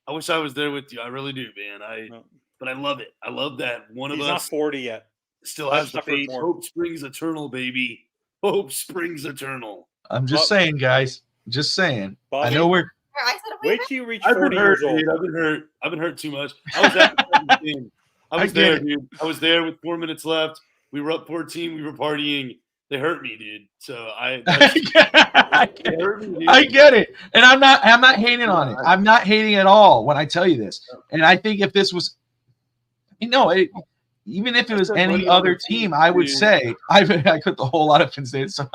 wish I was there with you. I really do, man. But I love it. I love that one of He's not us 40 yet. still I've has the suffered faith. more. Hope springs eternal, baby. Hope springs eternal. I'm just saying, guys. Just saying. Bobby, I know we're. I said it Wait till you reach I've been 40 hurt, years old. dude. I've been hurt. I've been hurt too much. I was at the game. I was get there, it. dude. I was there with 4 minutes left. We were up 14. We were partying. They hurt me, dude. So I they hurt me, dude. I get it, and I'm not hating on it. I'm not hating at all when I tell you this. And I think if this was, even if it was any other team, I would say I cooked a whole lot of Finstate. So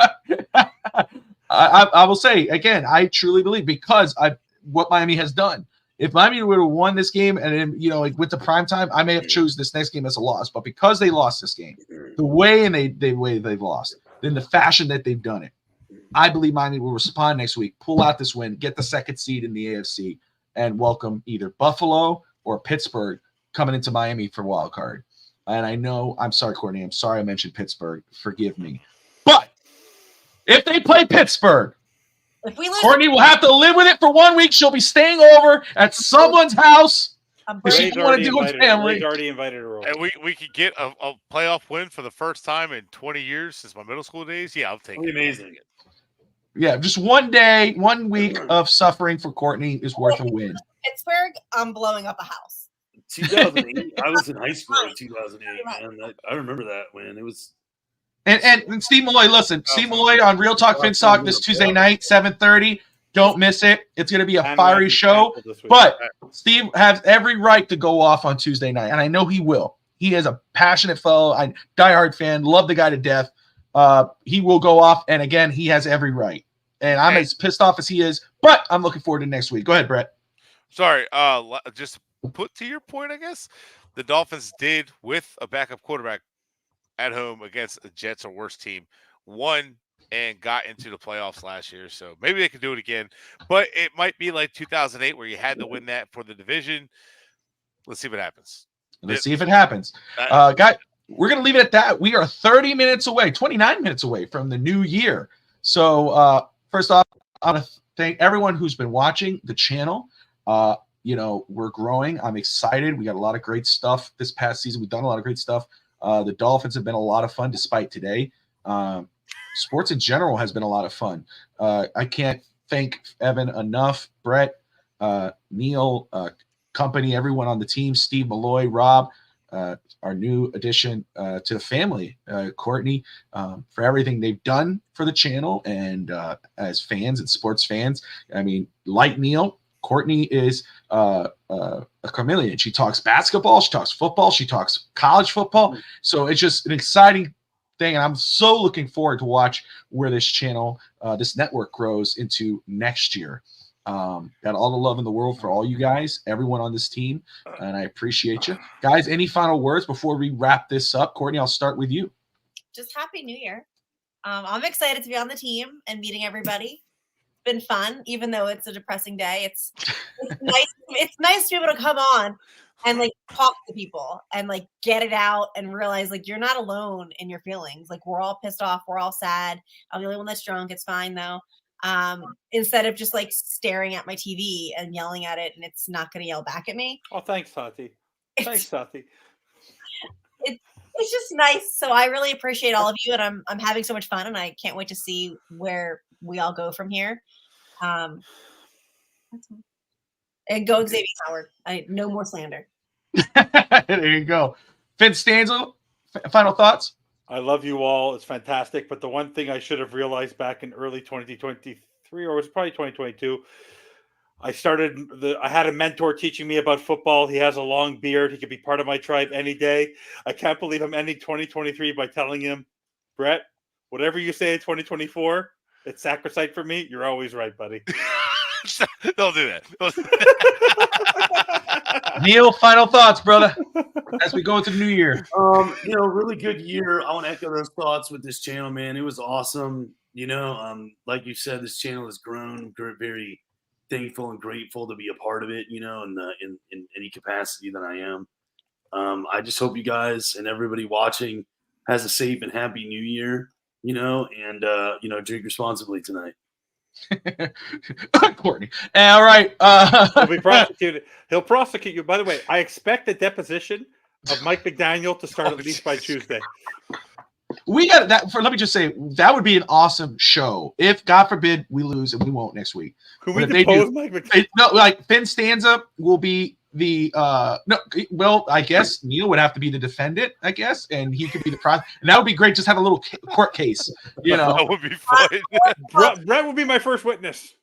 I will say again, I truly believe because what Miami has done. If Miami would have won this game and then, with the prime time, I may have chosen this next game as a loss. But because they lost this game, the way they've lost, in the fashion that they've done it, I believe Miami will respond next week, pull out this win, get the second seed in the AFC, and welcome either Buffalo or Pittsburgh coming into Miami for wild card. And I know, I'm sorry, Courtney, I'm sorry I mentioned Pittsburgh. Forgive me. But if they play Pittsburgh, If we lose, Courtney will have to live with it for 1 week. She'll be staying over at someone's house. I'm She breaking- Ray's wanna already do with invited her. family. Ray's already invited her over. And we could get a playoff win for the first time in 20 years since my middle school days. Yeah, I'll take That'd it. be amazing. Yeah, just one day, 1 week of suffering for Courtney is worth a win. Pittsburgh, I'm blowing up a house. 2008. I was in high school in 2008, man. I remember that when it was. And Steve Malloy, listen, Steve Malloy on Real Talk FinStalk this Tuesday night, 7:30. Don't miss it. It's going to be a fiery show. But Steve has every right to go off on Tuesday night, and I know he will. He is a passionate fellow, diehard fan, love the guy to death. He will go off, and again, he has every right. And I'm as pissed off as he is, but I'm looking forward to next week. Go ahead, Brett. Sorry, just put to your point, I guess. The Dolphins did, with a backup quarterback at home against the Jets, or worse team, won and got into the playoffs last year. So maybe they can do it again. But it might be like 2008 where you had to win that for the division. Let's see what happens. Let's see if it happens. Guys, we're going to leave it at that. We are 30 minutes away, 29 minutes away from the new year. So first off, I want to thank everyone who's been watching the channel. We're growing. I'm excited. We got a lot of great stuff this past season. We've done a lot of great stuff. The Dolphins have been a lot of fun despite today. Sports in general has been a lot of fun. I can't thank Evan enough, Brett, Neil, company, everyone on the team, Steve Malloy, Rob, our new addition to the family, Courtney, for everything they've done for the channel and as fans and sports fans. I mean, like Neil, Courtney is a chameleon. She talks basketball, she talks football, she talks college football. So it's just an exciting thing, and I'm so looking forward to watch where this channel, this network grows into next year. Got all the love in the world for all you guys, everyone on this team, and I appreciate you. Guys, any final words before we wrap this up? Courtney, I'll start with you. Just Happy New Year. I'm excited to be on the team and meeting everybody. Been fun, even though it's a depressing day. It's nice. It's nice to be able to come on and like talk to people and like get it out and realize like you're not alone in your feelings. Like we're all pissed off, we're all sad. I'm the only one that's drunk. It's fine though. Instead of just like staring at my TV and yelling at it, and it's not going to yell back at me. Oh, thanks, Sati. Thanks, Sati. It's just nice. So I really appreciate all of you, and I'm having so much fun, and I can't wait to see where we all go from here. And go Xavien Howard. No more slander. There you go. FinsTalk, final thoughts? I love you all. It's fantastic. But the one thing I should have realized back in early 2023, or it was probably 2022, I had a mentor teaching me about football. He has a long beard. He could be part of my tribe any day. I can't believe I'm ending 2023 by telling him, Brett, whatever you say in 2024, it's sacrosanct for me. You're always right, buddy. Don't do that. Neil, final thoughts, brother, as we go into the new year. Really good year. I want to echo those thoughts with this channel, man. It was awesome. Like you said, this channel has grown. We're very thankful and grateful to be a part of it, in any capacity that I am. I just hope you guys and everybody watching has a safe and happy new year, and drink responsibly tonight. Courtney. All right. He'll be prosecuted. He'll prosecute you. By the way, I expect the deposition of Mike McDaniel to start at least by Tuesday. We got that. Let me just say, that would be an awesome show. If, God forbid, we lose, and we won't next week. Could we depose Mike McDaniel? FinStanza will be the I guess Neil would have to be the defendant, I guess, and he could be the and that would be great. Just have a little court case, That would be fun. Brett will be my first witness.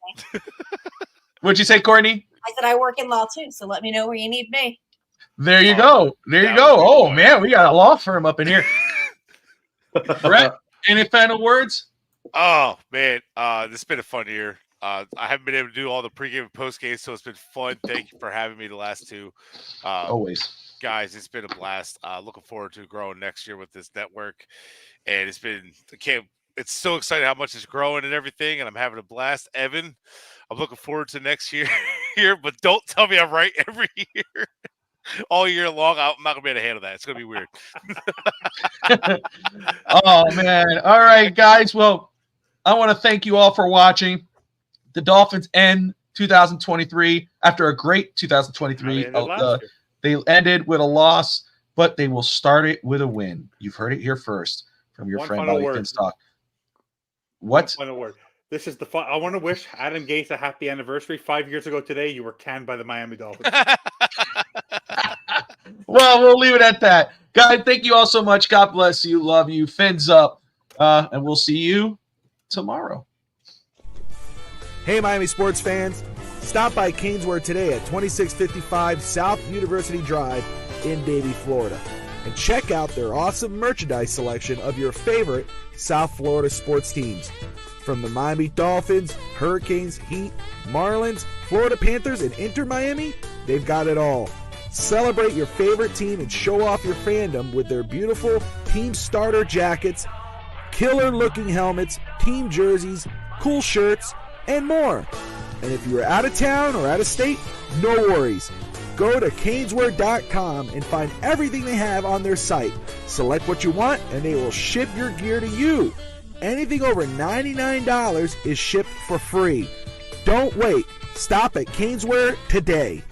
What'd you say, Courtney? I said I work in law too, so let me know where you need me. There you go. There you go. Oh man, we got a law firm up in here. Brett, any final words? Oh man, this has been a fun year. I haven't been able to do all the pregame and postgame, so it's been fun. Thank you for having me the last two. Always. Guys, it's been a blast. Looking forward to growing next year with this network. And it's so exciting how much it's growing and everything, and I'm having a blast. Evan, I'm looking forward to next year, but don't tell me I'm right every year. All year long, I'm not going to be able to handle that. It's going to be weird. Oh, man. All right, guys. Well, I want to thank you all for watching. The Dolphins end 2023 after a great 2023. They ended with a loss, but they will start it with a win. You've heard it here first from your friend Bobby FinsTalk. What? Final word. This is I want to wish Adam Gase a happy anniversary. 5 years ago today, you were canned by the Miami Dolphins. Well, we'll leave it at that. Guys, thank you all so much. God bless you. Love you. Fins up. And we'll see you tomorrow. Hey, Miami sports fans. Stop by Canesware today at 2655 South University Drive in Davie, Florida. And check out their awesome merchandise selection of your favorite South Florida sports teams. From the Miami Dolphins, Hurricanes, Heat, Marlins, Florida Panthers, and Inter Miami, they've got it all. Celebrate your favorite team and show off your fandom with their beautiful team starter jackets, killer-looking helmets, team jerseys, cool shirts, and more. And if you're out of town or out of state, no worries. Go to caneswear.com and find everything they have on their site. Select what you want, and they will ship your gear to you. Anything over $99 is shipped for free. Don't wait. Stop at Caneswear today.